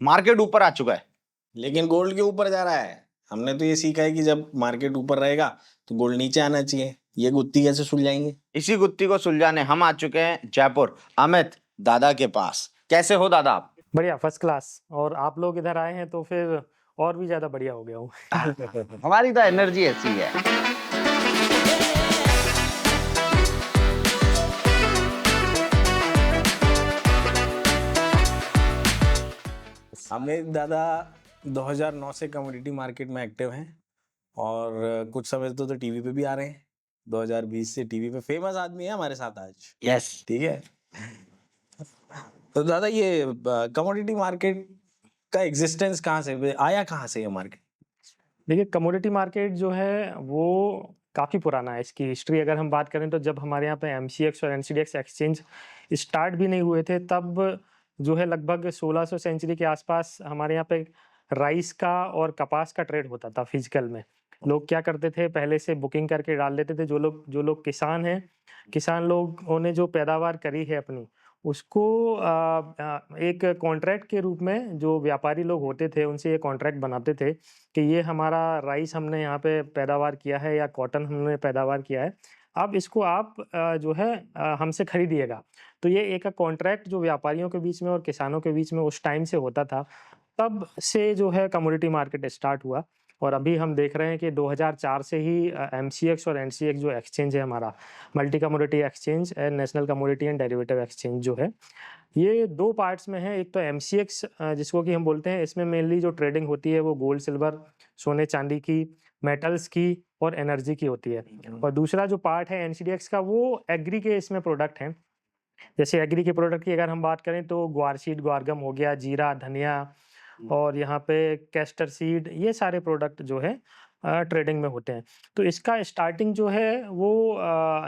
Market ऊपर आ चुका है, लेकिन गोल्ड के ऊपर जा रहा है। हमने तो ये सीखा है कि जब मार्केट ऊपर रहेगा तो गोल्ड नीचे आना चाहिए। ये गुत्थी कैसे सुलझाएंगे? इसी गुत्थी को सुलझाने हम आ चुके हैं जयपुर, अमित दादा के पास। कैसे हो दादा आप? बढ़िया, फर्स्ट क्लास। और आप लोग इधर आए हैं तो फिर और भी ज्यादा बढ़िया हो गया हूँ। हमारी तो एनर्जी ऐसी है। अमित दादा 2009 से कमोडिटी मार्केट में एक्टिव हैं और कुछ समय तो टीवी पे भी आ रहे हैं। 2020 से टीवी पे फेमस आदमी है हमारे साथ आज। यस, ठीक है। तो दादा ये कमोडिटी मार्केट का एग्जिस्टेंस कहाँ से आया, कहाँ से ये मार्केट? देखिए, कमोडिटी मार्केट जो है वो काफ़ी पुराना है। इसकी हिस्ट्री अगर हम बात करें तो जब हमारे यहाँ पे MCX और NCDX एक्सचेंज स्टार्ट भी नहीं हुए थे, तब जो है लगभग 1600 सेंचुरी के आसपास हमारे यहाँ पे राइस का और कपास का ट्रेड होता था फिजिकल में। लोग क्या करते थे, पहले से बुकिंग करके डाल देते थे। जो लोग किसान हैं, किसान लोगों ने जो पैदावार करी है अपनी, उसको एक कॉन्ट्रैक्ट के रूप में जो व्यापारी लोग होते थे उनसे ये कॉन्ट्रैक्ट बनाते थे कि ये हमारा राइस हमने यहाँ पे पैदावार किया है या कॉटन हमने पैदावार किया है, अब इसको आप जो है हमसे खरीदिएगा। तो ये एक कॉन्ट्रैक्ट जो व्यापारियों के बीच में और किसानों के बीच में उस टाइम से होता था। तब से जो है कमोडिटी मार्केट स्टार्ट हुआ और अभी हम देख रहे हैं कि 2004 से ही MCX और NCX जो एक्सचेंज है हमारा, multi commodity exchange and national commodity and derivative exchange जो है, ये दो पार्ट्स में है। एक तो MCX जिसको कि हम बोलते हैं, इसमें मेनली जो ट्रेडिंग होती है वो गोल्ड सिल्वर, सोने चांदी की, मेटल्स की और एनर्जी की होती है। और दूसरा जो पार्ट है NCDX का, वो एग्री के इसमें प्रोडक्ट हैं। जैसे एग्री के प्रोडक्ट की अगर हम बात करें तो ग्वार सीड, ग्वारगम हो गया, जीरा, धनिया और यहाँ पे कैस्टर सीड, ये सारे प्रोडक्ट जो है ट्रेडिंग में होते हैं। तो इसका स्टार्टिंग जो है वो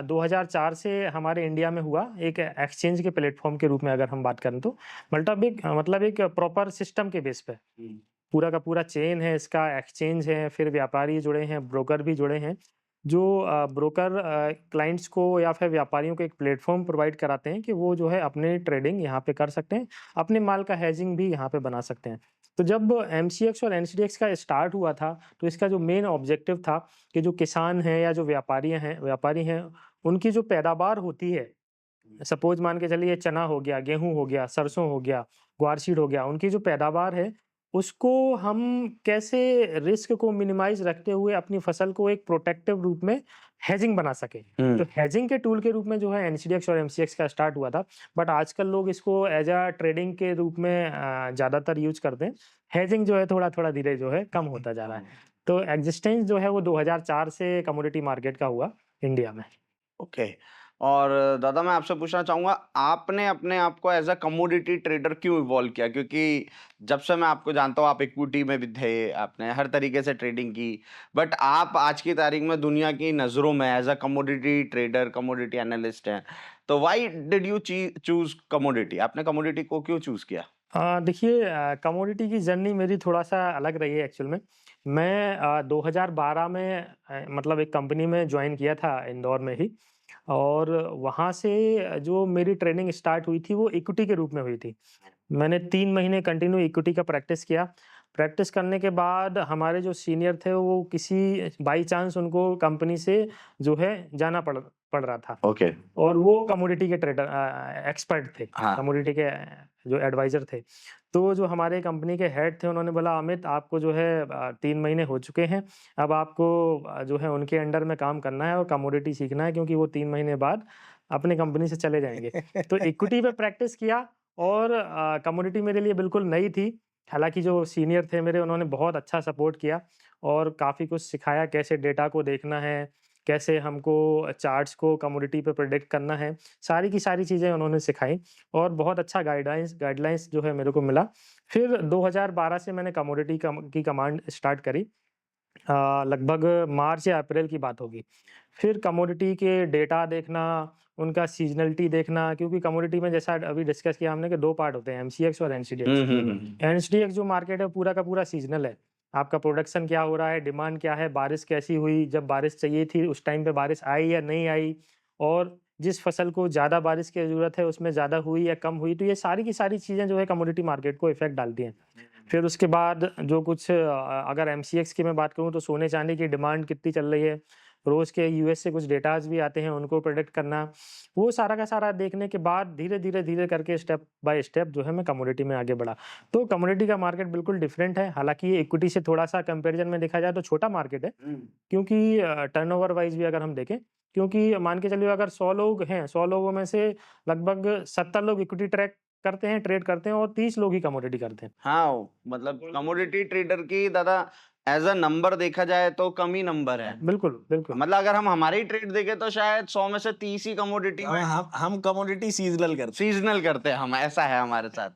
2004 से हमारे इंडिया में हुआ, एक एक्सचेंज के प्लेटफॉर्म के रूप में अगर हम बात करें तो। मतलब एक प्रॉपर सिस्टम के बेस पे पूरा का पूरा चेन है इसका, एक्सचेंज है, फिर व्यापारी जुड़े हैं, ब्रोकर भी जुड़े हैं। जो ब्रोकर क्लाइंट्स को या फिर व्यापारियों को एक प्लेटफॉर्म प्रोवाइड कराते हैं कि वो जो है अपने ट्रेडिंग यहाँ पे कर सकते हैं, अपने माल का हेजिंग भी यहाँ पे बना सकते हैं। तो जब MCX और NCDX का स्टार्ट हुआ था तो इसका जो मेन ऑब्जेक्टिव था कि जो किसान हैं या जो व्यापारी हैं, उनकी जो पैदावार होती है, सपोज मान के चलिए चना हो गया, गेहूं हो गया, सरसों हो गया, ग्वार सीड हो गया, उनकी जो पैदावार है उसको हम कैसे रिस्क को मिनिमाइज रखते हुए अपनी फसल को एक प्रोटेक्टिव रूप में हेजिंग बना सके। तो हेजिंग के टूल के रूप में जो है NCDX और MCX का स्टार्ट हुआ था। बट आजकल लोग इसको एज अ ट्रेडिंग के रूप में ज़्यादातर यूज करते हैं। हेजिंग जो है थोड़ा थोड़ा धीरे जो है कम होता जा रहा है। तो एग्जिस्टेंस जो है वो 2004 से कमोडिटी मार्केट का हुआ इंडिया में। ओके। और दादा मैं आपसे पूछना चाहूंगा, आपने अपने आप को एज अ कमोडिटी ट्रेडर क्यों इवॉल्व किया? क्योंकि जब से मैं आपको जानता हूँ आप इक्विटी में भी थे, आपने हर तरीके से ट्रेडिंग की, बट आप आज की तारीख में दुनिया की नज़रों में as a commodity trader, commodity analyst हैं। तो why did you choose commodity? आपने कमोडिटी को क्यों चूज किया? देखिए, कमोडिटी की जर्नी मेरी थोड़ा सा अलग रही है एक्चुअल में। मैं 2012 में मतलब एक कंपनी में ज्वाइन किया था इंदौर में ही, और वहाँ से जो मेरी ट्रेनिंग स्टार्ट हुई थी वो इक्विटी के रूप में हुई थी। मैंने 3 महीने कंटिन्यू इक्विटी का प्रैक्टिस किया। प्रैक्टिस करने के बाद हमारे जो सीनियर थे वो किसी बाई चांस उनको कंपनी से जो है जाना पड़ रहा था। ओके। और वो कमोडिटी के ट्रेडर एक्सपर्ट थे, हाँ। कमोडिटी के जो एडवाइजर थे। तो जो हमारे कंपनी के हेड थे उन्होंने बोला, अमित आपको जो है 3 महीने हो चुके हैं, अब आपको जो है उनके अंडर में काम करना है और कमोडिटी सीखना है, क्योंकि वो 3 महीने बाद अपनी कंपनी से चले जाएंगे। तो इक्विटी पे प्रैक्टिस किया और कमोडिटी मेरे लिए बिल्कुल नई थी। हालांकि जो सीनियर थे मेरे, उन्होंने बहुत अच्छा सपोर्ट किया और काफ़ी कुछ सिखाया, कैसे डेटा को देखना है, कैसे हमको चार्ट्स को कमोडिटी पे प्रेडिक्ट करना है, सारी की सारी चीज़ें उन्होंने सिखाई और बहुत अच्छा गाइडलाइंस जो है मेरे को मिला। फिर 2012 से मैंने कमोडिटी की कमांड स्टार्ट करी। लगभग मार्च या अप्रैल की बात होगी। फिर कमोडिटी के डेटा देखना, उनका सीजनलिटी देखना, क्योंकि कमोडिटी में जैसा अभी डिस्कस किया हमने कि 2 पार्ट होते हैं, MCX और NCDX। NCDX जो मार्केट है पूरा का पूरा सीजनल है। आपका प्रोडक्शन क्या हो रहा है, डिमांड क्या है, बारिश कैसी हुई, जब बारिश चाहिए थी उस टाइम पे बारिश आई या नहीं आई, और जिस फसल को ज़्यादा बारिश की ज़रूरत है उसमें ज़्यादा हुई या कम हुई, तो ये सारी की सारी चीज़ें जो है कमोडिटी मार्केट को इफ़ेक्ट डालती हैं। फिर उसके बाद जो कुछ अगर एमसीएक्स की मैं बात करूँ तो सोने चांदी की डिमांड कितनी चल रही है, रोज़ के यूएस से कुछ डेटाज़ भी आते हैं, उनको प्रेडिक्ट करना, वो सारा का सारा देखने के बाद धीरे करके स्टेप बाय स्टेप जो है मैं कमोडिटी में आगे बढ़ा। तो कमोडिटी का मार्केट बिल्कुल डिफरेंट है, हालाँकि ये इक्विटी से थोड़ा-सा कंपैरिज़न में देखा जाए तो छोटा मार्केट है, क्योंकि टर्नओवर वाइज़ भी अगर हम देखें, क्योंकि मान के चलिए अगर 100 लोग हैं, 100 लोगों में से लगभग 70 लोग इक्विटी ट्रेड करते हैं और 30 लोग ही कमोडिटी करते हैं। हाँ, मतलब कमोडिटी ट्रेडर की दादा एज अ नंबर देखा जाए तो कम ही नंबर है। बिल्कुल, बिल्कुल। मतलब अगर हम हमारी ट्रेड देखें तो शायद 100 में से 30 ही कमोडिटी में हम कमोडिटी सीजनल करते सीजनल करते हैं हम, ऐसा है हमारे साथ,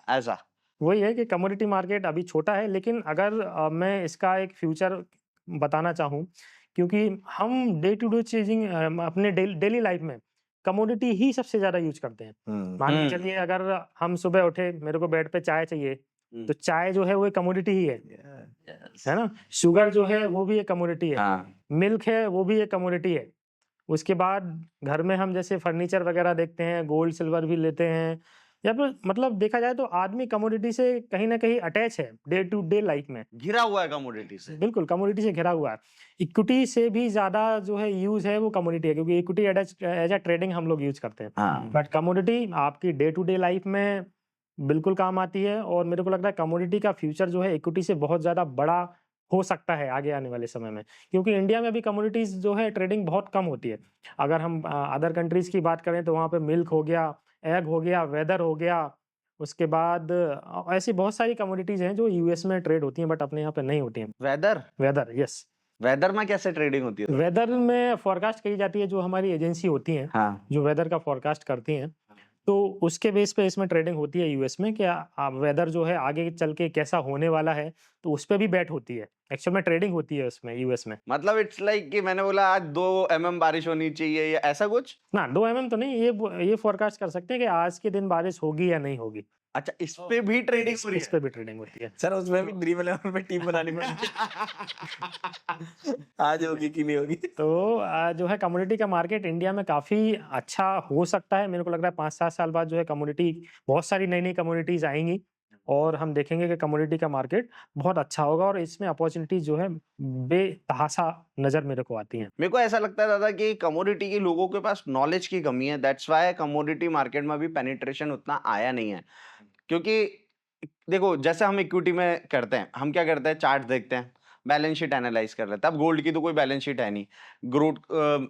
ऐसा। वही है कि कमोडिटी मार्केट अभी छोटा है, लेकिन अगर मैं इसका एक फ्यूचर बताना चाहूँ, क्योंकि हम डे टू डे चेजिंग अपने डेली लाइफ में कमोडिटी ही सबसे ज़्यादा यूज़ करते हैं। मान के चलिए अगर हम सुबह उठे, मेरे को बेड पे चाय चाहिए, तो चाय जो है वो एक कमोडिटी ही है ना? शुगर जो है वो भी एक कमोडिटी है, हाँ। मिल्क है वो भी एक कमोडिटी है। उसके बाद घर में हम जैसे फर्नीचर वगैरह देखते हैं, गोल्ड सिल्वर भी लेते हैं, या फिर मतलब देखा जाए तो आदमी कमोडिटी से कहीं न कहीं अटैच है डे टू डे लाइफ में। घिरा हुआ है कमोडिटी से। बिल्कुल, कमोडिटी से घिरा हुआ है। इक्विटी से भी ज़्यादा जो है यूज़ है वो कमोडिटी है, क्योंकि इक्विटी एज़ अ ट्रेडिंग हम लोग यूज़ करते हैं। हाँ। बट कमोडिटी आपकी डे टू डे लाइफ में बिल्कुल काम आती है, और मेरे को लगता है कमोडिटी का फ्यूचर जो है इक्विटी से बहुत ज़्यादा बड़ा हो सकता है आगे आने वाले समय में। क्योंकि इंडिया में भी कमोडिटीज़ जो है ट्रेडिंग बहुत कम होती है। अगर हम अदर कंट्रीज़ की बात करें तो वहाँ पे मिल्क हो गया, एग हो गया, वेदर हो गया, उसके बाद ऐसी बहुत सारी कमोडिटीज़ हैं जो यूएस में ट्रेड होती हैं बट अपने यहाँ पे नहीं होती हैं। Weather weather, yes. वेदर में कैसे ट्रेडिंग होती है? वेदर में फोरकास्ट की जाती है, जो हमारी एजेंसी होती हैं, हाँ। जो वेदर का फोरकास्ट करती हैं, तो उसके बेस पे इसमें ट्रेडिंग होती है यूएस में, कि वेदर जो है आगे चल के कैसा होने वाला है, तो उस पे भी बेट होती है। एक्चुअल में ट्रेडिंग होती है उसमें यूएस में। मतलब इट्स लाइक कि मैंने बोला आज 2 mm बारिश होनी चाहिए या ऐसा कुछ? ना 2 mm तो नहीं, ये फोरकास्ट कर सकते हैं कि आज के दिन बारिश होगी या नहीं होगी। अच्छा, इस पे भी ट्रेडिंग हो रही इस पे भी ट्रेडिंग होती है। सर उसमें भी ड्रीम 11 में टीम बनानी पड़ेगी। आज होगी कि नहीं होगी। तो जो है कमोडिटी का मार्केट इंडिया में काफ़ी अच्छा हो सकता है। मेरे को लग रहा है 5-7 साल बाद जो है कमोडिटी, बहुत सारी नई-नई कमोडिटीज़ आएँगी और हम देखेंगे कि कमोडिटी का मार्केट बहुत अच्छा होगा, और इसमें अपॉर्चुनिटीज़ जो है बेतहाशा नज़र मेरे को आती हैं। मेरे को ऐसा लगता है दादा कि कमोडिटी के लोगों के पास नॉलेज की कमी है, दैट्स व्हाई कमोडिटी मार्केट में अभी पेनिट्रेशन उतना आया नहीं है। क्योंकि देखो जैसे हम इक्विटी में करते हैं, हम क्या करते हैं, चार्ट देखते हैं, बैलेंस शीट एनालाइज कर लेते हैं। अब गोल्ड की तो कोई बैलेंस शीट है नहीं, ग्रोथ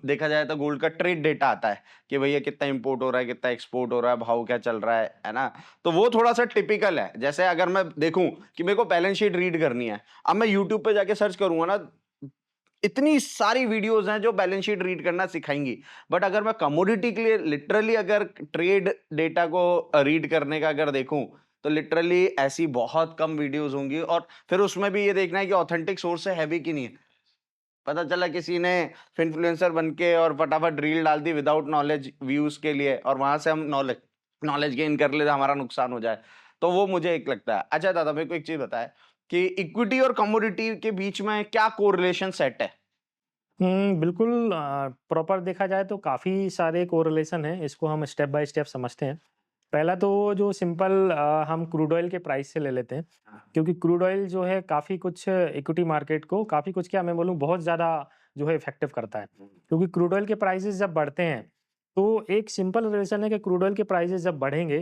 देखा जाए तो गोल्ड का ट्रेड डेटा आता है कि भैया कितना इंपोर्ट हो रहा है, कितना एक्सपोर्ट हो रहा है, भाव क्या चल रहा है ना। तो वो थोड़ा सा टिपिकल है। जैसे अगर मैं देखूं कि मेरे को बैलेंस शीट रीड करनी है, अब मैं यूट्यूब पे जाके सर्च करूंगा ना, इतनी सारी वीडियोस हैं जो बैलेंस शीट रीड करना सिखाएंगी। बट अगर मैं कमोडिटी के लिए लिटरली अगर ट्रेड डेटा को रीड करने का अगर देखूं, तो लिटरली ऐसी बहुत कम वीडियोस होंगी, और फिर उसमें भी ये देखना है कि ऑथेंटिक सोर्स से है भी कि नहीं है। पता चला किसी ने इन्फ्लुएंसर बन के और फटाफट रील डाल दी विदाउट नॉलेज व्यूज के लिए, और वहां से हम नॉलेज गेन कर ले तो हमारा नुकसान हो जाए। तो वो मुझे एक लगता है। अच्छा दादा, मेरे को एक चीज बताए कि इक्विटी और कमोडिटी के बीच में क्या कोरिलेशन सेट है? बिल्कुल, प्रॉपर देखा जाए तो काफ़ी सारे कोरिलेशन हैं, इसको हम स्टेप बाय स्टेप समझते हैं। पहला तो जो सिंपल हम क्रूड ऑयल के प्राइस से ले लेते हैं, क्योंकि क्रूड ऑयल जो है काफ़ी कुछ इक्विटी मार्केट को काफ़ी कुछ, क्या मैं बोलूँ, बहुत ज़्यादा जो है इफेक्टिव करता है। क्योंकि क्रूड ऑयल के प्राइसेस जब बढ़ते हैं, तो एक सिंपल रिलेशन है कि क्रूड ऑयल के प्राइसेस जब बढ़ेंगे,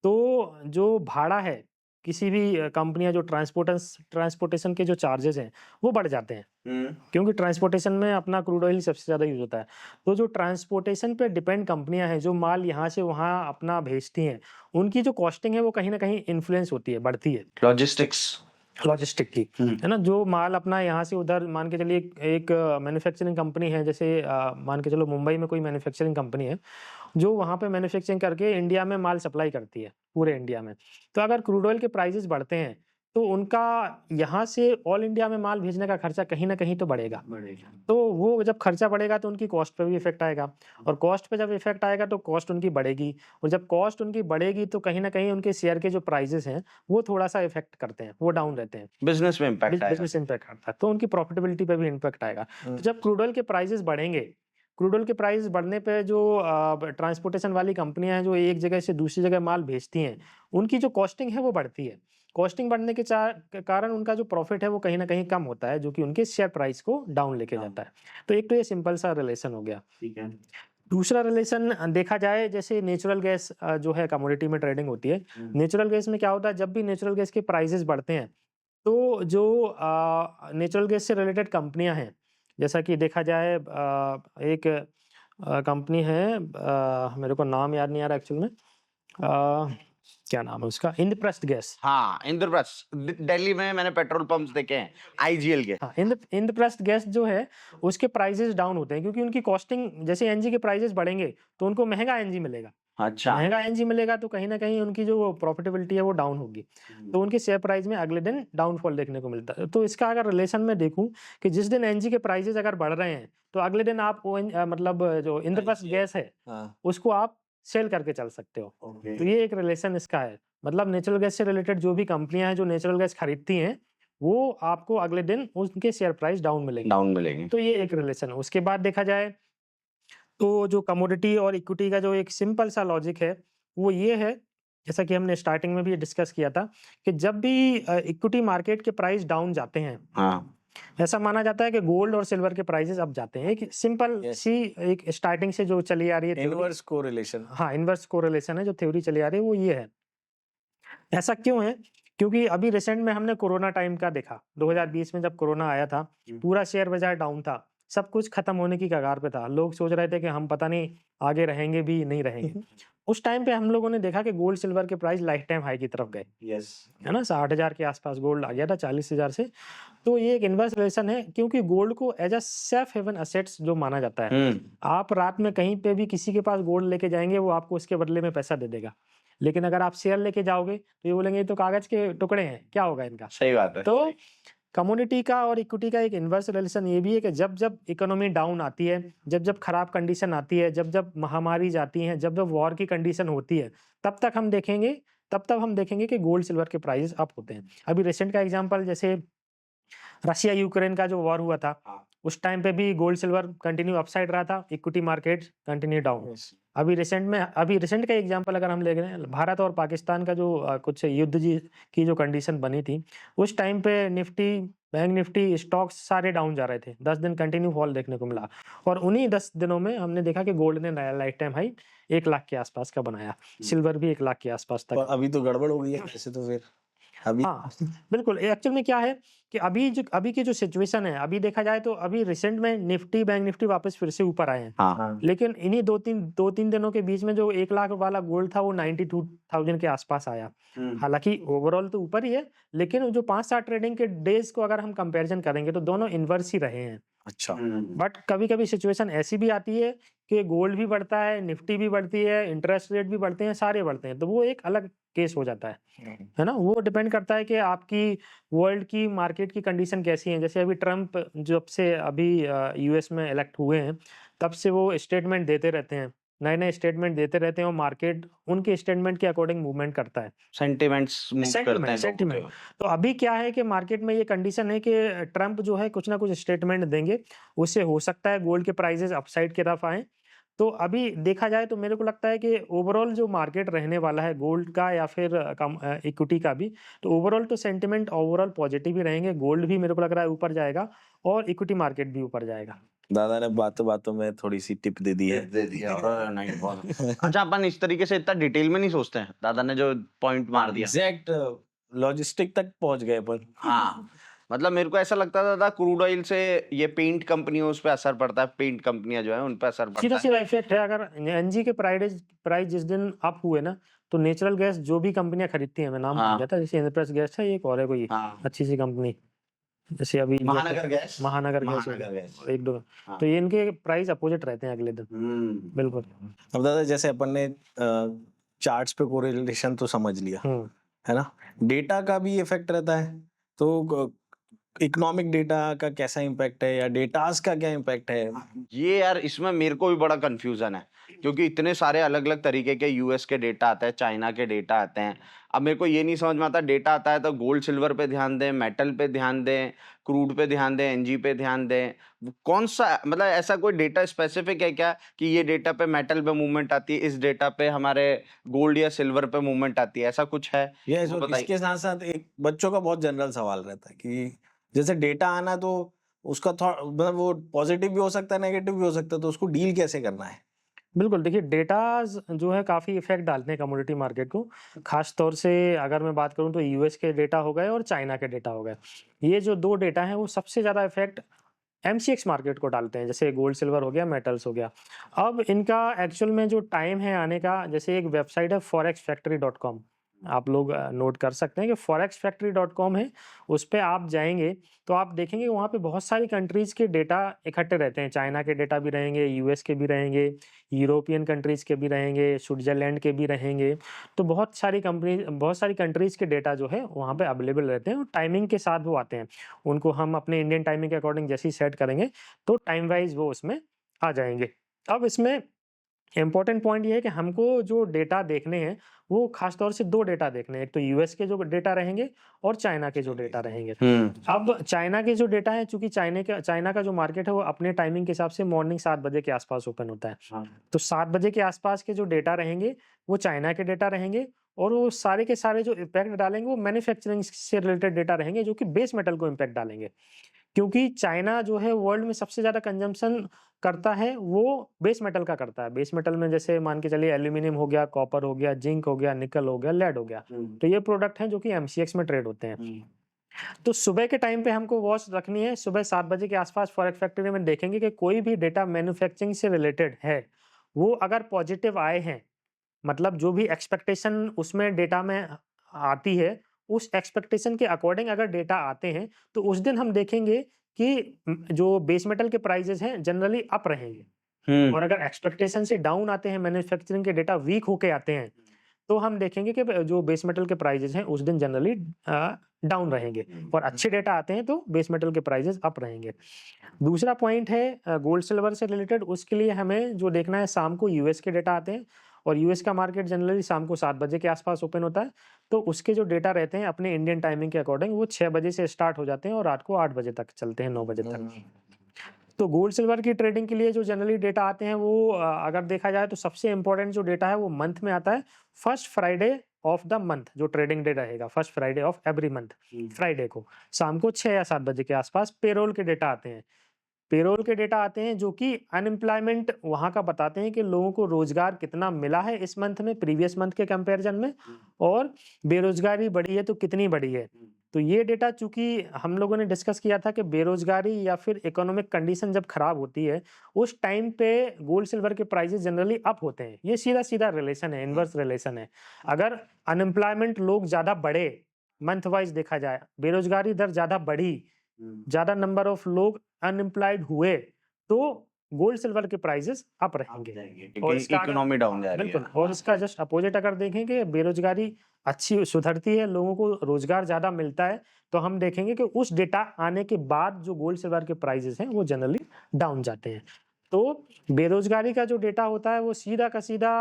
तो जो भाड़ा है, किसी भी कंपनियां जो ट्रांसपोर्टेशन के जो चार्जेस हैं वो बढ़ जाते हैं, क्योंकि ट्रांसपोर्टेशन में अपना क्रूड ऑयल सबसे ज़्यादा यूज होता है। तो जो ट्रांसपोर्टेशन पे डिपेंड कंपनियां हैं, जो माल यहाँ से वहाँ अपना भेजती हैं, उनकी जो कॉस्टिंग है वो कहीं ना कहीं इन्फ्लुएंस होती है, बढ़ती है। लॉजिस्टिक की, है ना, जो माल अपना यहाँ से उधर, मान के चलिए एक मैन्युफैक्चरिंग कंपनी है, जैसे मान के चलो मुंबई में कोई मैन्युफैक्चरिंग कंपनी है जो वहाँ पे मैन्युफैक्चरिंग करके इंडिया में माल सप्लाई करती है पूरे इंडिया में। तो अगर क्रूड ऑयल के प्राइसेस बढ़ते हैं, तो उनका यहाँ से ऑल इंडिया में माल भेजने का खर्चा कहीं ना कहीं तो बढ़ेगा। तो वो जब खर्चा बढ़ेगा तो उनकी कॉस्ट पे भी इफेक्ट आएगा, और कॉस्ट पे जब इफेक्ट आएगा तो कॉस्ट उनकी बढ़ेगी, और जब कॉस्ट उनकी बढ़ेगी तो कहीं ना कहीं उनके शेयर के जो प्राइसेस हैं वो थोड़ा सा इफेक्ट करते हैं, वो डाउन रहते हैं, बिजनेस में इम्पैक्ट आएगा। बिजनेस इम्पैक्ट करता है, तो उनकी प्रॉफिटेबिलिटी पे भी इम्पैक्ट आएगा। तो जब क्रूड ऑयल के प्राइसेस बढ़ेंगे क्रूड ऑयल के प्राइस बढ़ने पे जो ट्रांसपोर्टेशन वाली कंपनियां हैं जो एक जगह से दूसरी जगह माल भेजती हैं, उनकी जो कॉस्टिंग है वो बढ़ती है। कॉस्टिंग बढ़ने के कारण उनका जो प्रॉफिट है वो कहीं ना कहीं कम होता है, जो कि उनके शेयर प्राइस को डाउन लेके जाता है। तो एक तो ये सिंपल सा रिलेशन हो गया। ठीक है। दूसरा रिलेशन देखा जाए, जैसे नेचुरल गैस जो है कमोडिटी में ट्रेडिंग होती है। नेचुरल गैस में क्या होता है, जब भी नेचुरल गैस के प्राइसेस बढ़ते हैं तो जो नेचुरल गैस से रिलेटेड कंपनियां हैं, जैसा कि देखा जाए एक कंपनी है, मेरे को नाम याद नहीं आ रहा एक्चुअल में, क्या नाम है उसका, इंद्रप्रस्थ गैस। हाँ, इंद्रप्रस्थ, दिल्ली में मैंने पेट्रोल पंप्स देखे हैं, आईजीएल के। हाँ, इंद्रप्रस्थ गैस जो है उसके प्राइसेस डाउन होते हैं, क्योंकि उनकी कॉस्टिंग, जैसे एनजी के प्राइसेस बढ़ेंगे तो उनको महंगा एनजी मिलेगा। अच्छा। महंगा एनजी मिलेगा तो कहीं ना कहीं उनकी जो प्रॉफिटेबिलिटी है वो डाउन होगी, तो उनके शेयर प्राइस में अगले दिन डाउनफॉल देखने को मिलता है। तो इसका अगर रिलेशन में देखूं कि जिस दिन एनजी के प्राइसेस अगर बढ़ रहे हैं तो अगले दिन आप मतलब जो इंद्रप्रस्थ गैस है उसको आप सेल करके चल सकते हो। तो ये एक रिलेशन इसका है, मतलब नेचुरल गैस से रिलेटेड जो भी कंपनियां हैं जो नेचुरल गैस खरीदती हैं वो आपको अगले दिन उनके शेयर प्राइस डाउन मिलेंगे। तो ये एक रिलेशन है। उसके बाद देखा जाए तो जो कमोडिटी और इक्विटी का जो एक सिंपल सा लॉजिक है वो ये है, जैसा कि हमने स्टार्टिंग में भी डिस्कस किया था, कि जब भी इक्विटी मार्केट के प्राइस डाउन जाते हैं, ऐसा माना जाता है कि गोल्ड और सिल्वर के प्राइसेस अप जाते हैं। एक सिंपल सी एक स्टार्टिंग से जो चली आ रही है इनवर्स कोरिलेशन। हाँ, इनवर्स कोरिलेशन है जो थ्योरी चली आ रही है वो ये है। ऐसा क्यों है? क्योंकि अभी रिसेंट में हमने कोरोना टाइम का देखा, 2020 में जब कोरोना आया था पूरा शेयर बाजार डाउन था, सब कुछ खत्म होने की कगार पे था, लोग सोच रहे थे कि हम पता नहीं आगे रहेंगे भी नहीं रहेंगे। उस टाइम पे हम लोगों ने देखा कि गोल्ड सिल्वर के प्राइस लाइफ टाइम हाई की तरफ गए, है ना, 60,000 के आसपास गोल्ड आ गया था, 40,000 से। तो ये एक इनवर्स रिलेशन है, क्योंकि गोल्ड को as a safe haven assets जो माना जाता है, आप रात में कहीं पे भी किसी के पास गोल्ड लेके जाएंगे वो आपको उसके बदले में पैसा दे देगा, लेकिन अगर आप शेयर लेके जाओगे तो ये बोलेंगे तो कागज के टुकड़े हैं, क्या होगा इनका। सही बात है। तो कमोडिटी का और इक्विटी का एक इन्वर्स रिलेशन ये भी है कि जब जब इकोनॉमी डाउन आती है, जब जब खराब कंडीशन आती है, जब जब महामारी जाती है, जब जब वॉर की कंडीशन होती है, तब हम देखेंगे कि गोल्ड सिल्वर के प्राइस अप होते हैं। अभी रिसेंट का एग्जांपल, जैसे रशिया यूक्रेन का जो वॉर हुआ था, उस टाइम पे भी गोल्ड सिल्वर कंटिन्यू अपसाइड रहा था, इक्विटी मार्केट कंटिन्यू डाउन। अभी रिसेंट का एग्जांपल अगर हम ले रहे हैं, भारत और पाकिस्तान का जो कुछ युद्ध की जो कंडीशन बनी थी, उस टाइम पे निफ्टी, बैंक निफ्टी, स्टॉक्स सारे डाउन जा रहे थे, 10 दिन कंटिन्यू फॉल देखने को मिला, और उन्हीं 10 दिनों में हमने देखा कि गोल्ड ने नया लाइफ टाइम हाई 1 लाख के आसपास का बनाया, सिल्वर भी 1 लाख के आसपास तक। अभी तो गड़बड़ हो गई है वैसे तो फिर अभी। हाँ बिल्कुल, एक्चुअल में क्या है कि अभी की जो सिचुएशन है, अभी देखा जाए तो अभी रिसेंट में निफ्टी, बैंक निफ्टी वापस फिर से ऊपर आए हैं, लेकिन इन्हीं दो तीन दिनों के बीच में जो 1 लाख वाला गोल्ड था वो 92,000 के आसपास आया। हालांकि ओवरऑल तो ऊपर ही है, लेकिन जो 5-7 ट्रेडिंग के डेज को अगर हम कंपैरिजन करेंगे तो दोनों इन्वर्स ही रहे हैं। अच्छा। बट कभी कभी सिचुएशन ऐसी भी आती है कि गोल्ड भी बढ़ता है, निफ्टी भी बढ़ती है, इंटरेस्ट रेट भी बढ़ते हैं, सारे बढ़ते हैं, तो वो एक अलग केस हो जाता है ना। वो डिपेंड करता है कि आपकी वर्ल्ड की मार्केट की कंडीशन कैसी है। जैसे अभी ट्रम्प जब से अभी यूएस में इलेक्ट हुए हैं, तब से वो स्टेटमेंट देते रहते हैं, नए स्टेटमेंट देते रहते हैं, और मार्केट उनके स्टेटमेंट के अकॉर्डिंग मूवमेंट करता है, सेंटिमेंट। तो अभी क्या है कि मार्केट में ये कंडीशन है कि ट्रम्प जो है कुछ ना कुछ स्टेटमेंट देंगे, उससे हो सकता है गोल्ड के प्राइसेस अपसाइड की तरफ आए। तो अभी देखा जाए तो मेरे को लगता है कि ओवरऑल जो मार्केट रहने वाला है गोल्ड का या फिर इक्विटी का भी, तो ओवरऑल तो सेंटिमेंट ओवरऑल पॉजिटिव ही रहेंगे। गोल्ड भी मेरे को लग रहा है ऊपर जाएगा और इक्विटी मार्केट भी ऊपर जाएगा। दादा ने बातों में थोड़ी सी टिप दे दी है। और नहीं बहुत अच्छा, अपन इस तरीके से इतना डिटेल में नहीं सोचते हैं, दादा ने जो पॉइंट मार दिया एग्जैक्ट लॉजिस्टिक तक पहुंच गए अपन। हाँ, मतलब मेरे को ऐसा लगता था दादा क्रूड ऑयल से ये पेंट कंपनियों पे असर पड़ता है, पेंट कंपनियां जो है उन पे असर पड़ता है, सीधा इफेक्ट है। अगर एनजी के प्राइस जिस दिन अप हुए ना, तो नेचुरल गैस जो भी कंपनियां खरीदती हैं, मैं नाम भूल गया था, जैसे इंद्रप्रस्थ गैस है, एक और है कोई अच्छी सी कंपनी, जैसे अभी महानगर गैस, एक दो, तो ये इनके प्राइस अपोजिट रहते हैं अगले दिन। बिल्कुल। अब दादा जैसे अपन ने चार्ट्स पे कोरिलेशन तो समझ लिया है ना, डेटा का भी इफेक्ट रहता है, तो इकोनॉमिक डेटा का कैसा इम्पैक्ट है या डेटास का क्या इम्पैक्ट है? ये यार इसमें मेरे को भी बड़ा कंफ्यूजन है, क्योंकि इतने सारे अलग अलग तरीके के यूएस के डेटा आते हैं, चाइना के डेटा आते हैं। अब मेरे को ये नहीं समझ में आता, डेटा आता है तो गोल्ड सिल्वर पे ध्यान दें, मेटल पे ध्यान दें, क्रूड पे ध्यान दें, एनजी पे ध्यान दें, कौन सा, मतलब ऐसा कोई डेटा स्पेसिफिक है क्या कि ये डेटा पे मेटल पे मूवमेंट आती है, इस डेटा पे हमारे गोल्ड या सिल्वर पे मूवमेंट आती है, ऐसा कुछ है? यस, वो और बताइए। इसके साथ साथ एक बच्चों का बहुत जनरल सवाल रहता है कि जैसे डेटा आना तो उसका मतलब वो पॉजिटिव भी हो सकता है, नेगेटिव भी हो सकता है, तो उसको डील कैसे करना है? बिल्कुल, देखिए डेटाज़ जो है काफ़ी इफ़ेक्ट डालते हैं कमोडिटी मार्केट को। ख़ास तौर से अगर मैं बात करूँ तो यूएस के डेटा हो गए और चाइना के डेटा हो गए। ये जो 2 डेटा हैं वो सबसे ज़्यादा इफ़ेक्ट एमसीएक्स मार्केट को डालते हैं, जैसे गोल्ड सिल्वर हो गया, मेटल्स हो गया। अब इनका एक्चुअल में जो टाइम है आने का, जैसे एक वेबसाइट है forexfactory.com, आप लोग नोट कर सकते हैं कि forexfactory.com है, उस पे आप जाएँगे तो आप देखेंगे वहाँ पे बहुत सारी कंट्रीज़ के डेटा इकट्ठे रहते हैं। चाइना के डेटा भी रहेंगे, यूएस के भी रहेंगे, यूरोपियन कंट्रीज़ के भी रहेंगे, स्विट्ज़रलैंड के भी रहेंगे। तो बहुत सारी कंट्रीज़ के डेटा जो है वहाँ पे अवेलेबल रहते हैं और टाइमिंग के साथ वो आते हैं। उनको हम अपने इंडियन टाइमिंग के अकॉर्डिंग जैसे ही सेट करेंगे तो टाइम वाइज़ वो उसमें आ जाएँगे। अब इसमें इम्पोर्टेंट पॉइंट ये है कि हमको जो डेटा देखने हैं, वो ख़ास तौर से 2 डेटा देखने हैं। एक तो यूएस के जो डेटा रहेंगे और चाइना के जो डेटा रहेंगे। अब चाइना के जो डेटा है, चूँकि चाइना का जो मार्केट है वो अपने टाइमिंग के हिसाब से मॉर्निंग 7 बजे के आस-पास ओपन होता है। तो 7 बजे के आस-पास के जो डेटा रहेंगे, वो चाइना के डेटा रहेंगे और वो सारे के सारे जो इम्पैक्ट डालेंगे वो मैन्युफैक्चरिंग से रिलेटेड डेटा रहेंगे, जो कि बेस मेटल को इम्पैक्ट डालेंगे। क्योंकि चाइना जो है वर्ल्ड में सबसे ज़्यादा कंजम्पशन करता है, वो बेस मेटल का करता है। बेस मेटल में जैसे मान के चलिए एल्यूमीनियम हो गया, कॉपर हो गया, जिंक हो गया, निकल हो गया, लेड हो गया। तो ये प्रोडक्ट हैं जो कि एमसीएक्स में ट्रेड होते हैं। तो सुबह के टाइम पे हमको वॉच रखनी है, सुबह 7 बजे के आस-पास फॉरेक्स फैक्ट्री में देखेंगे कि कोई भी डेटा मैन्युफैक्चरिंग से रिलेटेड है, वो अगर पॉजिटिव आए हैं, मतलब जो भी एक्सपेक्टेशन उसमें डेटा में आती है, उस एक्सपेक्टेशन के अकॉर्डिंग अगर डेटा आते हैं, तो उस दिन हम देखेंगे कि जो बेस मेटल के प्राइसेज़ हैं जनरली अप रहेंगे। और अगर एक्सपेक्टेशन से डाउन आते हैं, मैन्युफैक्चरिंग के डेटा वीक होके आते हैं, तो हम देखेंगे कि जो बेस मेटल के प्राइसेज़ हैं उस दिन जनरली डाउन रहेंगे और अच्छे डेटा आते हैं तो बेस मेटल के प्राइसेज़ अप रहेंगे। दूसरा पॉइंट है गोल्ड सिल्वर से रिलेटेड, उसके लिए हमें जो देखना है, शाम को यूएस के डेटा आते हैं और यूएस का मार्केट जनरली शाम को 7 बजे के आस-पास ओपन होता है। तो उसके जो डेटा रहते हैं अपने इंडियन टाइमिंग के अकॉर्डिंग वो 6 बजे से स्टार्ट हो जाते हैं और रात को 8 बजे तक चलते हैं, 9 बजे तक। तो गोल्ड सिल्वर की ट्रेडिंग के लिए जो जनरली डेटा आते हैं वो अगर देखा जाए तो सबसे इम्पोर्टेंट जो डेटा है वो मंथ में आता है, first Friday of the month जो ट्रेडिंग डे रहेगा, first Friday of every month, Friday को शाम को 6 या 7 बजे के आसपास पेरोल के डेटा आते हैं। पेरोल के डेटा आते हैं जो कि अनएम्प्लॉयमेंट वहाँ का बताते हैं कि लोगों को रोजगार कितना मिला है इस मंथ में प्रीवियस मंथ के कंपैरिजन में, और बेरोजगारी बढ़ी है तो कितनी बढ़ी है। तो ये डेटा चूंकि हम लोगों ने डिस्कस किया था कि बेरोजगारी या फिर इकोनॉमिक कंडीशन जब खराब होती है उस टाइम पे गोल्ड सिल्वर के प्राइसेस जनरली अप होते हैं। ये सीधा सीधा रिलेशन है, इनवर्स रिलेशन है। अगर अनएम्प्लॉयमेंट लोग ज्यादा बढ़े, मंथ वाइज देखा जाए, बेरोजगारी दर ज्यादा बढ़ी, ज्यादा नंबर ऑफ लोग अनएम्प्लॉयड हुए, तो गोल्ड सिल्वर के प्राइसेस अप रहेंगे और इसका इकोनॉमी डाउन जा रही है। बिल्कुल, और इसका जस्ट अपोजिट अगर देखें कि बेरोजगारी अच्छी सुधरती है, लोगों को रोजगार ज्यादा मिलता है, तो हम देखेंगे कि उस डेटा आने के बाद जो गोल्ड सिल्वर के प्राइसेस हैं वो जनरली डाउन जाते हैं। तो बेरोजगारी का जो डेटा होता है वो सीधा का सीधा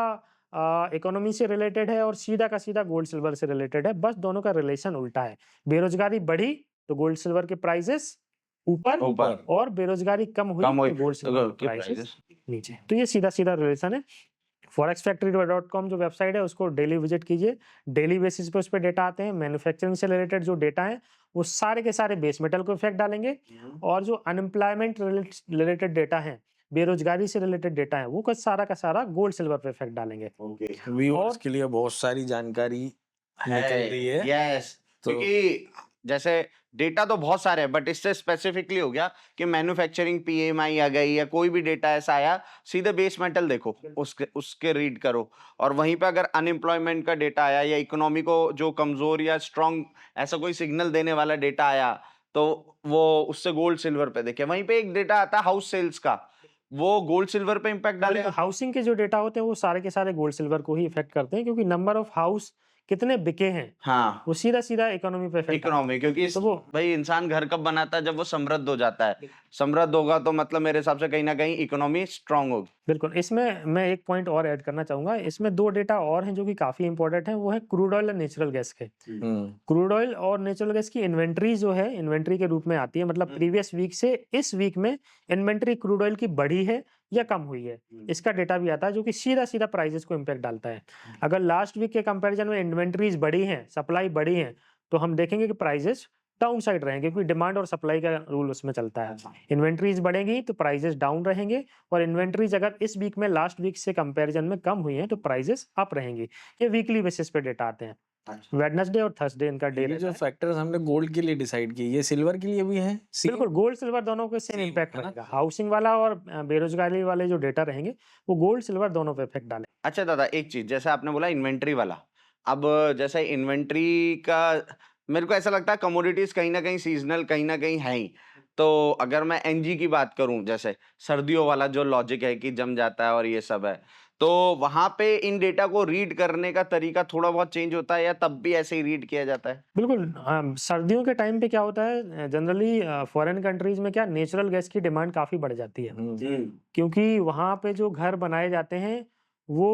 इकोनॉमी से रिलेटेड है और सीधा का सीधा गोल्ड सिल्वर से रिलेटेड है, बस दोनों का रिलेशन उल्टा है। बेरोजगारी बढ़ी तो गोल्ड सिल्वर के प्राइसेस ऊपर और बेरोजगारी कम हुई तो गोल्ड सिल्वर के प्राइसेस नीचे। तो ये सीधा सीधा रिलेशन है। forexfactory.com जो वेबसाइट है उसको डेली विजिट कीजिए, डेली बेसिस पे उस पर डेटा आते हैं। मैन्युफैक्चरिंग से रिलेटेड जो डेटा है वो सारे के सारे बेस मेटल को इफेक्ट डालेंगे और जो अनएम्प्लॉयमेंट रिलेटेड डेटा है, बेरोजगारी से रिलेटेड डेटा है, वो का सारा गोल्ड सिल्वर पे इफेक्ट डालेंगे। व्यूअर्स के लिए बहुत सारी जानकारी निकल रही है। यस, क्योंकि जैसे डेटा तो बहुत सारे हैं बट इससे स्पेसिफिकली हो गया कि मैन्युफैक्चरिंग पीएमआई आ गई या कोई भी डेटा ऐसा आया, सीधे बेस मेटल देखो, उसके रीड करो, और वहीं पे अगर अनएम्प्लॉयमेंट का डेटा आया या इकोनॉमी को जो कमजोर या स्ट्रांग ऐसा कोई सिग्नल देने वाला डेटा आया तो वो उससे गोल्ड सिल्वर पे देखे। वहीं पे एक डेटा आता है हाउस सेल्स का, वो गोल्ड सिल्वर पे इम्पैक्ट डालेगा। हाउसिंग के जो डेटा होते हैं वो सारे के सारे गोल्ड सिल्वर को ही इफेक्ट करते हैं, क्योंकि नंबर ऑफ हाउस कितने बिके हैं, हाँ वो सीधा सीधा इकोनॉमी पे इफेक्ट इकोनॉमी, क्योंकि तो वो भाई इंसान घर कब बनाता है, जब वो समृद्ध हो जाता है। समृद्ध होगा तो मतलब मेरे हिसाब से कहीं ना कहीं इकोनॉमी स्ट्रांग होगी। बिल्कुल। इसमें मैं एक पॉइंट और ऐड करना चाहूंगा, इसमें 2 डेटा और हैं जो कि काफ़ी इंपॉर्टेंट हैं, वो है क्रूड ऑयल और नेचुरल गैस के। क्रूड ऑयल और नेचुरल गैस की इन्वेंट्री जो है, इन्वेंट्री के रूप में आती है, मतलब प्रीवियस वीक से इस वीक में इन्वेंट्री क्रूड ऑयल की बढ़ी है या कम हुई है, इसका डेटा भी आता है जो कि सीधा सीधा प्राइसेस को इम्पैक्ट डालता है। अगर लास्ट वीक के कंपैरिजन में इन्वेंट्रीज बढ़ी हैं, सप्लाई बढ़ी है, तो हम देखेंगे कि प्राइसेस डाउन साइड रहेंगे, क्योंकि डिमांड और सप्लाई का रूल उसमें चलता है। इन्वेंट्रीज बढ़ेंगी तो प्राइसेस डाउन रहेंगे, और इन्वेंट्रीज अगर इस वीक में लास्ट वीक से कंपैरिजन में कम हुई हैं तो प्राइसेस अप रहेंगी। ये वीकली बेसिस पे डेटा आते हैं। वेडनेसडे और थर्सडे इनका डे ये रहता जो है। फैक्टर्स हमने गोल्ड के लिए डिसाइड किए, ये सिल्वर के लिए भी है? बिल्कुल, गोल्ड सिल्वर दोनों पे सेम Same, इम्पैक्ट है ना? रहेगा। हाउसिंग वाला और बेरोजगारी वाले जो डेटा रहेंगे वो गोल्ड सिल्वर दोनों पे इफेक्ट डालेंगे। अच्छा दादा, एक चीज जैसे आपने बोला इन्वेंट्री वाला, अब जैसे इन्वेंट्री का मेरे को ऐसा लगता है कमोडिटीज कहीं ना कहीं सीजनल कहीं ना कहीं है ही। तो अगर मैं एनजी की बात करूं, जैसे सर्दियों वाला जो लॉजिक है कि जम जाता है और ये सब है, तो वहां पे इन डेटा को रीड करने का तरीका थोड़ा बहुत चेंज होता है या तब भी ऐसे ही रीड किया जाता है? बिल्कुल, सर्दियों के टाइम पे क्या होता है, जनरली फॉरेन कंट्रीज में क्या नेचुरल गैस की डिमांड काफ़ी बढ़ जाती है, क्योंकि वहाँ पे जो घर बनाए जाते हैं वो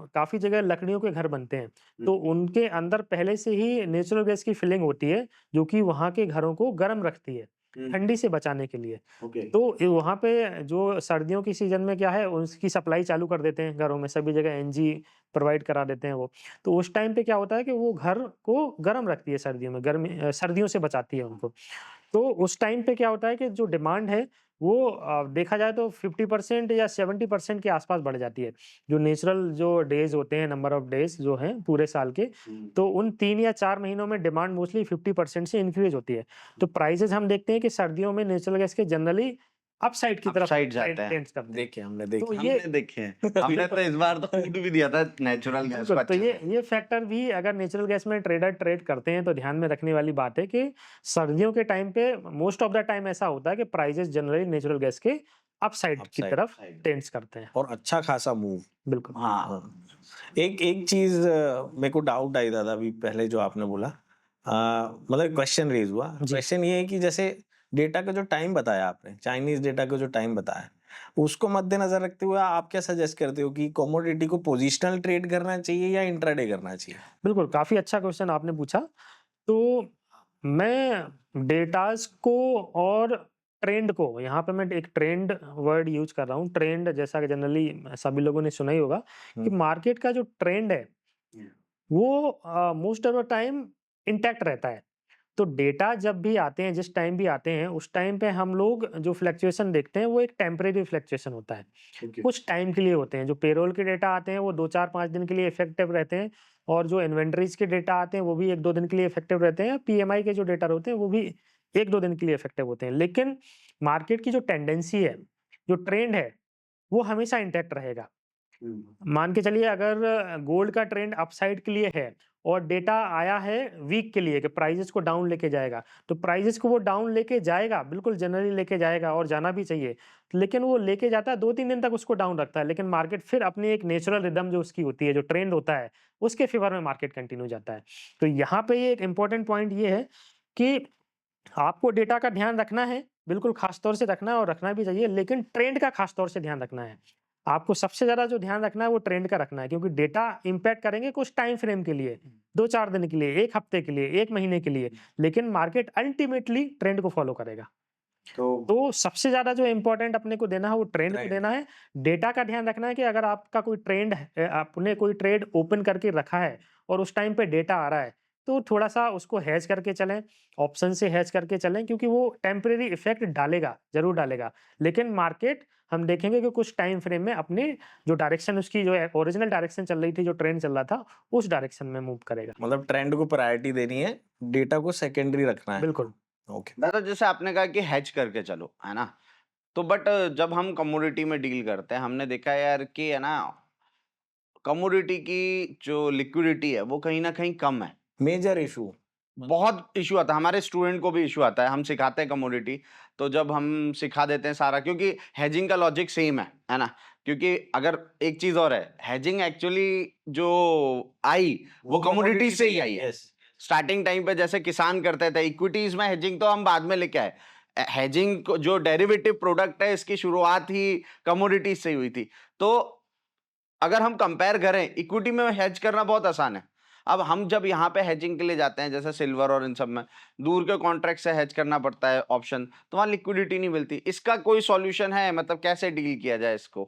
काफ़ी जगह लकड़ियों के घर बनते हैं, तो उनके अंदर पहले से ही नेचुरल गैस की फिलिंग होती है जो कि वहाँ के घरों को गर्म रखती है ठंडी से बचाने के लिए। तो वहाँ पे जो सर्दियों की सीजन में क्या है, उसकी सप्लाई चालू कर देते हैं घरों में, सभी जगह एनजी प्रोवाइड करा देते हैं वो। तो उस टाइम पे क्या होता है कि वो घर को गर्म रखती है सर्दियों में, गर्मी सर्दियों से बचाती है उनको। तो उस टाइम पे क्या होता है कि जो डिमांड है वो देखा जाए तो 50% या 70% के आसपास बढ़ जाती है। जो नेचुरल जो डेज होते हैं, नंबर ऑफ डेज जो हैं पूरे साल के, तो उन 3 या 4 महीनों में डिमांड मोस्टली 50% से इंक्रीज होती है। तो प्राइसेस हम देखते हैं कि सर्दियों में नेचुरल गैस के जनरली अपसाइड की तरफ अपसाइड जाता है। टेंड्स करते हैं। देखे हमने तो देखे ये हमने देखे हैं, हमने तो इस बार तो कूट भी दिया था नेचुरल गैस को। बिल्कुल, तो अच्छा ये फैक्टर भी अगर नेचुरल गैस में ट्रेडर ट्रेड करते हैं तो ध्यान में रखने वाली बात है कि सर्दियों के टाइम पे मोस्ट ऑफ द टाइम ऐसा होता है कि प्राइसेस जनरली नेचुरल गैस के अपसाइड की Upside, तरफ टेंड्स करते हैं। और अच्छा खासा मूव। बिल्कुल। हाँ एक चीज मेरे को डाउट आई दादा अभी पहले जो आपने बोला, मतलब क्वेश्चन रेज हुआ। जी। क्वेश्चन ये है कि जैसे डेटा का जो टाइम बताया आपने, चाइनीज डेटा का जो टाइम बताया, उसको मद्देनजर रखते हुए आप क्या सजेस्ट करते हो कि कमोडिटी को पोजिशनल ट्रेड करना चाहिए या इंट्राडे करना चाहिए? बिल्कुल, काफ़ी अच्छा क्वेश्चन आपने पूछा। तो मैं डेटाज़ को और ट्रेंड को, यहाँ पे मैं एक ट्रेंड वर्ड यूज़ कर रहा हूँ। ट्रेंड जैसा कि जनरली सभी लोगों ने सुना ही होगा कि मार्केट का जो ट्रेंड है वो most of the time intact रहता है। तो डेटा जब भी आते हैं, जिस टाइम भी आते हैं, उस टाइम पे हम लोग जो फ्लक्चुएशन देखते हैं वो एक टेम्परेरी फ्लक्चुएशन होता है। कुछ टाइम के लिए होते हैं। जो पेरोल के डेटा आते हैं वो 2, 4, 5 दिन के लिए इफेक्टिव रहते हैं, और जो इन्वेंटरीज के डेटा आते हैं वो भी 1, 2 दिन के लिए इफेक्टिव रहते हैं। पीएमआई के जो डेटा होते हैं वो भी 1, 2 दिन के लिए इफेक्टिव होते हैं। लेकिन मार्केट की जो टेंडेंसी है, जो ट्रेंड है, वो हमेशा इंटैक्ट रहेगा। मान के चलिए अगर गोल्ड का ट्रेंड अपसाइड के लिए है और डेटा आया है वीक के लिए कि प्राइसेस को डाउन लेके जाएगा, तो प्राइसेस को वो डाउन लेके जाएगा, बिल्कुल जनरली लेके जाएगा और जाना भी चाहिए। लेकिन वो लेके जाता है, 2-3 दिन तक उसको डाउन रखता है, लेकिन मार्केट फिर अपनी एक नेचुरल रिदम जो उसकी होती है, जो ट्रेंड होता है, उसके फेवर में मार्केट कंटिन्यू जाता है। तो यहाँ पे ये एक इंपॉर्टेंट पॉइंट ये है कि आपको डेटा का ध्यान रखना है, बिल्कुल खास तौर से रखना है और रखना भी चाहिए, लेकिन ट्रेंड का खास तौर से ध्यान रखना है। आपको सबसे ज़्यादा जो ध्यान रखना है वो ट्रेंड का रखना है, क्योंकि डेटा इम्पैक्ट करेंगे कुछ टाइम फ्रेम के लिए, 2-4 दिन के लिए, 1 हफ्ते के लिए, 1 महीने के लिए, लेकिन मार्केट अल्टीमेटली ट्रेंड को फॉलो करेगा। तो सबसे ज़्यादा जो इम्पोर्टेंट अपने को देना है वो ट्रेंड को देना है। डेटा का ध्यान रखना है कि अगर आपका कोई ट्रेंड है, आपने कोई ट्रेड ओपन करके रखा है और उस टाइम पे डेटा आ रहा है, तो थोड़ा-सा उसको हेज करके चलें, ऑप्शन से हेज करके चलें, क्योंकि वो टेम्परेरी इफेक्ट डालेगा, ज़रूर डालेगा। लेकिन मार्केट हम देखेंगे कि कुछ टाइम फ्रेम में अपनी जो डायरेक्शन उसकी जो ओरिजिनल डायरेक्शन चल रही थी, जो ट्रेंड चल रहा था, उस डायरेक्शन में मूव करेगा। मतलब ट्रेंड को प्रायोरिटी देनी है, डेटा को सेकेंडरी रखना है। बिल्कुल। ओके। दादा, जैसे आपने कहा कि हेज करके चलो, है ना? तो बट जब हम कमोडिटी में डील करते हैं, हमने देखा यार कि है ना, कमोडिटी की जो लिक्विडिटी है वो कहीं ना कहीं कम है। मेजर इशू, बहुत इशू आता है, हमारे स्टूडेंट को भी इशू आता है। हम सिखाते हैं कमोडिटी, तो जब हम सिखा देते हैं सारा, क्योंकि हेजिंग का लॉजिक सेम है ना? क्योंकि अगर एक चीज और है, हेजिंग एक्चुअली जो आई वो कमोडिटी से ही आई है। स्टार्टिंग टाइम पे जैसे किसान करते थे इक्विटीज में हेजिंग, तो हम बाद में लेके आए। हेजिंग जो डेरिवेटिव प्रोडक्ट है इसकी शुरुआत ही कमोडिटीज से ही हुई थी। तो अगर हम कंपेयर करें, इक्विटी में हेज करना बहुत आसान है। अब हम जब यहाँ पे हेजिंग के लिए जाते हैं, जैसे सिल्वर और इन सब में दूर के कॉन्ट्रैक्ट से हेज करना पड़ता है ऑप्शन, तो वहाँ लिक्विडिटी नहीं मिलती। इसका कोई सॉल्यूशन है? मतलब कैसे डील किया जाए इसको?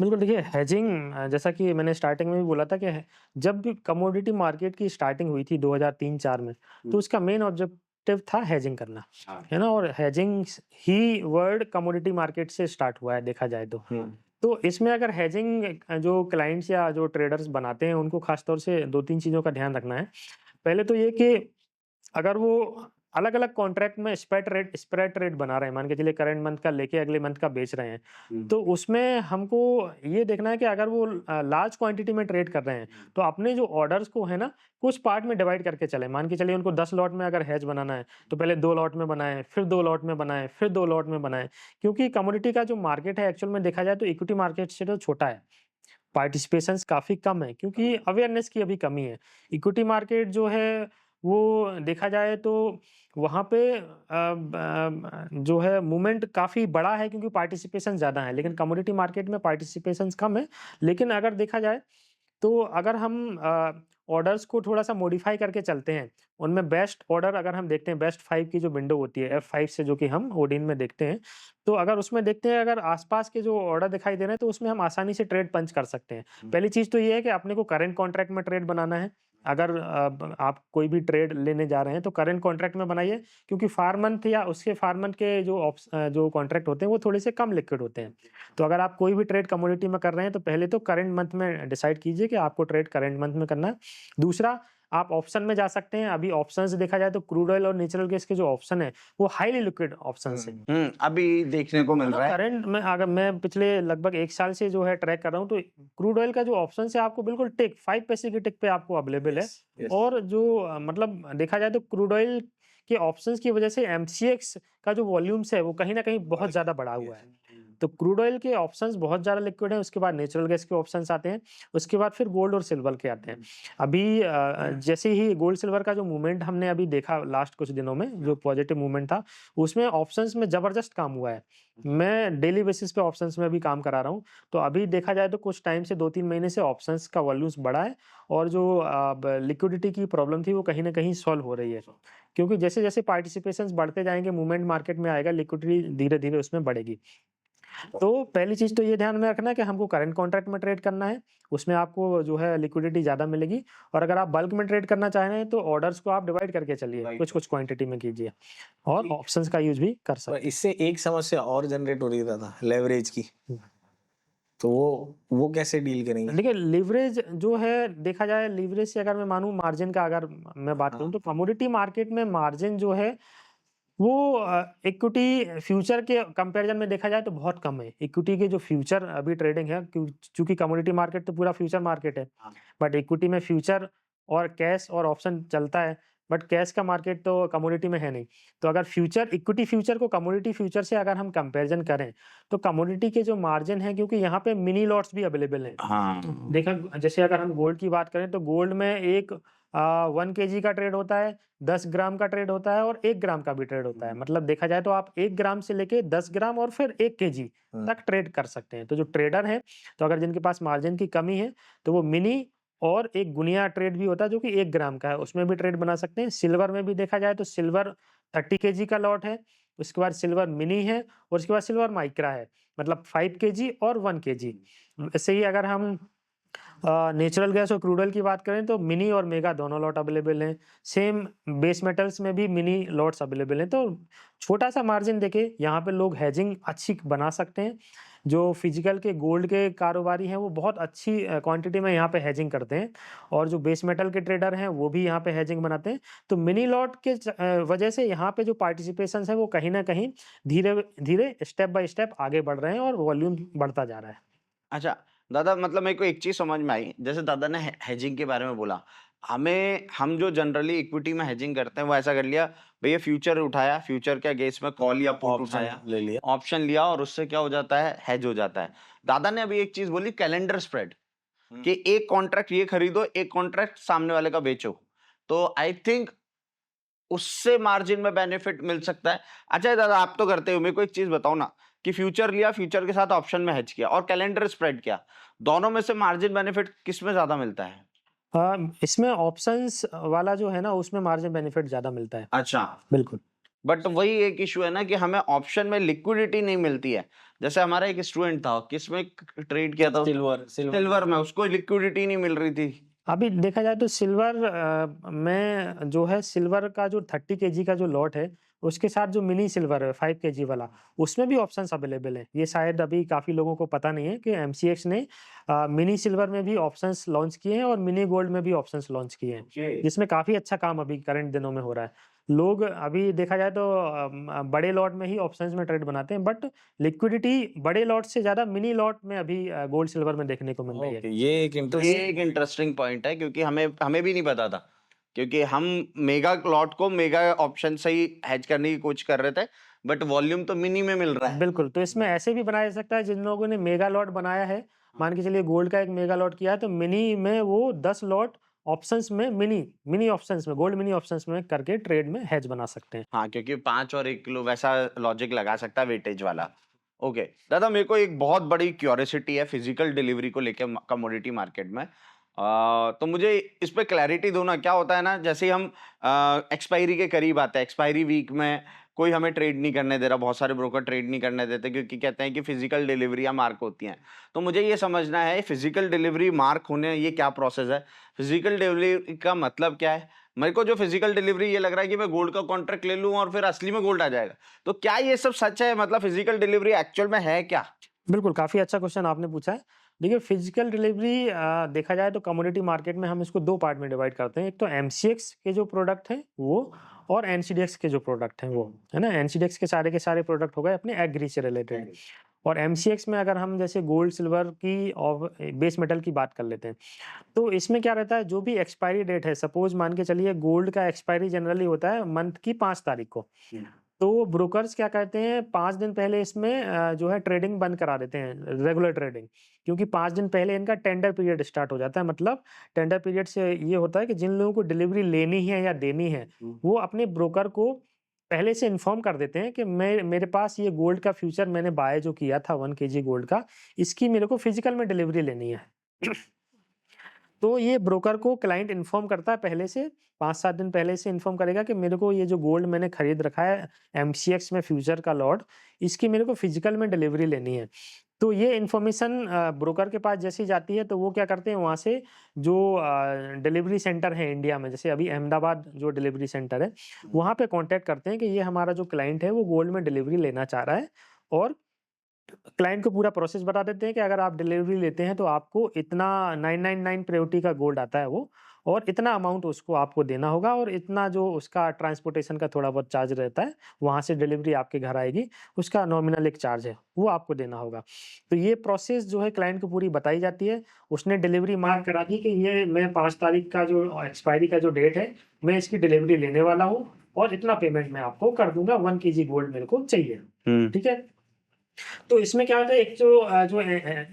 बिल्कुल, देखिए हेजिंग जैसा कि मैंने स्टार्टिंग में भी बोला था कि जब भी कमोडिटी मार्केट की स्टार्टिंग हुई थी 2003-4 में, तो उसका मेन ऑब्जेक्टिव था हेजिंग करना, है ना? और हेजिंग ही वर्ड कमोडिटी मार्केट से स्टार्ट हुआ है देखा जाए तो। तो इसमें अगर हेजिंग जो क्लाइंट्स या जो ट्रेडर्स बनाते हैं उनको खास तौर से 2-3 चीज़ों का ध्यान रखना है। पहले तो ये कि अगर वो अलग-अलग कॉन्ट्रैक्ट में स्प्रेड रेट बना रहे हैं, मान के चलिए करंट मंथ का लेके अगले मंथ का बेच रहे हैं, तो उसमें हमको ये देखना है कि अगर वो लार्ज क्वांटिटी में ट्रेड कर रहे हैं, तो अपने जो ऑर्डर्स को है ना, कुछ पार्ट में डिवाइड करके चलें। मान के चलिए उनको 10 लॉट में अगर हेज बनाना है, तो पहले 2 लॉट में बनाएँ, फिर 2 लॉट में बनाएँ, फिर 2 लॉट में बनाएँ। क्योंकि कमोडिटी का जो मार्केट है एक्चुअल में देखा जाए तो इक्विटी मार्केट से तो छोटा है। पार्टिसिपेशंस काफ़ी कम है क्योंकि अवेयरनेस की अभी कमी है। इक्विटी मार्केट जो है वो देखा जाए तो वहाँ पे जो है मूवमेंट काफ़ी बड़ा है क्योंकि पार्टिसिपेशन ज़्यादा है, लेकिन कमोडिटी मार्केट में पार्टिसिपेशंस कम है। लेकिन अगर देखा जाए तो अगर हम ऑर्डर्स को थोड़ा-सा मॉडिफ़ाई करके चलते हैं, उनमें बेस्ट ऑर्डर अगर हम देखते हैं, बेस्ट 5 की जो विंडो होती है, F5 से जो कि हम ओडिन में देखते हैं, तो अगर उसमें देखते हैं अगर आस-पास के जो ऑर्डर दिखाई दे रहे हैं, तो उसमें हम आसानी से ट्रेड पंच कर सकते हैं। पहली चीज़ तो ये है कि अपने को करंट कॉन्ट्रैक्ट में ट्रेड बनाना है। अगर आप कोई भी ट्रेड लेने जा रहे हैं, तो करंट कॉन्ट्रैक्ट में बनाइए क्योंकि फार मंथ या उसके फार मंथ के जो कॉन्ट्रैक्ट होते हैं, वो थोड़े से कम लिक्विड होते हैं। तो अगर आप कोई भी ट्रेड कमोडिटी में कर रहे हैं, तो पहले तो करंट मंथ में डिसाइड कीजिए कि आपको ट्रेड करंट मंथ में करना है। दूसरा, आप ऑप्शन में जा सकते हैं। अभी ऑप्शंस देखा जाए तो क्रूड ऑयल और नेचुरल गैस के जो ऑप्शन है, वो हाईली लिक्विड ऑप्शंस हैं। अभी देखने को मिल रहा है। करंट में अगर मैं पिछले लगभग 1 साल से जो है ट्रैक कर रहा हूँ, तो क्रूड ऑयल का जो ऑप्शन है आपको बिल्कुल टिक 5 पैसे की टिक पे आपको अवेलेबल है। और जो मतलब देखा जाए तो क्रूड ऑयल के ऑप्शंस की वजह से एमसीएक्स का जो वॉल्यूम्स है वो कहीं न कहीं बहुत ज़्यादा बढ़ा हुआ है। तो क्रूड ऑयल के ऑप्शंस बहुत ज़्यादा लिक्विड हैं, उसके बाद नेचुरल गैस के ऑप्शंस आते हैं, उसके बाद फिर गोल्ड और सिल्वर के आते हैं। अभी जैसे ही गोल्ड सिल्वर का जो मूवमेंट हमने अभी देखा लास्ट कुछ दिनों में, जो पॉजिटिव मूवमेंट था, उसमें ऑप्शंस में ज़बरदस्त काम हुआ है। मैं डेली बेसिस पे ऑप्शंस में अभी काम करा रहा हूँ, तो अभी देखा जाए तो कुछ टाइम से 2-3 महीने से ऑप्शंस का वॉल्यूम्स बढ़ा है और जो लिक्विडिटी की प्रॉब्लम थी वो कहीं न कहीं सॉल्व हो रही है। क्योंकि जैसे-जैसे पार्टिसिपेशंस बढ़ते जाएँगे, मूवमेंट मार्केट में आएगा, लिक्विडिटी धीरे-धीरे उसमें बढ़ेगी। तो पहली चीज़ तो ये ध्यान में रखना है कि हमको करंट कॉन्ट्रैक्ट में ट्रेड करना है, उसमें आपको जो है लिक्विडिटी ज़्यादा मिलेगी। और अगर आप बल्क में ट्रेड करना चाह रहे हैं, तो ऑर्डर्स को आप डिवाइड करके चलिए, कुछ-कुछ क्वांटिटी में कीजिए और ऑप्शंस का यूज़ भी कर पर सकते हैं। इससे एक समस्या और जनरेट हो रही है दादा, लेवरेज की। तो वो कैसे डील करेंगे? देखिए लिवरेज जो है देखा जाए, लिवरेज से अगर मैं मानूँ मार्जिन का अगर मैं बात करूँ, तो कमोडिटी मार्केट में मार्जिन जो है वो इक्विटी फ्यूचर के कंपैरिजन में देखा जाए तो बहुत कम है। इक्विटी के जो फ्यूचर अभी ट्रेडिंग है, चूँकि कमोडिटी मार्केट तो पूरा फ्यूचर मार्केट है, बट इक्विटी में फ्यूचर और कैश और ऑप्शन चलता है, बट कैश का मार्केट तो कमोडिटी में है नहीं। तो अगर फ्यूचर इक्विटी फ्यूचर को कमोडिटी फ्यूचर से अगर हम कंपैरिजन करें, तो कमोडिटी के जो मार्जिन है, क्योंकि यहाँ पे मिनी लॉट्स भी अवेलेबल हैं। हाँ। देखा जैसे अगर हम गोल्ड की बात करें, तो गोल्ड में एक 1 केजी का ट्रेड होता है, 10 ग्राम का ट्रेड होता है और 1 ग्राम का भी ट्रेड होता है। मतलब देखा जाए तो आप 1 ग्राम से लेके 10 ग्राम और फिर 1 केजी तक ट्रेड कर सकते हैं। तो जो ट्रेडर हैं, तो अगर जिनके पास मार्जिन की कमी है, तो वो मिनी और एक गुनिया ट्रेड भी होता है जो कि 1 ग्राम का है, उसमें भी ट्रेड बना सकते हैं। सिल्वर में भी देखा जाए तो सिल्वर 30 केजी का लॉट है, उसके बाद सिल्वर मिनी है और उसके बाद सिल्वर माइक्रा है, मतलब 5 केजी और 1 केजी। ऐसे ही अगर हम नेचुरल गैस और क्रूड ऑयल की बात करें, तो मिनी और मेगा दोनों लॉट अवेलेबल हैं। सेम बेस मेटल्स में भी मिनी लॉट्स अवेलेबल हैं। तो छोटा-सा मार्जिन देके यहाँ पे लोग हेजिंग अच्छी बना सकते हैं। जो फिजिकल के गोल्ड के कारोबारी हैं, वो बहुत अच्छी क्वांटिटी में यहाँ पे हेजिंग करते हैं और जो बेस मेटल के ट्रेडर हैं, वो भी यहाँ पे हेजिंग बनाते हैं। तो मिनी लॉट के वजह से यहाँ पे जो पार्टिसिपेशंस हैं, वो कहीं न कहीं धीरे-धीरे, स्टेप बाय स्टेप आगे बढ़ रहे हैं और वॉल्यूम बढ़ता जा रहा है। अच्छा दादा, मतलब मेरे को एक चीज समझ में आई, जैसे दादा ने हेजिंग के बारे में बोला, हम जो जनरली इक्विटी में हेजिंग करते हैं वो ऐसा कर लिया, भैया फ्यूचर उठाया, फ्यूचर के अगेंस्ट में कॉल या पुट उठाया, ऑप्शन ले लिया। ऑप्शन लिया और उससे क्या हो जाता है, हेज हो जाता है। दादा ने अभी एक चीज बोली, कैलेंडर स्प्रेड, कि एक कॉन्ट्रैक्ट ये खरीदो, एक कॉन्ट्रैक्ट सामने वाले का बेचो, तो आई थिंक उससे मार्जिन में बेनिफिट मिल सकता है। अच्छा दादा, आप तो करते हो, मेरे को एक चीज बताओ ना, कि फ्यूचर लिया, फ्यूचर के साथ ऑप्शन में हेज किया और कैलेंडर स्प्रेड किया, दोनों में से मार्जिन बेनिफिट किस में ज्यादा मिलता है? इसमें ऑप्शंस वाला जो है ना, उसमें मार्जिन बेनिफिट ज्यादा मिलता है। अच्छा, बिल्कुल। बट वही एक इशू है ना कि हमें ऑप्शन में लिक्विडिटी नहीं मिलती है। जैसे हमारा एक स्टूडेंट था, किसमें ट्रेड किया था? सिल्वर में, उसको लिक्विडिटी नहीं मिल रही थी। अभी देखा जाए तो सिल्वर में जो है, सिल्वर का जो 30 केजी का जो लॉट है, उसके साथ जो मिनी सिल्वर है 5 केजी वाला, उसमें भी ऑप्शंस अवेलेबल हैं। ये शायद अभी काफ़ी लोगों को पता नहीं है कि एमसीएक्स ने मिनी सिल्वर में भी ऑप्शंस लॉन्च किए हैं और मिनी गोल्ड में भी ऑप्शंस लॉन्च किए हैं, जिसमें काफ़ी अच्छा काम अभी करंट दिनों में हो रहा है। लोग अभी देखा जाए तो बड़े लॉट में ही ऑप्शंस में ट्रेड बनाते हैं, बट लिक्विडिटी बड़े लॉट से ज़्यादा मिनी लॉट में अभी गोल्ड सिल्वर में देखने को मिल रही है। ओके, ये एक ये एक इंटरेस्टिंग पॉइंट है, क्योंकि हमें भी नहीं पता था, क्योंकि हम मेगा लॉट को मेगा ऑप्शन से ही हेज करने की कोशिश कर रहे थे, बट वॉल्यूम तो मिनी में मिल रहा है। बिल्कुल, तो इसमें ऐसे भी बनाया जा सकता है, जिन लोगों ने मेगा लॉट बनाया है, मान के चलिए गोल्ड का एक मेगा लॉट किया है, तो मिनी में वो 10 लॉट ऑप्शंस में, मिनी ऑप्शंस में, गोल्ड मिनी ऑप्शंस में करके ट्रेड में हेज बना सकते हैं। हाँ, क्योंकि 5 और 1 किलो वैसा लॉजिक लगा सकता है वेटेज वाला। ओके दादा, मेरे को एक बहुत बड़ी क्यूरियोसिटी है फिजिकल डिलीवरी को लेके कमोडिटी मार्केट में। तो मुझे इस पे क्लैरिटी दो ना। क्या होता है ना, जैसे ही हम एक्सपायरी के करीब आते हैं, एक्सपायरी वीक में कोई हमें ट्रेड नहीं करने दे रहा, बहुत सारे ब्रोकर ट्रेड नहीं करने देते, क्योंकि कहते हैं कि फिजिकल डिलीवरियां मार्क होती हैं। तो मुझे ये समझना है, फिजिकल डिलीवरी मार्क होने ये क्या प्रोसेस है, फिजिकल डिलीवरी का मतलब क्या है? मेरे को जो फिजिकल डिलीवरी ये लग रहा है कि मैं गोल्ड का कॉन्ट्रैक्ट ले लूं और फिर असली में गोल्ड आ जाएगा, तो क्या ये सब सच है? मतलब फिजिकल डिलीवरी एक्चुअल में है क्या? बिल्कुल, काफ़ी अच्छा क्वेश्चन आपने पूछा है। देखिए, फिजिकल डिलीवरी देखा जाए तो कमोडिटी मार्केट में हम इसको 2 पार्ट में डिवाइड करते हैं। एक तो एमसीएक्स के जो प्रोडक्ट हैं वो, और एनसीडीएक्स के जो प्रोडक्ट हैं वो, है ना? एनसीडीएक्स के सारे प्रोडक्ट हो गए अपने एग्री से रिलेटेड, और एमसीएक्स में अगर हम जैसे गोल्ड, सिल्वर की और बेस मेटल की बात कर लेते हैं, तो इसमें क्या रहता है, जो भी एक्सपायरी डेट है, सपोज़ मान के चलिए गोल्ड का एक्सपायरी जनरली होता है मंथ की 5 तारीख को। तो ब्रोकर्स क्या करते हैं, 5 दिन पहले इसमें जो है ट्रेडिंग बंद करा देते हैं, रेगुलर ट्रेडिंग, क्योंकि 5 दिन पहले इनका टेंडर पीरियड स्टार्ट हो जाता है। मतलब टेंडर पीरियड से ये होता है कि जिन लोगों को डिलीवरी लेनी है या देनी है, वो अपने ब्रोकर को पहले से इन्फॉर्म कर देते हैं कि मेरे पास ये गोल्ड का फ्यूचर मैंने बाय जो किया था 1 केजी गोल्ड का, इसकी मेरे को फिजिकल में डिलीवरी लेनी है। तो ये ब्रोकर को क्लाइंट इन्फॉर्म करता है पहले से, 5-7 दिन पहले से इन्फॉर्म करेगा कि मेरे को ये जो गोल्ड मैंने खरीद रखा है एमसीएक्स में फ्यूचर का लॉट, इसकी मेरे को फिजिकल में डिलीवरी लेनी है। तो ये इन्फॉर्मेशन ब्रोकर के पास जैसी जाती है, तो वो क्या करते हैं, वहाँ से जो डिलीवरी सेंटर है इंडिया में, जैसे अभी अहमदाबाद जो डिलीवरी सेंटर है, वहाँ पे कॉन्टैक्ट करते हैं कि ये हमारा जो क्लाइंट है वो गोल्ड में डिलीवरी लेना चाह रहा है, और क्लाइंट को पूरा प्रोसेस बता देते हैं कि अगर आप डिलीवरी लेते हैं तो आपको इतना 999 प्रायोरिटी का गोल्ड आता है वो, और इतना अमाउंट उसको आपको देना होगा, और इतना जो उसका ट्रांसपोर्टेशन का थोड़ा बहुत चार्ज रहता है, वहाँ से डिलीवरी आपके घर आएगी, उसका नॉमिनल एक चार्ज है, वो आपको देना होगा। तो ये प्रोसेस जो है क्लाइंट को पूरी बताई जाती है, उसने डिलीवरी मार्क करा दी कि ये मैं 5 तारीख का जो एक्सपायरी का जो डेट है, मैं इसकी डिलीवरी लेने वाला हूँ, और इतना पेमेंट मैं आपको कर दूंगा, 1 केजी गोल्ड मेरे को चाहिए। ठीक है? तो इसमें क्या होता है, एक जो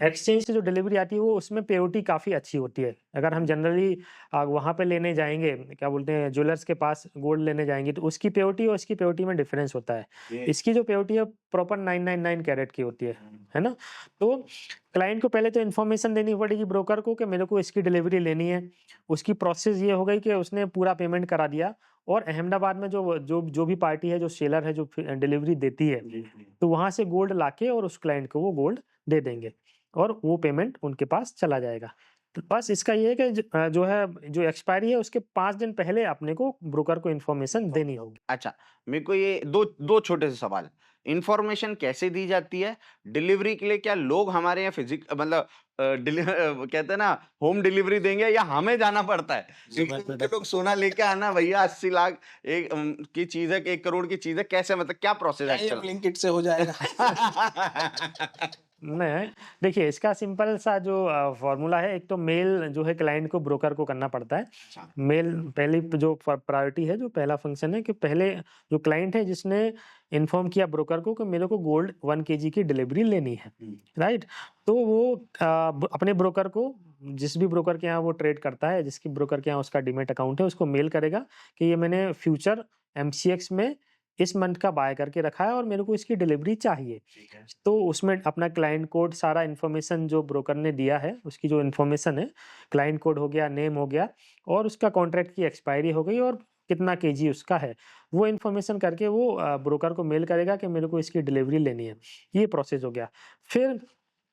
एक्सचेंज से जो डिलीवरी आती है, वो उसमें पेओटी काफ़ी अच्छी होती है। अगर हम जनरली वहाँ पे लेने जाएंगे, क्या बोलते हैं, ज्वेलर्स के पास गोल्ड लेने जाएंगे, तो उसकी पेओटी और इसकी पेओटी में डिफरेंस होता है। इसकी जो पेओटी है प्रॉपर 999 कैरेट की होती है ना? तो क्लाइंट को पहले तो इन्फॉर्मेशन देनी पड़ेगी ब्रोकर को कि मेरे को इसकी डिलीवरी लेनी है। उसकी प्रोसेस ये हो गई कि उसने पूरा पेमेंट करा दिया, और अहमदाबाद में जो भी पार्टी है, जो सेलर है, जो डिलीवरी देती है, तो वहाँ से गोल्ड लाके और उस क्लाइंट को वो गोल्ड दे देंगे, और वो पेमेंट उनके पास चला जाएगा। तो बस इसका ये है कि जो एक्सपायरी है उसके 5 दिन पहले अपने को ब्रोकर को इन्फॉर्मेशन देनी होगी। अच्छा, मेरे को ये दो छोटे से सवाल। इन्फॉर्मेशन कैसे दी जाती है? डिलीवरी के लिए क्या लोग हमारे यहाँ मतलब कहते हैं ना, होम डिलीवरी देंगे, या हमें जाना पड़ता है? क्योंकि उनके लोग सोना लेके आना, भैया 80 लाख की चीज है, 1 करोड़ की चीज है, कैसे, मतलब क्या प्रोसेस है? ब्लिंकिट से हो जाएगा। नहीं, देखिए इसका सिंपल सा जो फ़ॉर्मूला है, एक तो मेल जो है क्लाइंट को ब्रोकर को करना पड़ता है। अच्छा। मेल पहली जो प्रायोरिटी है, जो पहला फंक्शन है कि पहले जो क्लाइंट है जिसने इन्फॉर्म किया ब्रोकर को कि मेरे को गोल्ड 1 केजी की डिलीवरी लेनी है, राइट? तो वो अपने ब्रोकर को, जिस भी ब्रोकर के यहाँ वो ट्रेड करता है, जिसकी ब्रोकर के यहाँ उसका डीमैट अकाउंट है, उसको मेल करेगा कि ये मैंने फ्यूचर एमसीएक्स में इस मंथ का बाय करके रखा है और मेरे को इसकी डिलीवरी चाहिए। ठीक है। तो उसमें अपना क्लाइंट कोड, सारा इन्फॉर्मेशन जो ब्रोकर ने दिया है, उसकी जो इन्फॉर्मेशन है, क्लाइंट कोड हो गया, नेम हो गया और उसका कॉन्ट्रैक्ट की एक्सपायरी हो गई और कितना केजी उसका है, वो इन्फॉर्मेशन करके वो ब्रोकर को मेल करेगा कि मेरे को इसकी डिलीवरी लेनी है। ये प्रोसेस हो गया। फिर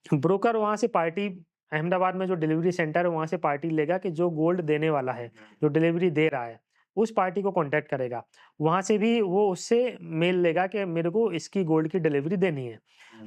ब्रोकर वहाँ से पार्टी, अहमदाबाद में जो डिलीवरी सेंटर है वहाँ से पार्टी लेगा कि जो गोल्ड देने वाला है, जो डिलीवरी दे रहा है, उस पार्टी को कॉन्टैक्ट करेगा। वहाँ से भी वो उससे मेल लेगा कि मेरे को इसकी गोल्ड की डिलीवरी देनी है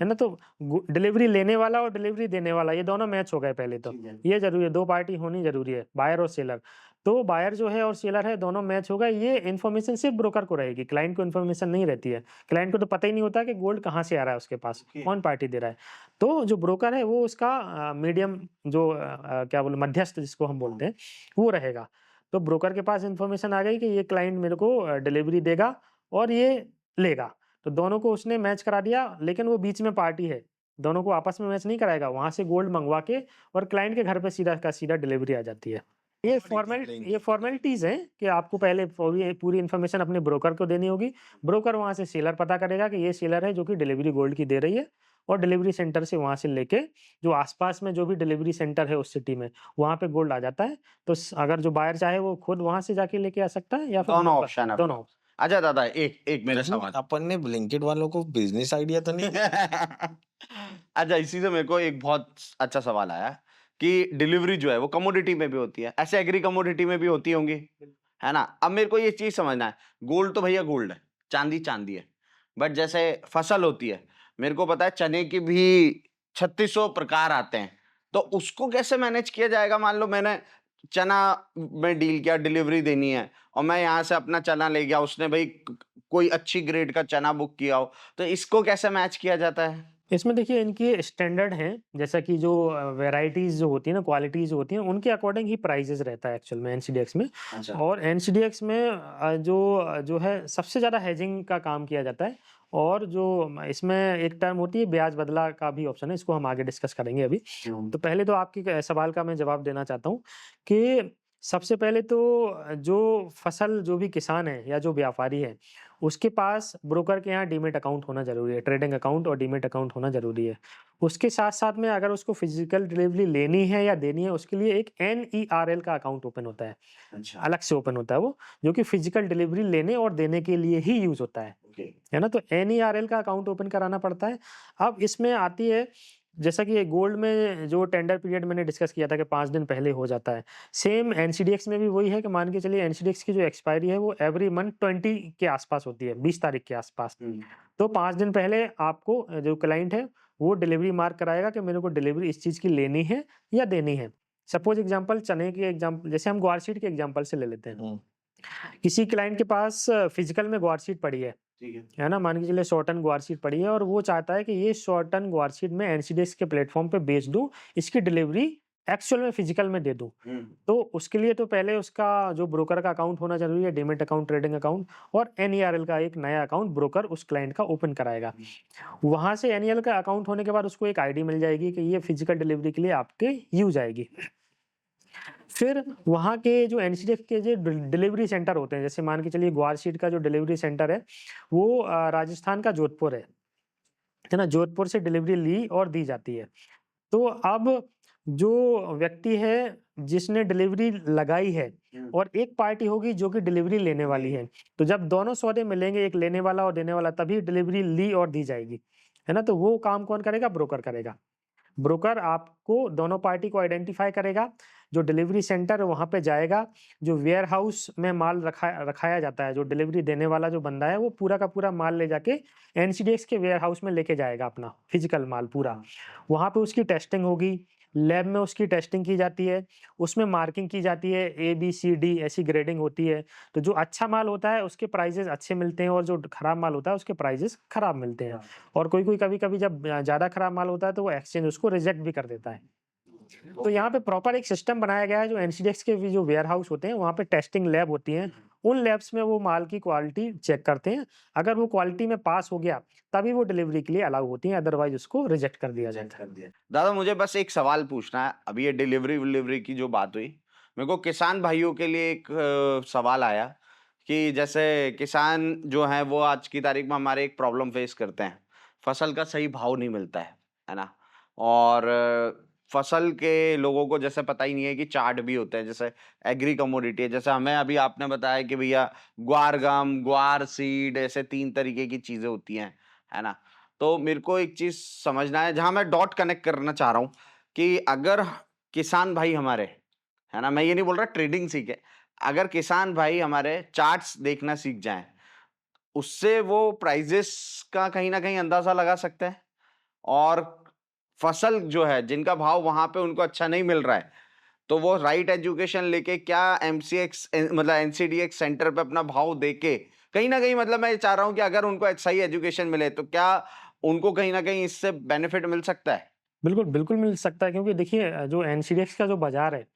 ना? तो डिलीवरी लेने वाला और डिलीवरी देने वाला ये दोनों मैच हो गए पहले तो। ठीक है। ये ज़रूरी है, 2 पार्टी होनी ज़रूरी है, बायर और सेलर। तो बायर जो है और सेलर है, दोनों मैच हो गए। ये इन्फॉर्मेशन सिर्फ़ ब्रोकर को रहेगी, क्लाइंट को इन्फॉर्मेशन नहीं रहती है। क्लाइंट को तो पता ही नहीं होता कि गोल्ड कहाँ से आ रहा है उसके पास, ओके। कौन पार्टी दे रहा है। तो जो ब्रोकर है वो उसका मीडियम जो क्या बोले, मध्यस्थ जिसको हम बोलते हैं, वो रहेगा। तो ब्रोकर के पास इन्फॉर्मेशन आ गई कि ये क्लाइंट मेरे को डिलीवरी देगा और ये लेगा। तो दोनों को उसने मैच करा दिया, लेकिन वो बीच में पार्टी है। दोनों को आपस में मैच नहीं कराएगा, वहाँ से गोल्ड मँगवा के और क्लाइंट के घर पे सीधा का सीधा डिलीवरी आ जाती है। ये फ़ॉर्मेलिटीज़ हैं कि आपको पहले पूरी इन्फॉर्मेशन अपने ब्रोकर को देनी होगी। ब्रोकर वहाँ से सेलर पता करेगा कि ये सेलर है जो कि डिलीवरी गोल्ड की दे रही है और डिलीवरी सेंटर से वहाँ से लेके जो आस-पास में जो भी डिलीवरी सेंटर है उस सिटी में, वहाँ पे गोल्ड आ जाता है। तो अगर जो बायर चाहे वो खुद वहाँ से जाके लेके आ सकता है या फिर दोनों ब्रोकर, ऑप्शन है। दोनों ऑप्शन। अच्छा दादा, एक मेरा सवाल। अपन ने ब्लिंकिट वालों को बिजनेस आइडिया तो नहीं अच्छा, इसी से मेरे को एक बहुत अच्छा सवाल आया कि डिलीवरी जो है वो कमोडिटी में भी होती है, ऐसे एग्री कमोडिटी में भी होती होंगी, है ना? अब मेरे को ये चीज समझना है, गोल्ड तो भैया गोल्ड है, चांदी चांदी है, बट जैसे फसल होती है, मेरे को पता है चने की भी 3600 प्रकार आते हैं, तो उसको कैसे मैनेज किया जाएगा? मान लो मैंने चना में डील किया, डिलीवरी देनी है और मैं यहाँ से अपना चना ले गया, उसने भाई कोई अच्छी ग्रेड का चना बुक किया हो, तो इसको कैसे मैच किया जाता है? इसमें देखिए इनकी स्टैंडर्ड हैं, जैसा कि जो वैराइटीज़ जो होती है ना, क्वालिटीज़ जो होती हैं, उनके अकॉर्डिंग ही प्राइसेज़ रहता है एक्चुअल में एनसीडीएक्स में। अच्छा। और एनसीडीएक्स में जो है सबसे ज़्यादा हेजिंग का काम किया जाता है और जो इसमें एक टर्म होती है ब्याज बदला का भी ऑप्शन है, इसको हम आगे डिस्कस करेंगे अभी। तो पहले तो आपके सवाल का मैं जवाब देना चाहता हूँ कि सबसे पहले तो जो फसल जो भी किसान है या जो व्यापारी है, उसके पास ब्रोकर के यहाँ डीमैट अकाउंट होना ज़रूरी है, ट्रेडिंग अकाउंट और डीमैट अकाउंट होना ज़रूरी है। उसके साथ-साथ में अगर उसको फिज़िकल डिलीवरी लेनी है या देनी है, उसके लिए एक एनईआरएल का अकाउंट ओपन होता है, अच्छा। अलग से ओपन होता है वो, जो कि फिज़िकल डिलीवरी लेने और देने के लिए ही यूज़ होता है। ओके। है ना? तो एनईआरएल का अकाउंट ओपन कराना पड़ता है। अब इसमें आती है, जैसा कि गोल्ड में जो टेंडर पीरियड मैंने डिस्कस किया था कि 5 दिन पहले हो जाता है। सेम एनसीडीएक्स में भी वही है कि मान के चलिए एनसीडीएक्स की जो एक्सपायरी है वो एवरी मंथ 20 के आसपास होती है, 20 तारीख के आसपास। तो 5 दिन पहले आपको जो क्लाइंट है वो डिलीवरी मार्क कराएगा कि मेरे को डिलीवरी इस चीज़ की लेनी है या देनी है। सपोज़ एग्ज़ाम्पल चने के जैसे हम ग्वार शीट के एग्ज़ाम्पल से ले लेते हैं। किसी क्लाइंट के पास फिजिकल में ग्वार शीट पड़ी ठीक है। है ना? मान के चलिए 100 टन ग्वार शीट पड़ी है और वो चाहता है कि ये 100 टन ग्वार शीट मैं एनसीडीएक्स के प्लेटफ़ॉर्म पे बेच दूँ, इसकी डिलीवरी एक्चुअल में फिजिकल में दे दूँ। तो उसके लिए तो पहले उसका जो ब्रोकर का अकाउंट होना ज़रूरी है, डीमैट अकाउंट, ट्रेडिंग अकाउंट और एनईआरएल का एक नया अकाउंट ब्रोकर उस क्लाइंट का ओपन कराएगा। वहाँ से एनईआरएल का अकाउंट होने के बाद उसको एक आईडी मिल जाएगी कि ये फिजिकल डिलीवरी के लिए आपके यूज़ आएगी। फिर वहाँ के जो एनसीडीएक्स के जो डिलीवरी सेंटर होते हैं, जैसे मान के चलिए ग्वार शीट का जो डिलीवरी सेंटर है, वो राजस्थान का जोधपुर है ना? जोधपुर से डिलीवरी ली और दी जाती है। तो अब जो व्यक्ति है जिसने डिलीवरी लगाई है और एक पार्टी होगी जो कि डिलीवरी लेने वाली है, तो जब दोनों सौदे मिलेंगे, एक लेने वाला और देने वाला, तभी डिलीवरी ली और दी जाएगी, है ना? तो वो काम कौन करेगा? ब्रोकर करेगा। ब्रोकर आपको दोनों पार्टी को आइडेंटिफाई करेगा, जो डिलीवरी सेंटर है वहाँ पे जाएगा, जो वेयर हाउस में माल रखाया जाता है, जो डिलीवरी देने वाला जो बंदा है वो पूरा का पूरा माल ले जाके एनसीडीएक्स के वेयर हाउस में लेके जाएगा अपना फिजिकल माल पूरा। वहाँ पे उसकी टेस्टिंग होगी, लैब में उसकी टेस्टिंग की जाती है, उसमें मार्किंग की जाती है, ए, बी, सी, डी ऐसी ग्रेडिंग होती है। तो जो अच्छा माल होता है उसके प्राइसेज़ अच्छे मिलते हैं और जो खराब माल होता है उसके प्राइसेज़ खराब मिलते हैं। और कोई-कोई कभी-कभी जब ज़्यादा खराब माल होता है तो वो एक्सचेंज उसको रिजेक्ट भी कर देता है। तो यहाँ पे प्रॉपर एक सिस्टम बनाया गया है, जो एनसीडीएक्स के भी जो वेयरहाउस होते हैं वहाँ पे टेस्टिंग लैब होती हैं। उन लैब्स में वो माल की क्वालिटी चेक करते हैं। अगर वो क्वालिटी में पास हो गया तभी वो डिलीवरी के लिए अलाउ होती हैं, अदरवाइज़ उसको रिजेक्ट कर दिया जाता है। दादा मुझे बस एक सवाल पूछना है। अभी ये डिलीवरी विलीवरी की जो बात हुई, मेरे को किसान भाइयों के लिए एक सवाल आया कि जैसे किसान जो हैं वो आज की तारीख में हमारे एक प्रॉब्लम फेस करते हैं, फसल का सही भाव नहीं मिलता है ना? और फसल के लोगों को जैसे पता ही नहीं है कि चार्ट भी होते हैं, जैसे एग्री कमोडिटी है, जैसे हमें अभी आपने बताया कि भैया ग्वार गम, ग्वार सीड ऐसे 3 तरीके की चीज़ें होती हैं, है ना? तो मेरे को एक चीज़ समझना है, जहाँ मैं डॉट कनेक्ट करना चाह रहा हूँ कि अगर किसान भाई हमारे, है ना? मैं ये नहीं बोल रहा ट्रेडिंग सीखे, अगर किसान भाई हमारे चार्ट्स देखना सीख जाएँ, उससे वो प्राइजेस का कहीं न कहीं अंदाज़ा लगा सकते हैं। और फसल जो है, जिनका भाव वहाँ पे उनको अच्छा नहीं मिल रहा है, तो वो राइट एजुकेशन लेके क्या एमसीएक्स मतलब एनसीडीएक्स सेंटर पे अपना भाव देके कहीं न कहीं, मतलब मैं ये चाह रहा हूँ कि अगर उनको सही एजुकेशन मिले, तो क्या उनको कहीं न कहीं इससे बेनिफिट मिल सकता है? बिल्कुल, बिल्कुल मिल सकता है, क्योंकि देखिए जो एनसीडीएक्स का जो बाज़ार है,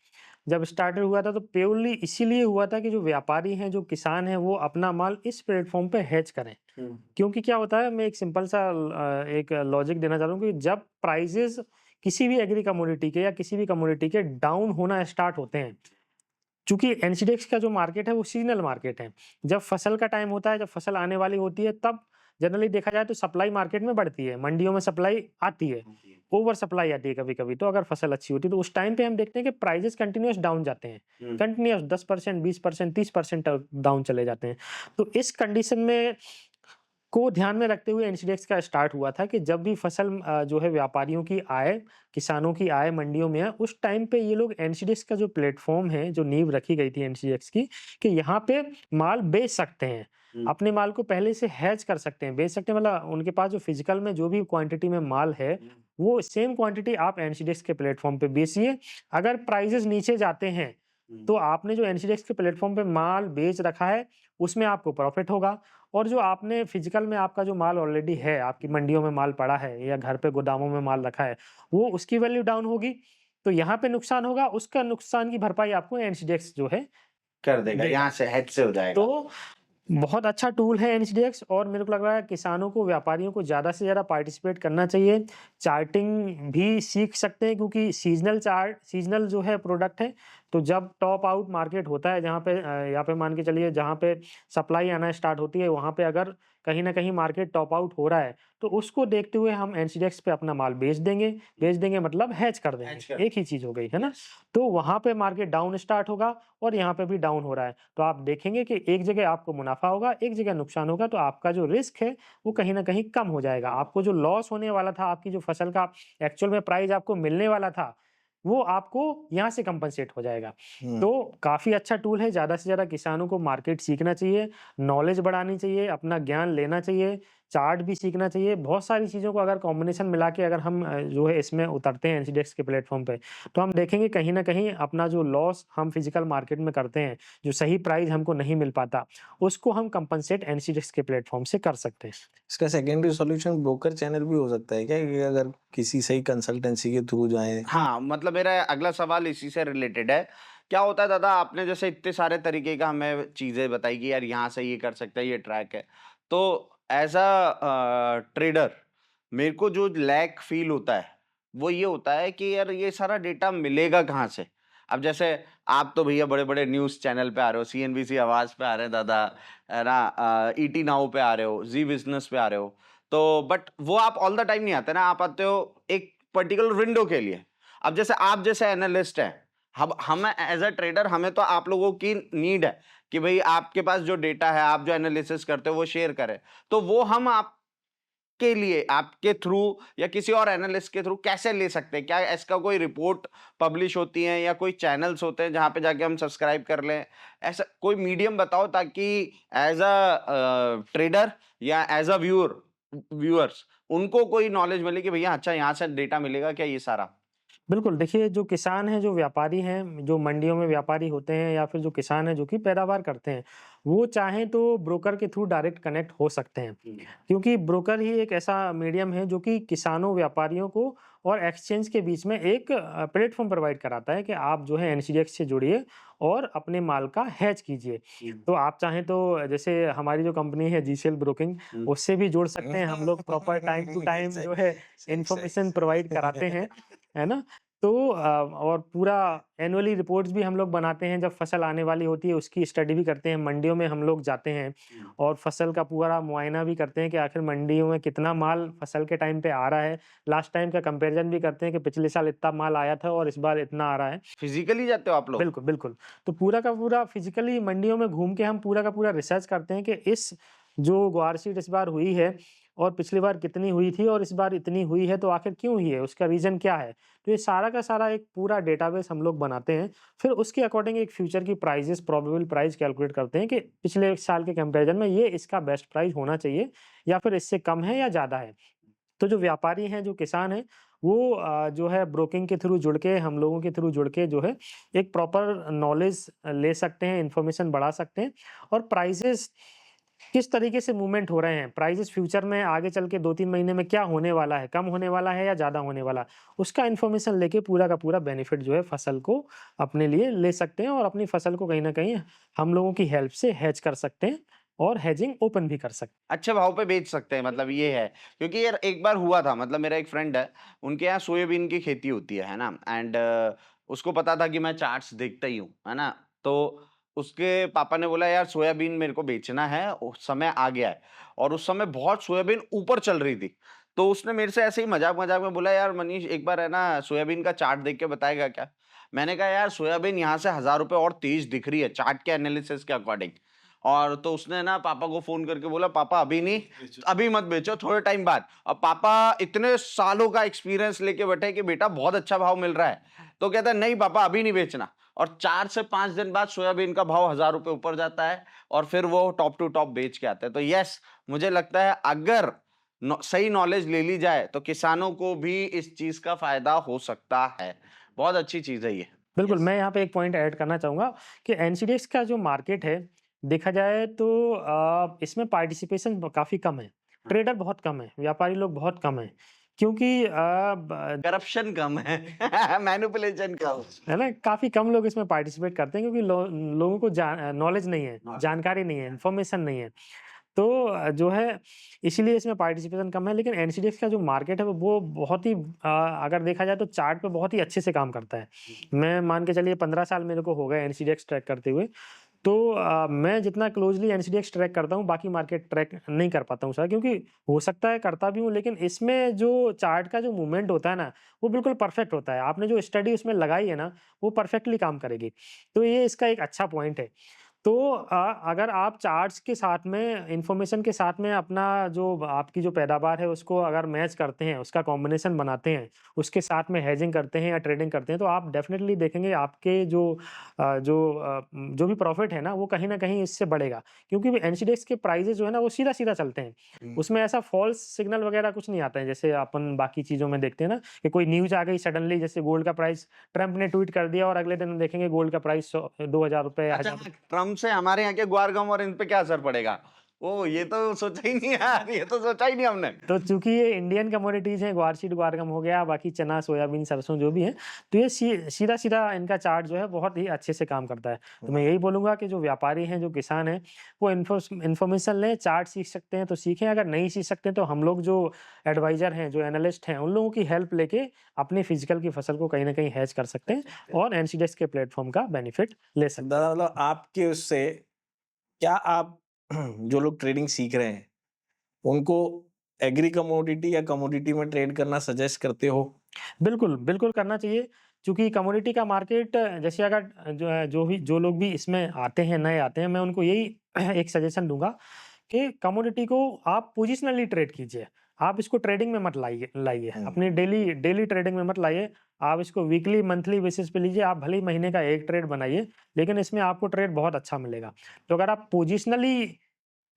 जब स्टार्टेड हुआ था तो प्योरली इसीलिए हुआ था कि जो व्यापारी हैं, जो किसान हैं, वो अपना माल इस प्लेटफ़ॉर्म पे हेज करें। क्योंकि क्या होता है, मैं एक सिंपल सा एक लॉजिक देना चाह रहा हूँ कि जब प्राइसेज़ किसी भी एग्री कमोडिटी के या किसी भी कमोडिटी के डाउन होना स्टार्ट होते हैं, चूँकि एनसीडीएक्स का जो मार्केट है वो सीज़नल मार्केट है। जब फसल का टाइम होता है, जब फसल आने वाली होती है, तब जनरली देखा जाए तो सप्लाई मार्केट में बढ़ती है, मंडियों में सप्लाई आती है, ओवर सप्लाई आती है कभी-कभी। तो अगर फसल अच्छी होती है तो उस टाइम पे हम देखते हैं कि प्राइसेज़ कंटीन्यूअस डाउन जाते हैं। कंटीन्यूअस 10%, 20%, 30% डाउन चले जाते हैं। तो इस कंडीशन में को ध्यान में रखते हुए एनसीडीएक्स का स्टार्ट हुआ था कि जब भी फसल जो है व्यापारियों की आय, किसानों की आय मंडियों में है, उस टाइम पे ये लोग एनसीडीएक्स का जो प्लेटफ़ॉर्म है, जो नींव रखी गई थी एनसीडीएक्स की, कि यहाँ पे माल बेच सकते हैं। अपने माल को पहले से हेज कर सकते हैं, बेच सकते हैं, मतलब उनके पास जो फिजिकल में जो भी क्वांटिटी में माल है, वो सेम क्वांटिटी आप एनसीडीएक्स के प्लेटफ़ॉर्म पे बेचिए। अगर प्राइसेज़ नीचे जाते हैं, तो आपने जो एनसीडीएक्स के प्लेटफ़ॉर्म पे माल बेच रखा है, उसमें आपको प्रॉफ़िट होगा। और जो आपने फिजिकल में आपका जो माल ऑलरेडी है, आपकी मंडियों में माल पड़ा है या घर पे गोदामों में माल रखा है, वो उसकी वैल्यू डाउन होगी, तो यहाँ पे नुकसान होगा, उसका नुकसान की भरपाई आपको एनसीडीएक्स जो है कर देगा, यहाँ से हेड से हो जाएगा। तो बहुत अच्छा टूल है एनसीडीएक्स, और मेरे को लग रहा है किसानों को, व्यापारियों को ज़्यादा से ज़्यादा पार्टिसिपेट करना चाहिए। चार्टिंग भी सीख सकते हैं, क्योंकि सीज़नल जो है प्रोडक्ट है, तो जब टॉप आउट मार्केट होता है, जहाँ पे यहाँ पे मान के चलिए जहाँ पे सप्लाई आना स्टार्ट होती है, वहाँ पे अगर कहीं न कहीं मार्केट टॉप आउट हो रहा है, तो उसको देखते हुए हम एनसीडीएक्स पे अपना माल बेच देंगे मतलब हेज कर देंगे, एक ही चीज़ हो गई, है ना? तो वहाँ पे मार्केट डाउन स्टार्ट होगा और यहाँ पे भी डाउन हो रहा है, तो आप देखेंगे कि एक जगह आपको मुनाफ़ा होगा, एक जगह नुकसान होगा, तो आपका जो रिस्क है, वो कहीं न कहीं कम हो जाएगा। आपको जो लॉस होने वाला था, आपकी जो फसल का एक्चुअल में प्राइस आपको मिलने वाला था, वो आपको यहाँ से कंपनसेट हो जाएगा। तो काफ़ी अच्छा टूल है, ज़्यादा से ज़्यादा किसानों को मार्केट सीखना चाहिए, नॉलेज बढ़ानी चाहिए, अपना ज्ञान लेना चाहिए, चार्ट भी सीखना चाहिए। बहुत सारी चीज़ों को अगर कॉम्बिनेशन मिला के अगर हम जो है इसमें उतरते हैं एनसीडीएक्स के प्लेटफ़ॉर्म पे, तो हम देखेंगे कहीं न कहीं अपना जो लॉस हम फिजिकल मार्केट में करते हैं, जो सही प्राइस हमको नहीं मिल पाता, उसको हम कंपनसेट एनसीडीएक्स के प्लेटफ़ॉर्म से कर सकते हैं। इसका सेकेंडरी सॉल्यूशन ब्रोकर चैनल भी हो सकता है क्या, कि अगर किसी सही कंसल्टेंसी के थ्रू जाएँ? हाँ, मतलब मेरा अगला सवाल इसी से रिलेटेड है। क्या होता है दादा, आपने जैसे इतने सारे तरीके का हमें चीज़ें बताई कि यार यहाँ से ये कर सकते हैं, ये ट्रैक है। तो ऐज़ ट्रेडर मेरे को जो लैक फ़ील होता है, वो ये होता है कि यार ये सारा डेटा मिलेगा कहाँ से? अब जैसे आप तो भैया बड़े-बड़े न्यूज़ चैनल पे आ रहे हो, सीएनबीसी आवाज़ पे आ रहे हैं दादा, है ना? ईटी नाउ पे आ रहे हो, ज़ी बिज़नेस पे आ रहे हो। तो बट वो आप ऑल द टाइम नहीं आते ना, आप आते हो एक पर्टिकुलर विंडो के लिए। अब जैसे आप जैसे एनालिस्ट हैं, हम एज अ ट्रेडर, हमें तो आप लोगों की नीड है कि भाई आपके पास जो डेटा है, आप जो एनालिसिस करते हो वो शेयर करें। तो वो हम आपके लिए, आपके थ्रू या किसी और एनालिस्ट के थ्रू कैसे ले सकते हैं? क्या इसका कोई रिपोर्ट पब्लिश होती है या कोई चैनल्स होते हैं जहाँ पे जाके हम सब्सक्राइब कर लें? ऐसा कोई मीडियम बताओ ताकि एज अ ट्रेडर या एज अ व्यूअर्स उनको कोई नॉलेज मिले कि भैया अच्छा यहाँ से डेटा मिलेगा क्या ये सारा? बिल्कुल, देखिए जो किसान हैं, जो व्यापारी हैं, जो मंडियों में व्यापारी होते हैं या फिर जो किसान हैं जो कि पैदावार करते हैं, वो चाहें तो ब्रोकर के थ्रू डायरेक्ट कनेक्ट हो सकते हैं। क्योंकि ब्रोकर ही एक ऐसा मीडियम है जो कि किसानों, व्यापारियों को और एक्सचेंज के बीच में एक प्लेटफ़ॉर्म प्रोवाइड कराता है कि आप जो है एनसीडीएक्स से जुड़िए और अपने माल का हेज कीजिए। तो आप चाहें तो जैसे हमारी जो कंपनी है जीसीएल ब्रोकिंग, उससे भी जुड़ सकते हैं। हम लोग प्रॉपर टाइम टू टाइम जो है इन्फॉर्मेशन प्रोवाइड कराते हैं, है ना? तो और पूरा एनुअली रिपोर्ट्स भी हम लोग बनाते हैं, जब फसल आने वाली होती है उसकी स्टडी भी करते हैं, मंडियों में हम लोग जाते हैं और फसल का पूरा मुआयना भी करते हैं कि आखिर मंडियों में कितना माल फसल के टाइम पे आ रहा है। लास्ट टाइम का कंपैरिज़न भी करते हैं कि पिछले साल इतना माल आया था और इस बार इतना आ रहा है। फिजिकली जाते हो आप लोग? बिल्कुल, बिल्कुल। तो पूरा का पूरा फिज़िकली मंडियों में घूम के हम पूरा का पूरा रिसर्च करते हैं कि इस जो ग्वार सीड इस बार हुई है और पिछली बार कितनी हुई थी और इस बार इतनी हुई है, तो आखिर क्यों हुई है? उसका रीज़न क्या है? तो ये सारा का सारा एक पूरा डेटाबेस हम लोग बनाते हैं। फिर उसके अकॉर्डिंग एक फ्यूचर की प्राइसेज़, प्रोबेबल प्राइस कैलकुलेट करते हैं कि पिछले साल के कंपैरिज़न में ये इसका बेस्ट प्राइस होना चाहिए या फिर इससे कम है या ज़्यादा है। तो जो व्यापारी हैं, जो किसान हैं, वो जो है ब्रोकिंग के थ्रू जुड़ के, हम लोगों के थ्रू जुड़ के जो है एक प्रॉपर नॉलेज ले सकते हैं, इन्फॉर्मेशन बढ़ा सकते हैं और प्राइसेज़ किस तरीके से मूवमेंट हो रहे हैं, प्राइसेज़ फ्यूचर में आगे चल के 2-3 महीने में क्या होने वाला है, कम होने वाला है या ज़्यादा होने वाला है, उसका इन्फॉर्मेशन लेके पूरा का पूरा बेनिफिट जो है फसल को अपने लिए ले सकते हैं और अपनी फसल को कहीं न कहीं हम लोगों की हेल्प से हेज कर सकते हैं और हेजिंग ओपन भी कर सकते हैं। अच्छे भाव पे बेच सकते हैं, मतलब ये है। क्योंकि यार एक बार हुआ था, मतलब मेरा एक फ्रेंड है, उनके यहाँ सोयाबीन की खेती होती है ना? एंड उसको पता था कि मैं चार्ट्स देखता ही हूँ, है ना? तो उसके पापा ने बोला यार सोयाबीन मेरे को बेचना है, समय आ गया है। और उस समय बहुत सोयाबीन ऊपर चल रही थी। तो उसने मेरे से ऐसे ही मजाक-मजाक में बोला यार मनीष एक बार है ना सोयाबीन का चार्ट देख के बताएगा क्या? मैंने कहा यार सोयाबीन यहाँ से 1000 रुपए और तेज दिख रही है चार्ट के एनालिसिस के अकॉर्डिंग। और तो उसने ना पापा को फ़ोन करके बोला पापा अभी नहीं, अभी मत बेचो, थोड़े टाइम बाद। और पापा इतने सालों का एक्सपीरियंस लेके बैठे कि बेटा बहुत अच्छा भाव मिल रहा है। तो कहता है नहीं पापा अभी नहीं बेचना। और 4 से 5 दिन बाद सोयाबीन का भाव 1000 रुपए ऊपर जाता है और फिर वो टॉप टू टॉप बेच के आते हैं। तो यस, मुझे लगता है अगर सही नॉलेज ले ली जाए तो किसानों को भी इस चीज़ का फ़ायदा हो सकता है। बहुत अच्छी चीज़ है ये। बिल्कुल, यस। मैं यहाँ पे एक पॉइंट ऐड करना चाहूँगा कि एनसीडीएक्स का जो मार्केट है, देखा जाए तो इसमें पार्टिसिपेशन काफ़ी कम है। ट्रेडर बहुत कम है, व्यापारी लोग बहुत कम हैं। क्योंकि करप्शन कम है, मैनिपुलेशन कम। है ना? काफ़ी कम लोग इसमें पार्टिसिपेट करते हैं क्योंकि लोगों को नॉलेज नहीं है, जानकारी नहीं है, इन्फॉर्मेशन नहीं है। तो जो है इसीलिए इसमें पार्टिसिपेशन कम है, लेकिन एनसीडीएक्स का जो मार्केट है वो बहुत ही अगर देखा जाए तो चार्ट पे बहुत ही अच्छे से काम करता है। मैं मान के चलिए 15 साल मेरे को हो गए एनसीडीएक्स ट्रैक करते हुए। तो मैं जितना क्लोज़ली एनसीडीएक्स ट्रैक करता हूँ, बाकी मार्केट ट्रैक नहीं कर पाता हूँ शायद, क्योंकि हो सकता है करता भी हूँ, लेकिन इसमें जो चार्ट का जो मूवमेंट होता है ना, वो बिल्कुल परफेक्ट होता है। आपने जो स्टडी उसमें लगाई है ना, वो परफेक्टली काम करेगी। तो ये इसका एक अच्छा पॉइंट है। तो अगर आप चार्ट्स के साथ में, इन्फॉर्मेशन के साथ में अपना जो आपकी जो पैदावार है उसको अगर मैच करते हैं, उसका कॉम्बिनेशन बनाते हैं, उसके साथ में हेजिंग करते हैं या ट्रेडिंग करते हैं, तो आप डेफ़िनेटली देखेंगे आपके जो भी प्रॉफ़िट है ना, वो कहीं न कहीं इससे बढ़ेगा। क्योंकि एनसीडीएक्स के प्राइसेज़ जो है ना, वो सीधा-सीधा चलते हैं। उसमें ऐसा फ़ॉल्स सिग्नल वगैरह कुछ नहीं आता है, जैसे अपन बाकी चीज़ों में देखते हैं ना कि कोई न्यूज़ आ गई सडनली, जैसे गोल्ड का प्राइस ट्रम्प ने ट्वीट कर दिया और अगले दिन देखेंगे गोल्ड का प्राइस 2000 रुपए, अच्छा, 1000। ट्रम्प से हमारे यहाँ के ग्वारगम और इन पे क्या असर पड़ेगा? ओह! ये तो सोचा ही नहीं यार, ये तो सोचा ही नहीं हमने। तो चूँकि ये इंडियन कमोडिटीज़ हैं, ग्वारसीड, ग्वारगम हो गया, बाकी चना, सोयाबीन, सरसों जो भी है, तो ये सीधा-सीधा इनका चार्ट जो है बहुत ही अच्छे से काम करता है। तो मैं यही बोलूँगा कि जो व्यापारी हैं, जो किसान हैं, वो इन्फॉर्मेशन लें, चार्ट सीख सकते हैं तो सीखें, अगर नहीं सीख सकते तो हम लोग जो एडवाइज़र हैं, जो एनालिस्ट हैं, उन लोगों की हेल्प लेके अपनी फिज़िकल की फसल को कहीं न कहीं हेज कर सकते हैं और एनसीडीएक्स के प्लेटफ़ॉर्म का बेनिफिट ले सकते हैं। दादा मतलब आपके उससे क्या आप जो लोग ट्रेडिंग सीख रहे हैं, उनको एग्री कमोडिटी या कमोडिटी में ट्रेड करना सजेस्ट करते हो? बिल्कुल, बिल्कुल करना चाहिए, चूँकि कमोडिटी का मार्केट जैसे अगर जो लोग भी इसमें आते हैं, नए आते हैं, मैं उनको यही एक सजेशन दूँगा कि कमोडिटी को आप पोज़िशनली ट्रेड कीजिए। आप इसको ट्रेडिंग में मत लाइए। अपनी डेली डेली ट्रेडिंग में मत लाइए। आप इसको वीकली, मंथली बेसिस पे लीजिए। आप भले ही महीने का 1 ट्रेड बनाइए, लेकिन इसमें आपको ट्रेड बहुत अच्छा मिलेगा। तो अगर आप पोज़िशनली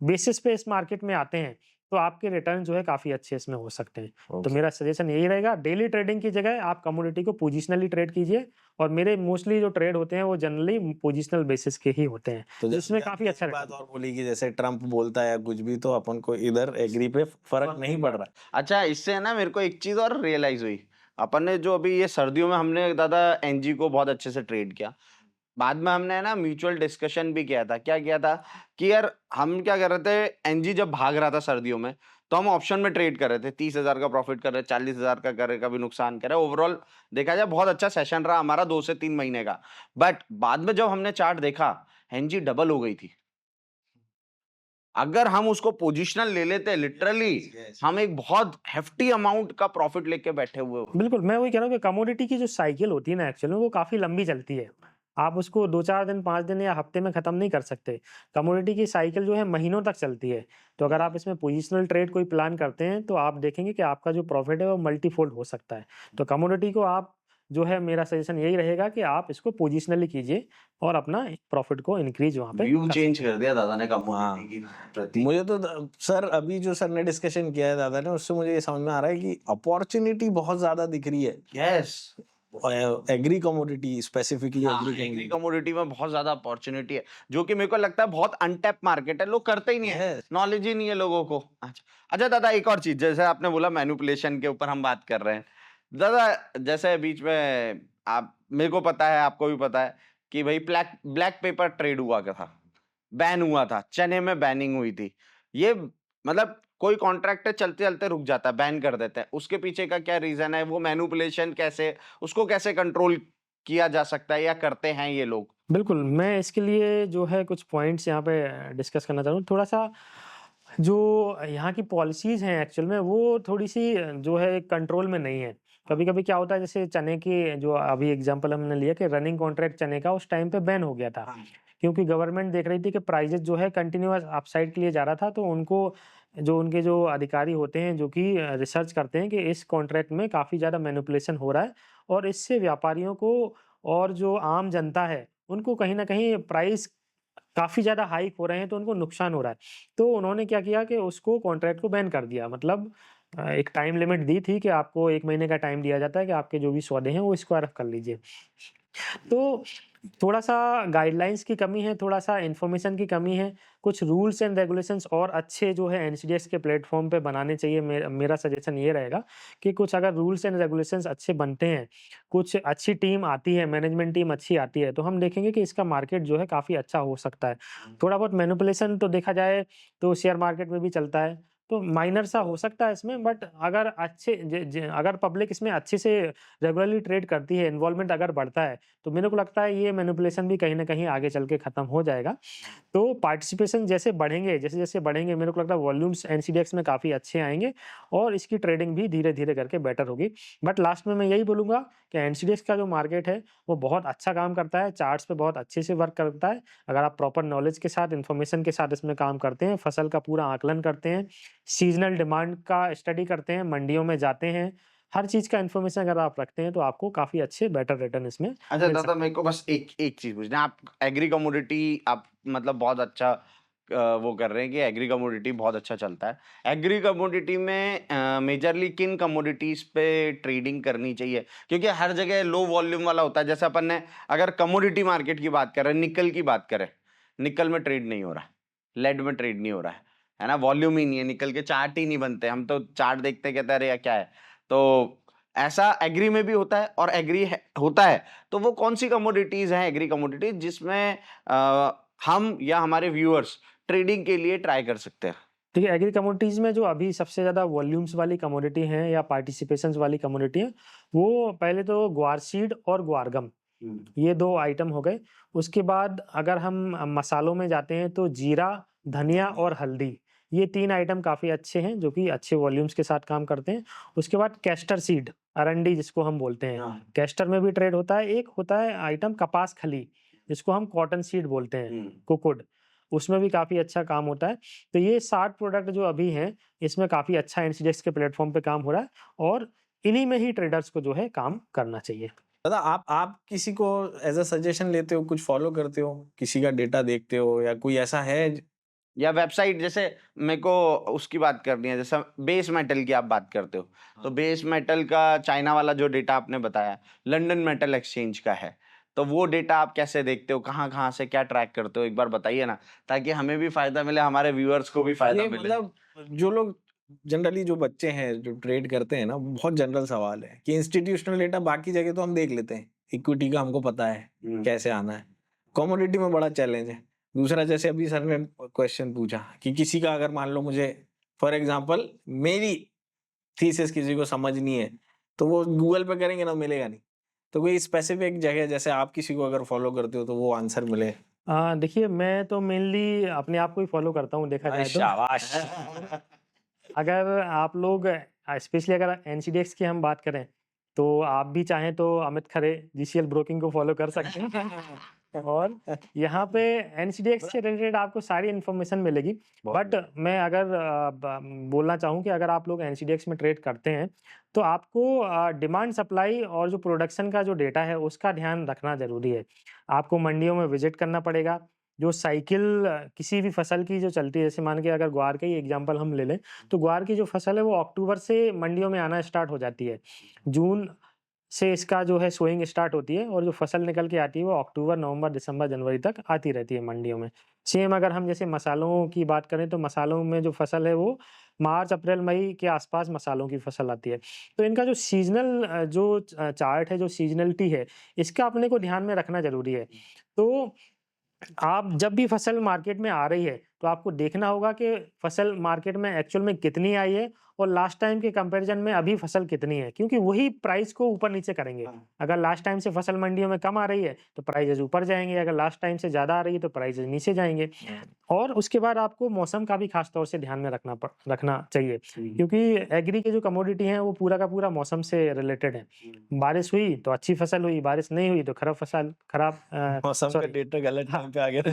बेसिस पे इस मार्केट में आते हैं, तो आपके रिटर्न जो है काफ़ी अच्छे इसमें हो सकते हैं। तो ओके। मेरा सजेशन यही रहेगा, डेली ट्रेडिंग की जगह आप कमोडिटी को पोजिशनली ट्रेड कीजिए, और मेरे मोस्टली जो ट्रेड होते हैं वो जनरली पोजिशनल बेसिस के ही होते हैं, तो जिसमें जैसे काफ़ी आपने अच्छा एक बात रिटर्न। और बोली कि जैसे ट्रम्प बोलता है या कुछ भी, तो अपन को इधर एग्री पे फर्क नहीं पड़ रहा है। अच्छा, इससे है ना मेरे को एक चीज और रियलाइज हुई। अपन ने जो अभी ये सर्दियों में हमने दादा एनजी को बहुत अच्छे से ट्रेड किया। बाद में हमने है ना म्यूचुअल डिस्कशन भी किया था। क्या किया था कि यार हम क्या कर रहे थे, एनजी जब भाग रहा था सर्दियों में, तो हम ऑप्शन में ट्रेड कर रहे थे। 30,000 का प्रॉफिट कर रहे, 40,000 का कर रहे, कभी नुकसान कर रहे। ओवरऑल देखा जाए बहुत अच्छा सेशन रहा हमारा 2 से 3 महीने का। बट बाद में जब हमने चार्ट देखा, एनजी डबल हो गई थी। अगर हम उसको पोजिशनल ले लेते, लिटरली हम एक बहुत हेफ्टी अमाउंट का प्रॉफिट लेके बैठे हुए होते। बिल्कुल, मैं वही कह रहा हूँ कि कमोडिटी की जो साइकिल होती है ना एक्चुअल में, वो काफ़ी लंबी चलती है। आप उसको 2-4 दिन, 5 दिन या हफ्ते में ख़त्म नहीं कर सकते। कमोडिटी की साइकिल जो है महीनों तक चलती है। तो अगर आप इसमें पोजिशनल ट्रेड कोई प्लान करते हैं, तो आप देखेंगे कि आपका जो प्रॉफिट है वो मल्टीफ़ोल्ड हो सकता है। तो कमोडिटी को आप जो है, मेरा सजेशन यही रहेगा कि आप इसको पोजिशनली कीजिए और अपना प्रॉफिट को इंक्रीज़ वहाँ पे व्यू कर चेंज सकते हैं। कर दिया दादा ने हाँ। कमोडिटी की प्रति। मुझे तो सर अभी जो सर ने डिस्कशन किया है दादा ने, उससे मुझे ये समझ में आ रहा है कि अपॉर्चुनिटी बहुत ज्यादा दिख रही है यस, एग्री कमोडिटी, स्पेसिफिकली हाँ, एग्री एग्री कमोडिटी। कमोडिटी में बहुत ज्यादा अपॉर्चुनिटी है, जो कि मेरे को लगता है बहुत अनटैप मार्केट है। लोग करते ही नहीं है, Yes. नॉलेज ही नहीं है लोगों को। अच्छा अच्छा दादा, एक और चीज, जैसे आपने बोला मैनिपुलेशन के ऊपर हम बात कर रहे हैं दादा। जैसे बीच में आप, मेरे को पता है, आपको भी पता है कि भाई ब्लैक ब्लैक पेपर ट्रेड हुआ था, बैन हुआ था, चने में बैनिंग हुई थी। ये मतलब कोई कॉन्ट्रैक्ट है, चलते चलते रुक जाता है, बैन कर देते हैं। उसके पीछे का क्या रीजन है? वो मैनिपुलेशन कैसे, उसको कैसे कंट्रोल किया जा सकता है या करते हैं ये लोग? बिल्कुल, मैं इसके लिए जो है कुछ पॉइंट्स यहाँ पे डिस्कस करना चाह रहा हूँ। थोड़ा-सा जो यहाँ की पॉलिसीज़ हैं एक्चुअल में, वो थोड़ी-सी जो है कंट्रोल में नहीं है। कभी-कभी क्या होता है, जैसे चने की जो अभी एग्ज़ाम्पल हमने लिया कि रनिंग कॉन्ट्रैक्ट चने का उस टाइम पे बैन हो गया था। क्योंकि गवर्नमेंट देख रही थी कि प्राइसेज़ जो है कंटीन्यूअस अपसाइड के लिए जा रहा था, तो उनको जो उनके जो अधिकारी होते हैं, जो कि रिसर्च करते हैं कि इस कॉन्ट्रैक्ट में काफ़ी ज़्यादा मैनिपुलेशन हो रहा है, और इससे व्यापारियों को और जो आम जनता है, उनको कहीं न कहीं प्राइस काफ़ी ज़्यादा हाइक हो रहे हैं, तो उनको नुकसान हो रहा है। तो उन्होंने क्या किया कि उसको कॉन्ट्रैक्ट को बैन कर दिया। मतलब एक टाइम लिमिट दी थी कि आपको 1 महीने का टाइम दिया जाता है कि आपके जो भी सौदे हैं, वो स्क्वायर ऑफ कर लीजिए। तो थोड़ा-सा गाइडलाइंस की कमी है, थोड़ा-सा इन्फॉर्मेशन की कमी है, कुछ रूल्स एंड रेगुलेशंस और अच्छे जो है एनसीडीएक्स के प्लेटफ़ॉर्म पे बनाने चाहिए। मेरा सजेशन ये रहेगा कि कुछ अगर रूल्स एंड रेगुलेशंस अच्छे बनते हैं, कुछ अच्छी टीम आती है, मैनेजमेंट टीम अच्छी आती है, तो हम देखेंगे कि इसका मार्केट जो है काफ़ी अच्छा हो सकता है। थोड़ा बहुत मैनिपुलेशन तो देखा जाए तो शेयर मार्केट में भी चलता है, तो माइनर सा हो सकता है इसमें, बट अगर अच्छे ज ज अगर पब्लिक इसमें अच्छे से रेगुलरली ट्रेड करती है, इन्वॉल्वमेंट अगर बढ़ता है, तो मेरे को लगता है ये मैनिपुलेशन भी कहीं न कहीं आगे चल के खत्म हो जाएगा। तो पार्टिसिपेशन जैसे-जैसे बढ़ेंगे, मेरे को लगता है वॉल्यूम्स एनसीडीएक्स में काफ़ी अच्छे आएँगे, और इसकी ट्रेडिंग भी धीरे-धीरे करके बेटर होगी। बट लास्ट में मैं यही बोलूँगा कि एनसीडीएक्स का जो मार्केट है, वो बहुत अच्छा काम करता है, चार्ट्स पे बहुत अच्छे से वर्क करता है। अगर आप प्रॉपर नॉलेज के साथ, इन्फॉर्मेशन के साथ इसमें काम करते हैं, फसल का पूरा आकलन करते हैं, सीज़नल डिमांड का स्टडी करते हैं, मंडियों में जाते हैं, हर चीज़ का इन्फॉर्मेशन अगर आप रखते हैं, तो आपको काफ़ी अच्छे बेटर रिटर्न इसमें अच्छा मिल दादा, सकते हैं। मेरे को बस एक एक चीज पूछना है। आप एग्री कमोडिटी, आप मतलब बहुत अच्छा वो कर रहे हैं कि एग्री कमोडिटी बहुत अच्छा चलता है। एग्री कमोडिटी में मेजरली किन कमोडिटीज पे ट्रेडिंग करनी चाहिए? क्योंकि हर जगह लो वॉल्यूम वाला होता है। जैसे अपन ने अगर कमोडिटी मार्केट की बात करें, निकल की बात करें, निकल में ट्रेड नहीं हो रहा है, लेड में ट्रेड नहीं हो रहा है ना, वॉल्यूम ही नहीं है, निकल के चार्ट ही नहीं बनते। हम तो चार्ट देखते कहते हैं अरे यार क्या है। तो ऐसा एग्री में भी होता है, और एग्री होता है तो वो कौन सी कमोडिटीज हैं एग्री कमोडिटीज जिसमें हम या हमारे व्यूअर्स ट्रेडिंग के लिए ट्राई कर सकते हैं? देखिए, एग्री कमोडिटीज़ में जो अभी सबसे ज़्यादा वॉल्यूम्स वाली कमोडिटी हैं या पार्टिसिपेशंस वाली कमोडिटी है, वो पहले तो ग्वार सीड और ग्वारगम, ये 2 आइटम हो गए। उसके बाद अगर हम मसालों में जाते हैं, तो जीरा, धनिया और हल्दी, ये 3 आइटम काफ़ी अच्छे हैं, जो कि अच्छे वॉल्यूम्स के साथ काम करते हैं। उसके बाद कैस्टर सीड, अरंडी जिसको हम बोलते हैं, कैस्टर में भी ट्रेड होता है। एक होता है आइटम कपास खली, जिसको हम कॉटन सीड बोलते हैं, कुकुड, उसमें भी काफ़ी अच्छा काम होता है। तो ये 60 प्रोडक्ट जो अभी हैं, इसमें काफ़ी अच्छा एनसीडीएक्स के प्लेटफ़ॉर्म पे काम हो रहा है, और इन्हीं में ही ट्रेडर्स को जो है काम करना चाहिए। दादा आप किसी को एज अ सजेशन लेते हो, कुछ फॉलो करते हो, किसी का डेटा देखते हो, या कोई ऐसा है या वेबसाइट, जैसे मेरे को उसकी बात करनी है, जैसे बेस मेटल की आप बात करते हो, तो बेस मेटल का चाइना वाला जो डेटा आपने बताया लंदन मेटल एक्सचेंज का है, तो वो डेटा आप कैसे देखते हो, कहाँ कहाँ से क्या ट्रैक करते हो, एक बार बताइए ना, ताकि हमें भी फायदा मिले, हमारे व्यूअर्स को भी फायदा ये मिले। मतलब जो लोग जनरली जो बच्चे हैं जो ट्रेड करते हैं ना, बहुत जनरल सवाल है कि इंस्टीट्यूशनल डेटा बाकी जगह तो हम देख लेते हैं, इक्विटी का हमको पता है कैसे आना है, कमोडिटी में बड़ा चैलेंज है। दूसरा, जैसे अभी सर ने क्वेश्चन पूछा कि किसी का अगर मान लो मुझे फॉर एग्जांपल मेरी थीसिस किसी को समझनी है तो वो गूगल पे करेंगे ना, मिलेगा नहीं। तो कोई स्पेसिफिक जगह जैसे आप किसी को अगर फॉलो करते हो तो वो आंसर मिले। देखिए मैं तो मेनली अपने आप को ही फॉलो करता हूँ देखा जाए तो। शाबाश। अगर आप लोग स्पेशली अगर एनसीडीएक्स की हम बात करें तो आप भी चाहें तो अमित खरे जीसीएल ब्रोकिंग को फॉलो कर सकते हैं और यहाँ पे एनसीडीएक्स से रिलेटेड आपको सारी इन्फॉर्मेशन मिलेगी। बट मैं अगर बोलना चाहूँ कि अगर आप लोग एनसीडीएक्स में ट्रेड करते हैं तो आपको डिमांड सप्लाई और जो प्रोडक्शन का जो डेटा है उसका ध्यान रखना जरूरी है। आपको मंडियों में विजिट करना पड़ेगा। जो साइकिल किसी भी फसल की जो चलती है, जैसे मान के अगर ग्वार का ही एग्जांपल हम ले लें तो ग्वार की जो फसल है वो अक्टूबर से मंडियों में आना स्टार्ट हो जाती है। जून से इसका जो है सोइंग स्टार्ट होती है और जो फसल निकल के आती है वो अक्टूबर, नवंबर, दिसंबर, जनवरी तक आती रहती है मंडियों में। सेम अगर हम जैसे मसालों की बात करें तो मसालों में जो फसल है वो मार्च, अप्रैल, मई के आसपास मसालों की फसल आती है। तो इनका जो सीजनल जो चार्ट है, जो सीजनलिटी है, इसका अपने को ध्यान में रखना ज़रूरी है। तो आप जब भी फसल मार्केट में आ रही है तो आपको देखना होगा कि फसल मार्केट में एक्चुअल में कितनी आई है और लास्ट टाइम के कंपैरिजन में अभी फसल कितनी है, क्योंकि वही प्राइस को ऊपर नीचे करेंगे। अगर लास्ट टाइम से फसल मंडियों में कम आ रही है तो प्राइजेज ऊपर जाएंगे, अगर लास्ट टाइम से ज़्यादा आ रही है तो प्राइजेज नीचे जाएंगे। और उसके बाद आपको मौसम का भी खास तौर से ध्यान में रखना चाहिए, क्योंकि एग्री के जो कमोडिटी हैं वो पूरा का पूरा मौसम से रिलेटेड है। बारिश हुई तो अच्छी फसल हुई, बारिश नहीं हुई तो खराब मौसम का sorry, डेटा गलत टाइम पे आ गया तो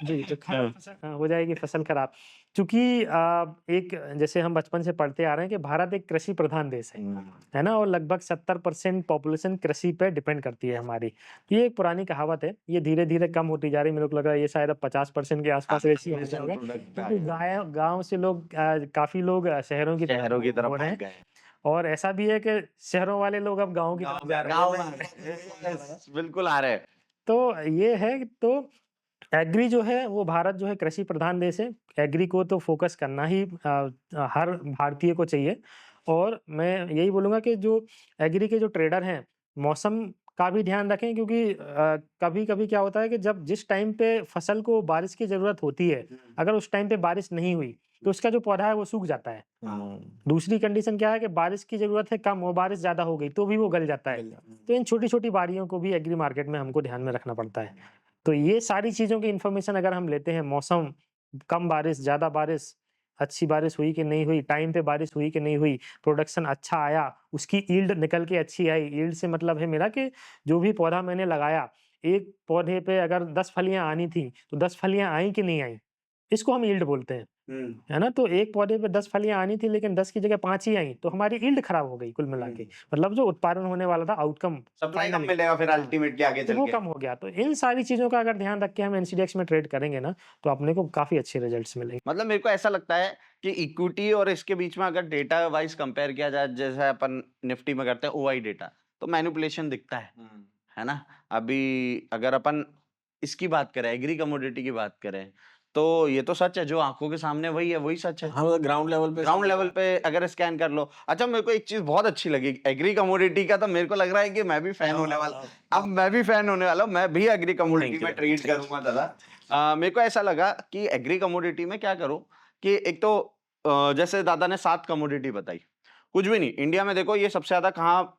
जी, तो खराब फसल हो जाएगी, फसल खराब। क्योंकि एक जैसे हम बचपन से पढ़ते आ रहे हैं कि भारत एक कृषि प्रधान देश है ना, और लगभग 70% पॉपुलेशन कृषि पे डिपेंड करती है हमारी। ये एक पुरानी कहावत है, ये धीरे धीरे कम होती जा रही है। मेरे को लग रहा है ये शायद अब 50% के आसपास रेशियो हो जाएगा, क्योंकि गाँव से लोग काफी लोग शहरों की तरफ हो रहे हैं। और ऐसा भी है कि शहरों वाले लोग अब गाँव की तरफ जा रहे हैं। बिल्कुल आ रहे हैं। तो ये है, तो एग्री जो है वो भारत जो है कृषि प्रधान देश है। एग्री को तो फोकस करना ही हर भारतीय को चाहिए। और मैं यही बोलूँगा कि जो एग्री के जो ट्रेडर हैं, मौसम का भी ध्यान रखें, क्योंकि कभी-कभी क्या होता है कि जब जिस टाइम पे फसल को बारिश की ज़रूरत होती है, अगर उस टाइम पे बारिश नहीं हुई, तो उसका जो पौधा है वो सूख जाता है। दूसरी कंडीशन क्या है कि बारिश की ज़रूरत है कम और बारिश ज़्यादा हो गई, तो भी वो गल जाता है। तो इन छोटी-छोटी बारियों को भी एग्री मार्केट में हमको ध्यान में रखना पड़ता है। तो ये सारी चीज़ों की इन्फॉर्मेशन अगर हम लेते हैं, मौसम, कम बारिश, ज़्यादा बारिश, अच्छी बारिश हुई कि नहीं हुई, टाइम पे बारिश हुई कि नहीं हुई, प्रोडक्शन अच्छा आया, उसकी यील्ड निकल के अच्छी आई। यील्ड से मतलब है मेरा कि जो भी पौधा मैंने लगाया, एक पौधे पे अगर 10 फलियाँ आनी थी, तो 10 फलियाँ आई कि नहीं आई, इसको हम यील्ड बोलते हैं। है ना? तो एक पौधे पे 10 फलियाँ आनी थी लेकिन 10 की जगह 5 ही आई, तो हमारी यील्ड खराब हो गई कुल मिला के। मतलब जो उत्पादन होने वाला था, आउटकम सप्लाई कम मिलेगा फिर अल्टीमेटली आगे तो चल वो के। कम हो गया। तो इन सारी चीज़ों का अगर ध्यान रख के हम एनसीडीएक्स में ट्रेड करेंगे ना, तो अपने को काफ़ी अच्छे रिजल्ट्स मिलेंगे। मतलब मेरे को ऐसा लगता है कि इक्विटी और इसके बीच में अगर डेटा वाइज कंपेयर किया जाए, जैसे अपन निफ्टी में करते हैं ओआई डेटा, तो मैनिपुलेशन दिखता है ना? अभी अगर अपन इसकी बात करें, एग्री कमोडिटी की बात करें, तो ये तो सच है, जो आंखों के सामने वही है, वही सच है। हम ग्राउंड लेवल पे अगर स्कैन कर लो। अच्छा, मेरे को एक चीज बहुत अच्छी लगी एग्री कमोडिटी का, तो मेरे को लग रहा है कि मैं भी फैन होने वाला हूँ। अब मैं भी फैन होने वाला हूँ, मैं भी एग्री कमोडिटी में ट्रेड करूंगा दादा। मेरे को ऐसा लगा कि एग्री कमोडिटी में क्या करूं कि एक तो जैसे दादा ने 7 कमोडिटी बताई, कुछ भी नहीं, इंडिया में देखो ये सबसे ज्यादा कहाँ,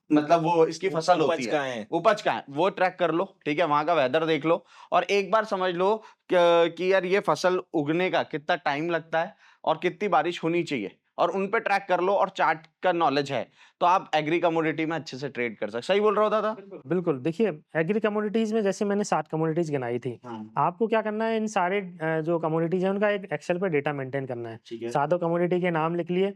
मतलब वो इसकी फसल होती है, उपज का है, वो ट्रैक कर लो, ठीक है, वहां का वेदर देख लो, और एक बार समझ लो कि यार ये फसल उगने का कितना टाइम लगता है और कितनी बारिश होनी चाहिए, और उन पे ट्रैक कर लो, और चार्ट का नॉलेज है, तो आप एग्री कमोडिटी में अच्छे से ट्रेड कर सकते। सही बोल रहा हो दादा? बिल्कुल, देखिए एग्री कमोडिटीज़ में जैसे मैंने 7 कमोडिटीज़ गिनाई थी। आपको क्या करना है, इन सारे जो कमोडिटीज़ हैं उनका एक एक्सेल पे डेटा मेंटेन करना है। सातों कमोडिटी के नाम लिख लिए।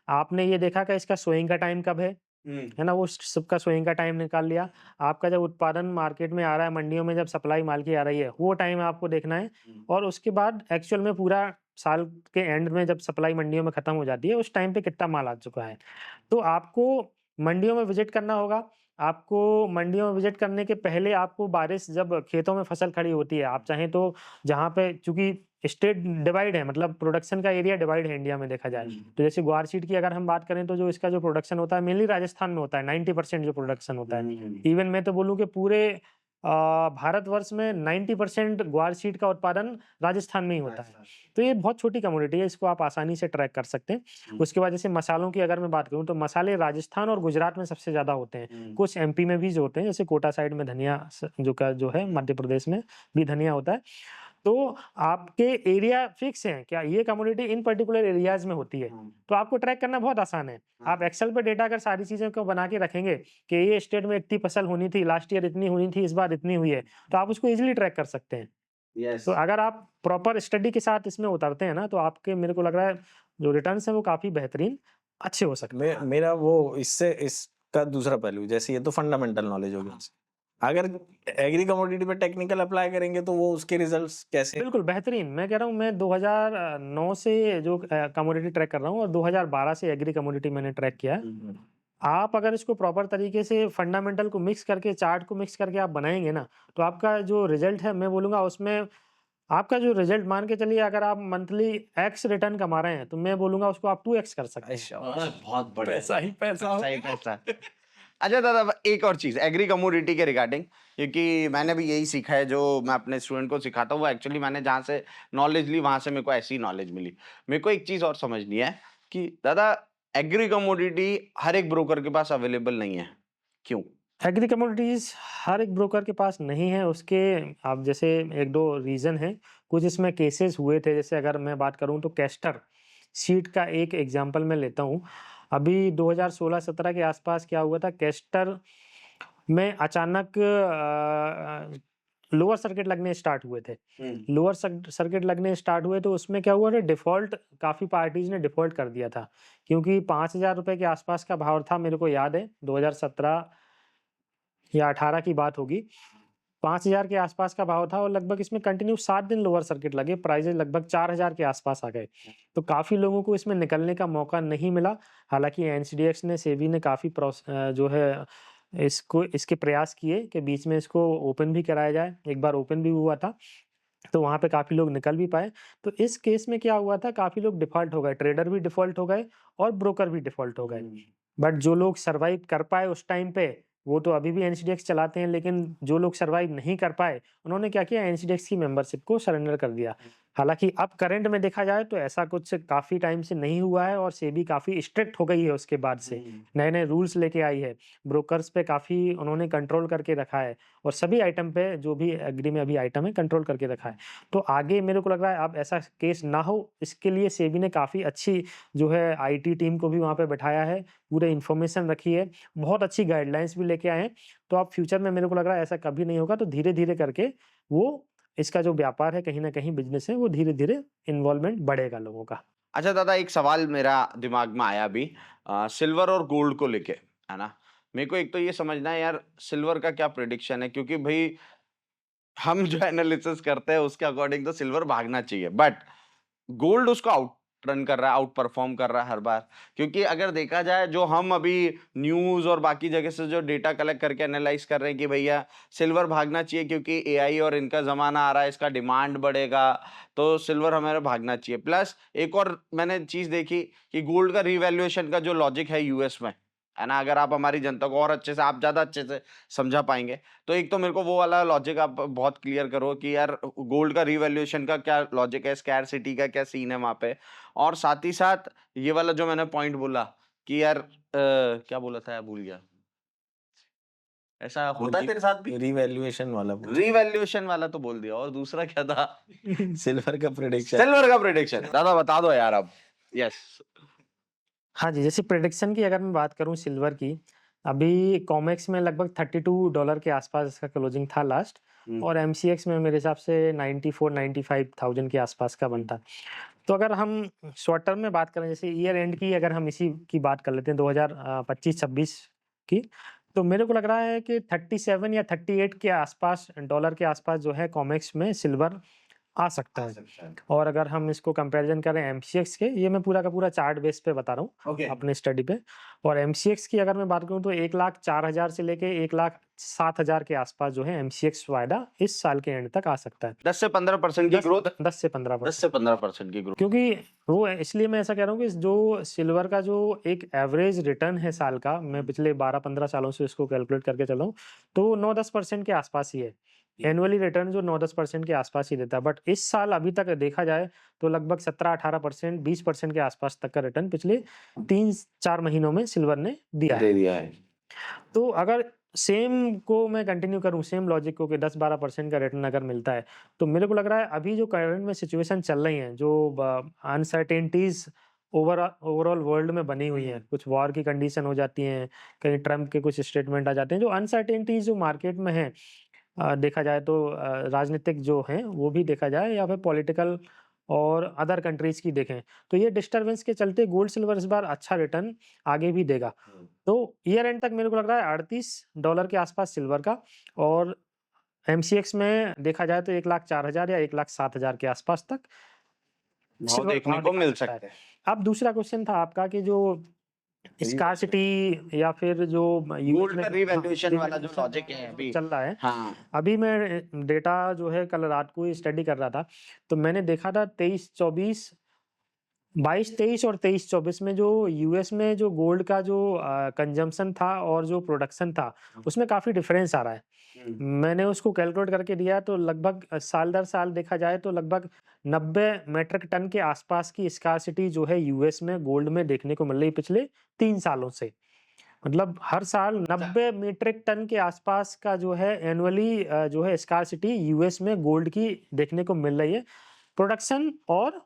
आपने ये देखा कि इसका सोइंग का टाइम कब है, है ना, वो सबका सोइंग का टाइम निकाल लिया। आपका जब उत्पादन मार्केट में आ रहा है, मंडियों में जब सप्लाई माल की आ रही है, वो टाइम आपको देखना है। और उसके बाद एक्चुअल में पूरा साल के एंड में जब सप्लाई मंडियों में खत्म हो जाती है, उस टाइम पे कितना माल आ चुका है। तो आपको मंडियों में विजिट करना होगा। आपको मंडियों में विजिट करने के पहले आपको बारिश जब खेतों में फसल खड़ी होती है, आप चाहें तो जहाँ पे, चूँकि स्टेट डिवाइड है, मतलब प्रोडक्शन का एरिया डिवाइड है इंडिया में देखा जाए। तो जैसे ग्वार सीड की अगर हम बात करें तो जो इसका जो प्रोडक्शन होता है मेनली राजस्थान में होता है, 90% जो प्रोडक्शन होता है। इवन मैं तो बोलूँ कि पूरे भारतवर्ष में 90% ग्वार सीड का उत्पादन राजस्थान में ही होता है। तो ये बहुत छोटी कमोडिटी है, इसको आप आसानी से ट्रैक कर सकते हैं। उसके बाद जैसे मसालों की अगर मैं बात करूँ तो मसाले राजस्थान और गुजरात में सबसे ज़्यादा होते हैं। कुछ एमपी में भी जो होते हैं, जैसे कोटा साइड में धनिया जो है, मध्य प्रदेश में भी धनिया होता है। तो आपके एरिया फिक्स हैं क्या, ये कमोडिटी इन पर्टिकुलर एरियाज में होती है, तो आपको ट्रैक करना बहुत आसान है। आप एक्सेल पे डेटा अगर सारी चीज़ों को बना के रखेंगे कि ये स्टेट में इतनी फसल होनी थी, लास्ट ईयर इतनी होनी थी, इस बार इतनी हुई है, तो आप उसको इजीली ट्रैक कर सकते हैं। यस तो अगर आप प्रॉपर स्टडी के साथ इसमें उतरते हैं ना, तो आपके, मेरे को लग रहा है जो रिटर्न्स हैं वो काफ़ी बेहतरीन अच्छे हो सकते हैं। मेरा वो इससे इसका दूसरा पहलू, जैसे ये तो फंडामेंटल नॉलेज हो गया। अगर एग्री कमोडिटी पे टेक्निकल अप्लाई करेंगे तो वो उसके रिजल्ट्स कैसे? बिल्कुल बेहतरीन। मैं कह रहा हूँ, मैं 2009 से जो कमोडिटी ट्रैक कर रहा हूँ और 2012 से एग्री कमोडिटी मैंने ट्रैक किया है। आप अगर इसको प्रॉपर तरीके से फंडामेंटल को मिक्स करके, चार्ट को मिक्स करके आप बनाएंगे ना, तो आपका जो रिजल्ट है, मैं बोलूँगा उसमें आपका जो रिजल्ट, मान के चलिए अगर आप मंथली एक्स रिटर्न कमा रहे हैं, तो मैं बोलूँगा उसको आप 2x कर सकते हैं। बहुत बढ़िया, पैसा ही पैसा। सही पैसा। अच्छा दादा, एक और चीज एग्री कमोडिटी के रिगार्डिंग, क्योंकि मैंने भी यही सीखा है, जो मैं अपने स्टूडेंट को सिखाता हूँ, वो एक्चुअली मैंने जहाँ से नॉलेज ली वहां से मेरे को ऐसी नॉलेज मिली। मेरे को एक चीज और समझनी है कि दादा, एग्री कमोडिटी हर एक ब्रोकर के पास अवेलेबल नहीं है, क्यों? एग्री कमोडिटीज हर एक ब्रोकर के पास नहीं है। उसके आप जैसे एक दो रीज़न हैं, कुछ इसमें केसेस हुए थे। जैसे अगर मैं बात करूं तो कैस्टर सीड का एक एग्जांपल मैं लेता हूं। अभी 2016-17 के आसपास क्या हुआ था, कैस्टर में अचानक लोअर सर्किट लगने स्टार्ट हुए थे। लोअर सर्किट लगने स्टार्ट हुए तो उसमें क्या हुआ था, डिफ़ॉल्ट काफ़ी पार्टीज ने डिफ़ॉल्ट कर दिया था, क्योंकि 5,000 रुपये के आसपास का भाव था, मेरे को याद है 2017 या 18 की बात होगी। 5,000 के आसपास का भाव था और लगभग इसमें कंटिन्यू 7 दिन लोअर सर्किट लगे, प्राइजेज लगभग 4,000 के आसपास आ गए। तो काफ़ी लोगों को इसमें निकलने का मौका नहीं मिला। हालाँकि एनसीडीएक्स ने, सेबी ने काफ़ी जो है इसको, इसके प्रयास किए कि बीच में इसको ओपन भी कराया जाए। एक बार ओपन भी हुआ था, तो वहाँ पे काफ़ी लोग निकल भी पाए। तो इस केस में क्या हुआ था, काफ़ी लोग डिफ़ॉल्ट हो गए, ट्रेडर भी डिफ़ॉल्ट हो गए और ब्रोकर भी डिफ़ॉल्ट हो गए। बट जो लोग सर्वाइव कर पाए उस टाइम पे, वो तो अभी भी एनसीडीएक्स चलाते हैं, लेकिन जो लोग सर्वाइव नहीं कर पाए, उन्होंने क्या किया, एनसीडीएक्स की मेंबरशिप को सरेंडर कर दिया। हालाँकि अब करंट में देखा जाए तो ऐसा कुछ काफ़ी टाइम से नहीं हुआ है और सेबी काफ़ी स्ट्रिक्ट हो गई है उसके बाद से। नए-नए रूल्स लेके आई है। ब्रोकर्स पे काफ़ी उन्होंने कंट्रोल करके रखा है और सभी आइटम पे, जो भी एग्री में अभी आइटम है, कंट्रोल करके रखा है। तो आगे मेरे को लग रहा है अब ऐसा केस ना हो, इसके लिए सेबी ने काफ़ी अच्छी जो है आईटी टीम को भी वहाँ पे बैठाया है, पूरे इन्फॉर्मेशन रखी है, बहुत अच्छी गाइडलाइंस भी लेके आए हैं। तो अब फ्यूचर में मेरे को लग रहा है ऐसा कभी नहीं होगा। तो धीरे-धीरे करके वो, इसका जो व्यापार है, कहीं न कहीं बिज़नेस है, वो धीरे-धीरे इन्वॉल्वमेंट बढ़ेगा लोगों का। अच्छा दादा, एक सवाल मेरा दिमाग में आया अभी, सिल्वर और गोल्ड को लेके, है ना? मेरे को एक तो ये समझना है यार, सिल्वर का क्या प्रेडिक्शन है, क्योंकि भाई हम जो एनालिसिस करते हैं उसके अकॉर्डिंग तो सिल्वर भागना चाहिए, बट गोल्ड उसको आउट रन कर रहा है, आउट परफॉर्म कर रहा है हर बार। क्योंकि अगर देखा जाए, जो हम अभी न्यूज और बाकी जगह से जो डेटा कलेक्ट करके एनालाइज कर रहे हैं कि भैया सिल्वर भागना चाहिए क्योंकि एआई और इनका जमाना आ रहा है, इसका डिमांड बढ़ेगा, तो सिल्वर हमारा भागना चाहिए। प्लस एक और मैंने चीज देखी कि गोल्ड का रिवैल्यूएशन का जो लॉजिक है यूएस में, है ना, अगर आप हमारी जनता को और अच्छे से, आप ज्यादा अच्छे से समझा पाएंगे, तो एक तो मेरे को वो वाला लॉजिक आप बहुत क्लियर करो कि यार गोल्ड का रिवैल्यूएशन का क्या लॉजिक है, स्कैरसिटी का क्या सीन है वहां पे। और साथ ही साथ ये वाला जो मैंने पॉइंट बोला कि यार क्या बोला था यार, भूल गया। ऐसा होता है तेरे साथ भी? रिवैल्यूएशन वाला रिवैल्यूएशन वाला तो बोल दिया, और दूसरा क्या था? सिल्वर का प्रेडिक्शन। सिल्वर का प्रेडिक्शन दादा बता दो यार अब। यस। हाँ जी, जैसे प्रेडिक्शन की अगर मैं बात करूँ सिल्वर की, अभी कॉमेक्स में लगभग $32 के आसपास इसका क्लोजिंग था लास्ट, और एमसीएक्स में मेरे हिसाब से 94-95,000 के आसपास का बनता। तो अगर हम शॉर्ट टर्म में बात करें, जैसे ईयर एंड की अगर हम इसी की बात कर लेते हैं, 2025-26 की। तो मेरे को लग रहा है कि 37 या 38 के आसपास डॉलर के आसपास जो है कॉमेक्स में सिल्वर आ सकता है। और अगर हम इसको कंपैरिजन करें एमसीएक्स के, ये मैं पूरा का पूरा चार्ट बेस पे बता रहा हूँ ओके। अपने स्टडी पे। और एमसीएक्स की अगर मैं बात करूँ तो 1,04,000 से लेके 1,07,000 के आसपास जो है एमसीएक्स वायदा इस साल के एंड तक आ सकता है। 10 से 15% की ग्रोथ। 10 से 15%। 10 से 15% की ग्रोथ। क्योंकि वो इसलिए मैं ऐसा कह रहा हूँ कि जो सिल्वर का जो एक एवरेज रिटर्न है साल का, मैं पिछले 12-15 सालों से इसको कैलकुलेट करके चला हूँ, तो 9-10% के आसपास ही है। एनुअली रिटर्न जो 9-10% के आसपास ही देता है। बट इस साल अभी तक देखा जाए तो लगभग 17-18%, 20% के आसपास तक का रिटर्न पिछले 3-4 महीनों में सिल्वर ने दिया है। दे दिया है। तो अगर सेम को मैं कंटिन्यू करूं, सेम लॉजिक को कि 10-12% का रिटर्न अगर मिलता है, तो मेरे को लग रहा है अभी जो करंट में सिचुएशन चल रही है, जो अनसर्टेनिटीज ओवरऑल वर्ल्ड में बनी हुई है, कुछ वॉर की कंडीशन हो जाती हैं, कहीं ट्रम्प के कुछ स्टेटमेंट आ जाते हैं, जो अनसर्टेनिटीज जो मार्केट में है, देखा जाए तो राजनीतिक जो हैं वो भी देखा जाए या फिर पॉलिटिकल और अदर कंट्रीज की देखें, तो ये डिस्टरबेंस के चलते गोल्ड सिल्वर इस बार अच्छा रिटर्न आगे भी देगा। तो ईयर एंड तक मेरे को लग रहा है $38 के आसपास सिल्वर का, और एमसीएक्स में देखा जाए तो 1,04,000 या 1,07,000 के आसपास तक भाव सिल्वर देखने भाव को दिखा मिल सकता है। सकते हैं। अब दूसरा क्वेश्चन था आपका कि जो स्कार्सिटी या फिर जो गोल्ड का रिवैल्यूएशन वाला जो revaluation लॉजिक है अभी। चल रहा है, हाँ। अभी मैं डेटा जो है कल रात को ही स्टडी कर रहा था, तो मैंने देखा था 22 और 23-24 में जो यूएस में जो गोल्ड का जो कंजम्पशन था और जो प्रोडक्शन था, उसमें काफी डिफरेंस आ रहा है। मैंने उसको कैलकुलेट करके दिया तो लगभग साल दर साल देखा जाए तो लगभग 90 मेट्रिक टन के आसपास की स्कार्सिटी जो है यूएस में गोल्ड में देखने को मिल रही है पिछले 3 सालों से। मतलब हर साल 90 मीट्रिक टन के आसपास का जो है एनुअली जो है स्कार्सिटी यूएस में गोल्ड की देखने को मिल रही है, प्रोडक्शन और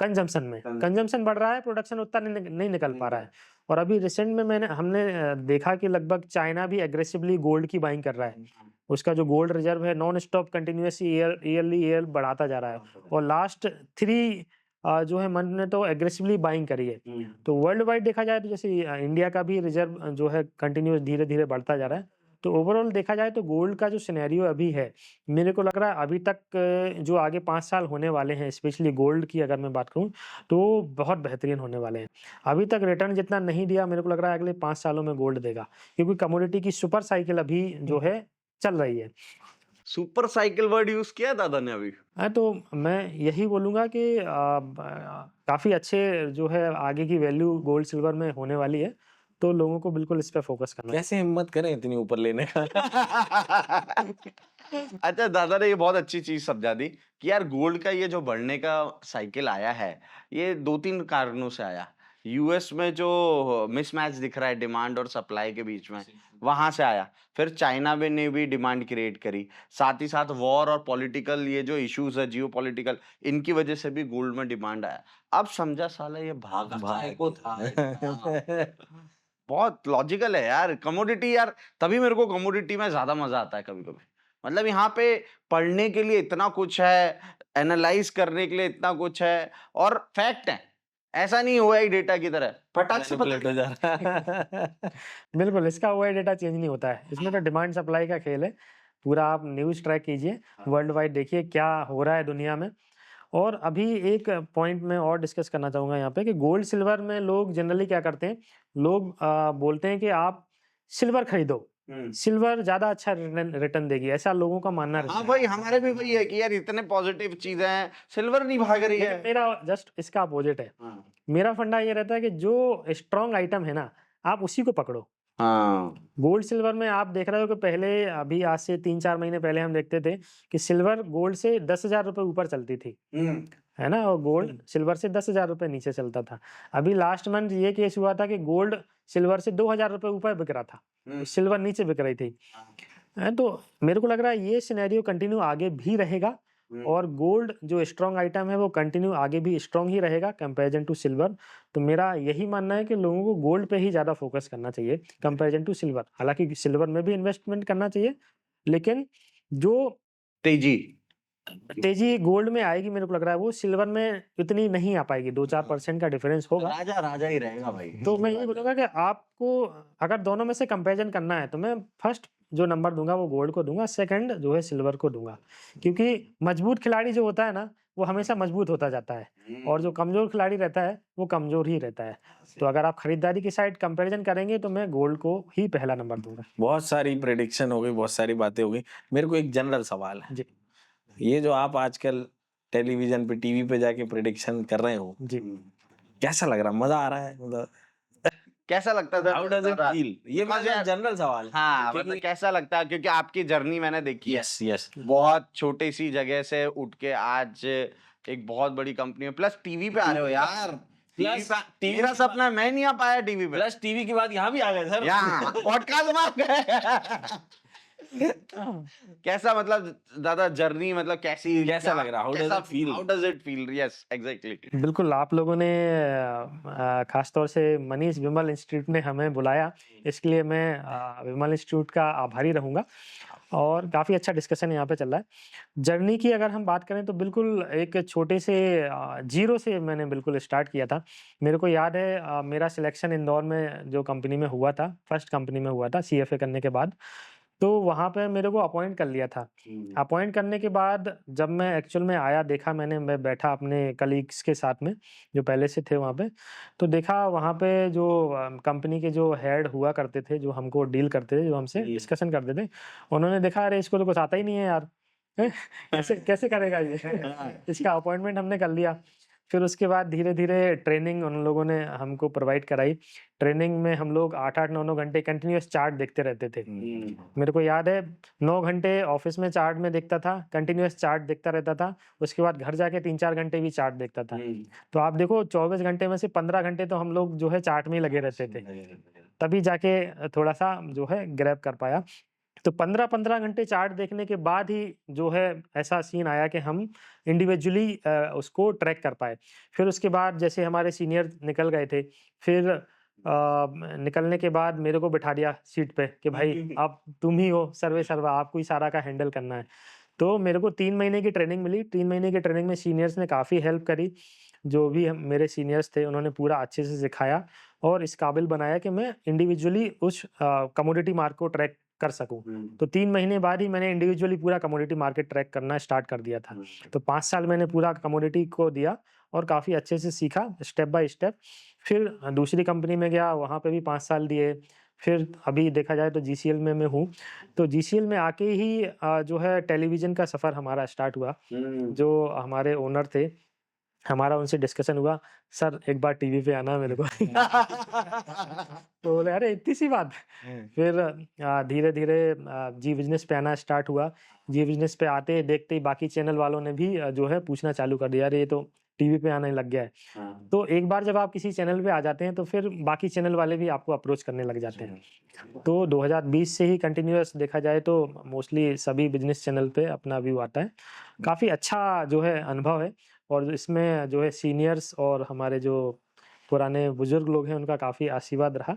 कंजम्पशन में। कंजम्पशन बढ़ रहा है, प्रोडक्शन उतना नहीं निकल पा रहा है। और अभी रिसेंट में हमने देखा कि लगभग चाइना भी एग्रेसिवली गोल्ड की बाइंग कर रहा है। उसका जो गोल्ड रिजर्व है नॉन स्टॉप कंटिन्यूस ईयर बढ़ाता जा रहा है, और लास्ट 3 जो है मंथ ने तो एग्रेसिवली बाइंग करी है। तो वर्ल्ड वाइड देखा जाए तो जैसे इंडिया का भी रिजर्व जो है कंटिन्यूस धीरे धीरे बढ़ता जा रहा है। तो ओवरऑल देखा जाए तो गोल्ड का जो सिनेरियो अभी है, मेरे को लग रहा है अभी तक जो आगे 5 साल होने वाले हैं, स्पेशली गोल्ड की अगर मैं बात करूं, तो बहुत बेहतरीन होने वाले हैं। अभी तक रिटर्न जितना नहीं दिया, मेरे को लग रहा है अगले 5 सालों में गोल्ड देगा, क्योंकि कमोडिटी की सुपर साइकिल अभी जो है चल रही है। सुपर साइकिल वर्ड यूज किया है दादा ने अभी। तो मैं यही बोलूंगा कि काफी अच्छे जो है आगे की वैल्यू गोल्ड सिल्वर में होने वाली है, तो लोगों को बिल्कुल इस पे फोकस करना है। कैसे हिम्मत करें इतनी ऊपर लेने का। अच्छा, दादा ने ये बहुत अच्छी चीज समझा दी कि यार गोल्ड का ये जो बढ़ने का साइकिल आया है, ये 2-3 कारणों से आया। यूएस में जो मिसमैच दिख रहा है डिमांड और सप्लाई के बीच में, वहां से आया। फिर चाइना में ने भी डिमांड क्रिएट करी, साथ ही साथ वॉर और पॉलिटिकल ये जो इश्यूज है जियो पॉलिटिकल, इनकी वजह से भी गोल्ड में डिमांड आया। अब समझा साला ये भाग को था। बहुत लॉजिकल है यार कमोडिटी यार, तभी मेरे को कमोडिटी में ज्यादा मजा आता है कभी कभी। मतलब यहाँ पे पढ़ने के लिए इतना कुछ है, एनालाइज करने के लिए इतना कुछ है, और फैक्ट है, ऐसा नहीं हुआ ही डेटा की तरह फटाक से Manipulate हो जा रहा है। बिल्कुल, इसका हुआ डेटा चेंज नहीं होता है, इसमें तो डिमांड सप्लाई का खेल है। पूरा आप न्यूज़ ट्रैक कीजिए, वर्ल्ड वाइड देखिए क्या हो रहा है दुनिया में। और अभी एक पॉइंट में और डिस्कस करना चाहूँगा यहाँ पे कि गोल्ड सिल्वर में लोग जनरली क्या करते हैं, लोग बोलते हैं कि आप सिल्वर खरीदो, सिल्वर ज्यादा अच्छा रिटर्न देगी, ऐसा लोगों का मानना रहता हाँ है। भाई, हमारे भी वही है कि यार इतने पॉजिटिव चीजें हैं, सिल्वर नहीं भाग रही लेकिन है। मेरा जस्ट इसका अपोजिट है। मेरा फंडा ये रहता है कि जो स्ट्रॉन्ग आइटम है ना, आप उसी को पकड़ो। हाँ, गोल्ड सिल्वर में आप देख रहे हो कि पहले अभी आज से 3-4 महीने पहले हम देखते थे कि सिल्वर गोल्ड से 10,000 रुपए ऊपर चलती थी, है ना, और गोल्ड सिल्वर से 10,000 रुपए नीचे चलता था। अभी लास्ट मंथ ये केस हुआ था कि गोल्ड सिल्वर से 2,000 रुपए ऊपर बिक रहा था, सिल्वर नीचे बिक रही थी। तो मेरे को लग रहा है ये सिनेरियो कंटिन्यू आगे भी रहेगा, और गोल्ड जो स्ट्रॉन्ग आइटम है वो कंटिन्यू आगे भी स्ट्रॉन्ग ही रहेगा कंपैरिजन टू सिल्वर। तो मेरा यही मानना है कि लोगों को गोल्ड पे ही ज्यादा फोकस करना चाहिए कंपैरिजन टू सिल्वर। हालांकि सिल्वर में भी इन्वेस्टमेंट करना चाहिए, लेकिन जो तेजी तेजी गोल्ड में आएगी, मेरे को लग रहा है, वो सिल्वर में इतनी नहीं आ पाएगी, 2-4% का डिफरेंस होगा। राजा राजा ही रहेगा भाई। तो मैं यही बोलूँगा कि आपको अगर दोनों में से कंपैरिजन करना है तो मैं फर्स्ट जो नंबर दूँगा वो गोल्ड को दूँगा, सेकंड जो है सिल्वर को दूँगा। क्योंकि मजबूत खिलाड़ी जो होता है ना, वो हमेशा मजबूत होता जाता है और जो कमज़ोर खिलाड़ी रहता है, वो कमज़ोर ही रहता है। तो अगर आप खरीदारी की साइड कंपैरिजन करेंगे तो मैं गोल्ड को ही पहला नंबर दूँगा। बहुत सारी प्रेडिक्शन हो गई, बहुत सारी बातें हो गई। मेरे को एक जनरल सवाल है, जी, ये जो आप आजकल टेलीविजन पे, टीवी पे जाके प्रेडिक्शन कर रहे हो, जी। कैसा लग रहा है? मजा आ रहा है? मतलब कैसा लगता था हाउ डज इट दादा? फील? ये बिकॉज़ मेरा यार जनरल सवाल है हाँ, मतलब क्योंकि कैसा लगता है, क्योंकि आपकी जर्नी मैंने देखी है। यस यस बहुत छोटी सी जगह से उठ के आज एक बहुत बड़ी कंपनी में, प्लस टीवी पे आ रहे हो यार। टीवी प्लस पे टीवी मेरा की सपना है, मैं नहीं आ पाया टीवी पे। प्लस टीवी के बाद यहाँ भी आ गए सर। यहाँ पॉडकास्ट में आ गए। कैसा, मतलब दादा जर्नी, मतलब कैसी, कैसा लग रहा? How does it feel? How does it feel? Yes exactly. बिल्कुल, आप लोगों ने ख़ास तौर से मनीष विमल इंस्टीट्यूट ने हमें बुलाया, इसके लिए मैं विमल इंस्टीट्यूट का आभारी रहूँगा और काफ़ी अच्छा डिस्कशन यहाँ पे चल रहा है। जर्नी की अगर हम बात करें तो बिल्कुल एक छोटे से ज़ीरो से मैंने बिल्कुल स्टार्ट किया था। मेरे को याद है मेरा सिलेक्शन इंदौर में जो कंपनी में हुआ था, फर्स्ट कंपनी में हुआ था सीएफए करने के बाद, तो वहाँ पे मेरे को अपॉइंट कर लिया था। अपॉइंट करने के बाद जब मैं एक्चुअल में आया, देखा मैंने, मैं बैठा अपने कलीग्स के साथ में जो पहले से थे वहाँ पे, तो देखा वहाँ पे जो कंपनी के जो हेड हुआ करते थे, जो हमको डील करते थे, जो हमसे डिस्कशन करते थे, उन्होंने देखा अरे इसको तो कुछ आता ही नहीं है यार, कैसे कैसे करेगा ये। इसका अपॉइंटमेंट हमने कर लिया। फिर उसके बाद धीरे-धीरे ट्रेनिंग उन लोगों ने हमको प्रोवाइड कराई। ट्रेनिंग में हम लोग 8-8 9-9 घंटे कंटिन्यूअस चार्ट देखते रहते थे। मेरे को याद है 9 घंटे ऑफिस में चार्ट में देखता था, कंटिन्यूअस चार्ट देखता रहता था। उसके बाद घर जाके 3-4 घंटे भी चार्ट देखता था। तो आप देखो 24 घंटे में से 15 घंटे तो हम लोग जो है चार्ट में ही लगे रहते थे। तभी जाके थोड़ा-सा जो है ग्रैब कर पाया। तो 15-15 घंटे चार्ट देखने के बाद ही जो है ऐसा सीन आया कि हम इंडिविजुअली उसको ट्रैक कर पाए। फिर उसके बाद जैसे हमारे सीनियर निकल गए थे, फिर निकलने के बाद मेरे को बिठा दिया सीट पे कि भाई अब तुम ही हो सर्वे सर्वा, आपको ही सारा का हैंडल करना है। तो मेरे को 3 महीने की ट्रेनिंग मिली। 3 महीने की ट्रेनिंग में सीनियर्स ने काफ़ी हेल्प करी। जो भी मेरे सीनियर्स थे उन्होंने पूरा अच्छे से सिखाया और इस काबिल बनाया कि मैं इंडिविजुअली उस कमोडिटी मार्केट को ट्रैक कर सकूँ। तो 3 महीने बाद ही मैंने इंडिविजुअली पूरा कमोडिटी मार्केट ट्रैक करना स्टार्ट कर दिया था। तो 5 साल मैंने पूरा कमोडिटी को दिया और काफ़ी अच्छे से सीखा स्टेप बाय स्टेप। फिर दूसरी कंपनी में गया, वहाँ पे भी 5 साल दिए। फिर अभी देखा जाए तो जीसीएल में मैं हूँ। तो जीसीएल में आके ही जो है टेलीविज़न का सफ़र हमारा स्टार्ट हुआ। जो हमारे ओनर थे, हमारा उनसे डिस्कशन हुआ, सर एक बार टीवी पे आना मेरे को। तो बोले अरे इतनी सी बात। फिर धीरे-धीरे जी बिज़नेस पे आना स्टार्ट हुआ। जी बिज़नेस पे आते देखते ही बाकी चैनल वालों ने भी जो है पूछना चालू कर दिया, अरे ये तो टीवी पे आने लग गया है। तो एक बार जब आप किसी चैनल पे आ जाते हैं तो फिर बाकी चैनल वाले भी आपको अप्रोच करने लग जाते हैं। तो 2020 से ही कंटिन्यूअस देखा जाए तो मोस्टली सभी बिज़नेस चैनल पे अपना व्यू आता है। काफ़ी अच्छा जो है अनुभव है और इसमें जो है सीनियर्स और हमारे जो पुराने बुजुर्ग लोग हैं उनका काफ़ी आशीर्वाद रहा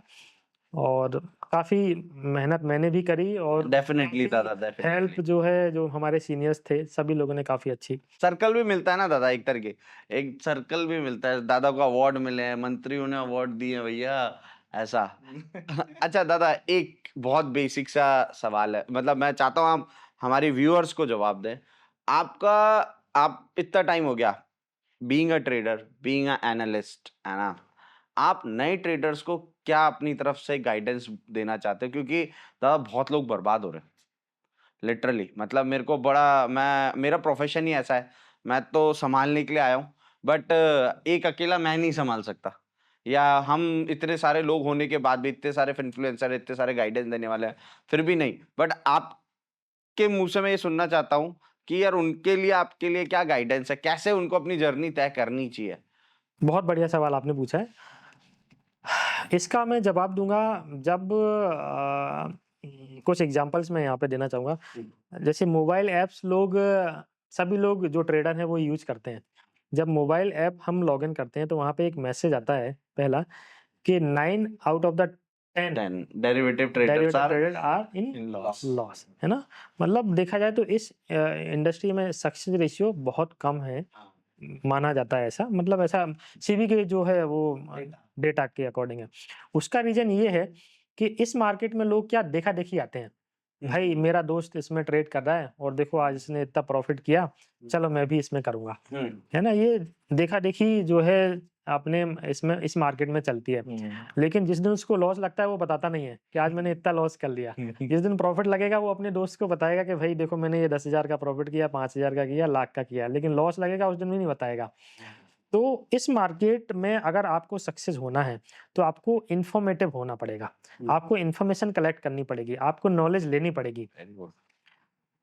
और काफ़ी मेहनत मैंने भी करी और डेफिनेटली दादा, हेल्प डेफिनेटली जो है जो हमारे सीनियर्स थे सभी लोगों ने काफ़ी अच्छी। सर्कल भी मिलता है ना दादा, एक तरीके एक सर्कल भी मिलता है। दादा को अवार्ड मिले हैं, मंत्रियों ने अवार्ड दिए हैं भैया, ऐसा। अच्छा दादा, एक बहुत बेसिक सा सवाल है, मतलब मैं चाहता हूँ आप हमारे व्यूअर्स को जवाब दें। आपका, आप इतना टाइम हो गया being a trader, being a analyst, है ना, आप नए ट्रेडर्स को क्या अपनी तरफ से गाइडेंस देना चाहते हो? क्योंकि दादा बहुत लोग बर्बाद हो रहे हैं लिटरली। मतलब मेरे को बड़ा, मैं, मेरा प्रोफेशन ही ऐसा है, मैं तो संभालने के लिए आया हूँ, बट एक अकेला मैं नहीं संभाल सकता, या हम इतने सारे लोग होने के बाद भी, इतने सारे इन्फ्लुएंसर, इतने सारे गाइडेंस देने वाले हैं, फिर भी नहीं। बट आपके मुंह से मैं ये सुनना चाहता हूँ कि यार उनके लिए, आपके लिए क्या गाइडेंस है, कैसे उनको अपनी जर्नी तय करनी चाहिए? बहुत बढ़िया सवाल आपने पूछा है। इसका मैं जवाब दूँगा जब कुछ एग्ज़ाम्पल्स मैं यहाँ पे देना चाहूँगा। जैसे मोबाइल ऐप्स लोग सभी लोग जो ट्रेडर हैं वो यूज़ करते हैं। जब मोबाइल ऐप हम लॉगिन करते हैं तो वहाँ पे एक मैसेज आता है पहला कि 9 out of the 10 derivative traders derivative are trader are in in loss. Loss, है ना। मतलब देखा जाए तो इस इंडस्ट्री में सक्सेस रेशियो बहुत कम है, माना जाता है ऐसा, मतलब ऐसा सीबी के जो है वो डेटा के अकॉर्डिंग है। उसका रीजन ये है कि इस मार्केट में लोग क्या देखा देखी आते हैं, भाई मेरा दोस्त इसमें ट्रेड कर रहा है और देखो आज इसने इतना प्रॉफिट किया, चलो मैं भी इसमें करूंगा, है ना। ये देखा देखी जो है अपने इसमें इस मार्केट में चलती है। लेकिन जिस दिन उसको लॉस लगता है वो बताता नहीं है कि आज मैंने इतना लॉस कर लिया। जिस दिन प्रॉफिट लगेगा वो अपने दोस्त को बताएगा कि भाई देखो मैंने ये 10,000 का प्रॉफिट किया, 5,000 का किया, लाख का किया, लेकिन लॉस लगेगा उस दिन भी नहीं बताएगा। तो इस मार्केट में अगर आपको सक्सेस होना है तो आपको इन्फॉर्मेटिव होना पड़ेगा, आपको इन्फॉर्मेशन कलेक्ट करनी पड़ेगी, आपको नॉलेज लेनी पड़ेगी।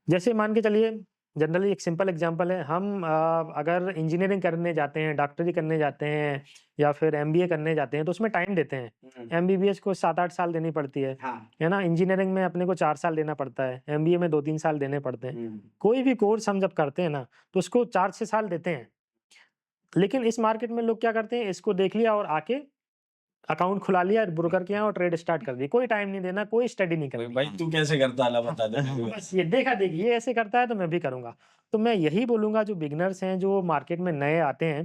जैसे मान के चलिए, जनरली एक सिंपल एग्जांपल है, हम अगर इंजीनियरिंग करने जाते हैं, डॉक्टरी करने जाते हैं या फिर एमबीए करने जाते हैं तो उसमें टाइम देते हैं। एमबीबीएस को 7-8 साल देनी पड़ती है ना। इंजीनियरिंग में अपने को 4 साल देना पड़ता है, एमबीए में 2-3 साल देने पड़ते हैं। कोई भी कोर्स हम जब करते हैं ना तो उसको 4-6 साल देते हैं। लेकिन इस मार्केट में लोग क्या करते हैं, इसको देख लिया और आके अकाउंट खुला लिया, ब्रोकर के यहाँ, और ट्रेड स्टार्ट कर दी। कोई टाइम नहीं देना, कोई स्टडी नहीं करनी। भाई तू कैसे करता है बता दे। बस ये देखा देखी, ये ऐसे करता है तो मैं भी करूंगा। तो मैं यही बोलूंगा जो बिगनर्स हैं, जो मार्केट में नए आते हैं,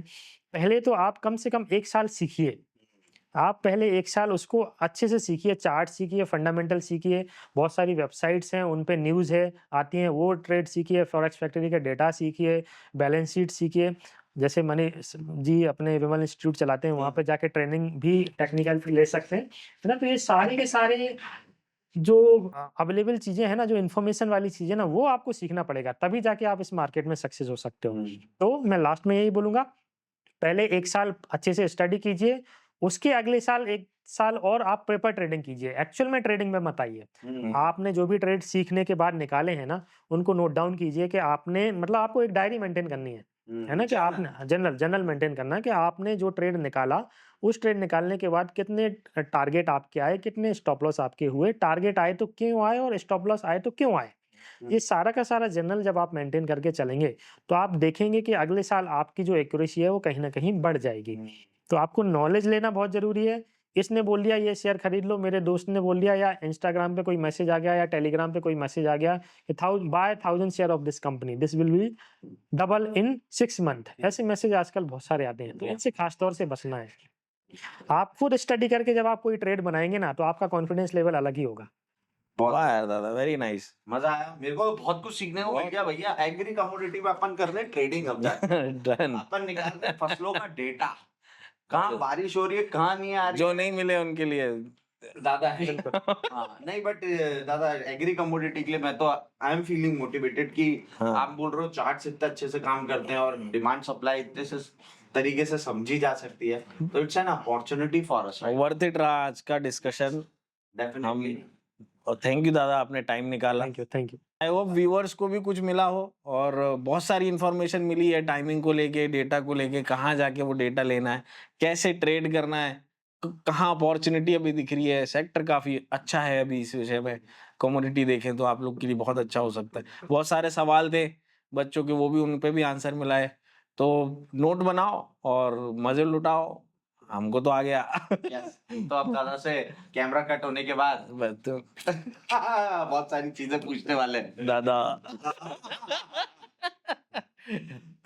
पहले तो आप कम से कम 1 साल सीखिए। आप पहले 1 साल उसको अच्छे से सीखिए, चार्ट सीखिए, फंडामेंटल सीखिए। बहुत सारी वेबसाइट्स हैं, उन पे न्यूज़ है आती हैं, वो ट्रेड सीखिए, फॉरेक्स फैक्ट्री का डेटा सीखिए, बैलेंस शीट सीखिए। जैसे मनीष जी अपने विमल इंस्टीट्यूट चलाते हैं, वहाँ पे जाके ट्रेनिंग भी टेक्निकल ले सकते हैं, है ना। तो ये सारे के सारे जो अवेलेबल चीजें हैं ना, जो इन्फॉर्मेशन वाली चीजें ना, वो आपको सीखना पड़ेगा, तभी जाके आप इस मार्केट में सक्सेस हो सकते हो। तो मैं लास्ट में यही बोलूंगा, पहले 1 साल अच्छे से स्टडी कीजिए, उसके अगले साल 1 साल और आप पेपर ट्रेडिंग कीजिए, एक्चुअल में ट्रेडिंग में मत आइए। आपने जो भी ट्रेड सीखने के बाद निकाले हैं ना, उनको नोट डाउन कीजिए कि आपने, मतलब आपको एक डायरी मेंटेन करनी है ना, कि आपने जनरल मेंटेन करना है कि आपने जो ट्रेड निकाला, उस ट्रेड निकालने के बाद कितने टारगेट आपके आए, कितने स्टॉप लॉस आपके हुए, टारगेट आए तो क्यों आए और स्टॉप लॉस आए तो क्यों आए। ये सारा का सारा जनरल जब आप मेंटेन करके चलेंगे तो आप देखेंगे कि अगले साल आपकी जो एक्यूरेसी है वो कहीं ना कहीं बढ़ जाएगी। तो आपको नॉलेज लेना बहुत जरूरी है। इसने बोल दिया ये शेयर खरीद लो, मेरे दोस्त ने बोल दिया, या इंस्टाग्राम पे कोई मैसेज आ गया, या टेलीग्राम पे कोई मैसेज आ गया कि buy 1000 share of this company, this will be double in 6 month, ऐसे मैसेज आजकल बहुत सारे आते हैं। तो इनसे खास तौर से बचना है। आप खुद स्टडी करके जब आप कोई ट्रेड बनाएंगे ना, तो आपका कॉन्फिडेंस लेवल अलग ही होगा। वाह यार दादा, वेरी नाइस। मजा आया, मेरे को बहुत कुछ सीखने को मिल गया भैया। एग्री कमोडिटी में अपन कर रहे हैं ट्रेडिंग, अब डन। अपन निकाल रहे हैं फसलों का डेटा, कहाँ बारिश हो रही है, कहाँ नहीं आ रही। जो नहीं मिले उनके लिए दादा है। हाँ, नहीं बट दादा एग्री कमोडिटी के लिए मैं तो आई एम फीलिंग मोटिवेटेड कि आप बोल रहे हो चार्ट्स इतने अच्छे से काम करते हैं और डिमांड सप्लाई इतने से तरीके से समझी जा सकती है, तो it's an opportunity for us. Worth it रहा आज का डिस्कशन डेफिनेटली। और थैंक यू दादा, आपने टाइम निकाला। Thank you. I hope viewers को भी कुछ मिला हो और बहुत सारी इन्फॉर्मेशन मिली है टाइमिंग को लेके, डेटा को लेके, कहाँ जाके वो डेटा लेना है, कैसे ट्रेड करना है, कहाँ अपॉर्चुनिटी अभी दिख रही है। सेक्टर काफी अच्छा है अभी इस विषय में, कमोडिटी देखें तो आप लोग के लिए बहुत अच्छा हो सकता है। बहुत सारे सवाल थे बच्चों के, वो भी उन पे भी आंसर मिला है। तो नोट बनाओ और मजे लुटाओ, हमको तो आ गया। तो अब दादा से कैमरा कट होने के बाद तो बहुत सारी चीजें पूछने वाले हैं दादा।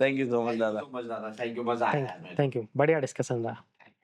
थैंक यू सो मच दादा। दादा, थैंक यू, मजा आया। थैंक यू, बढ़िया डिस्कशन रहा।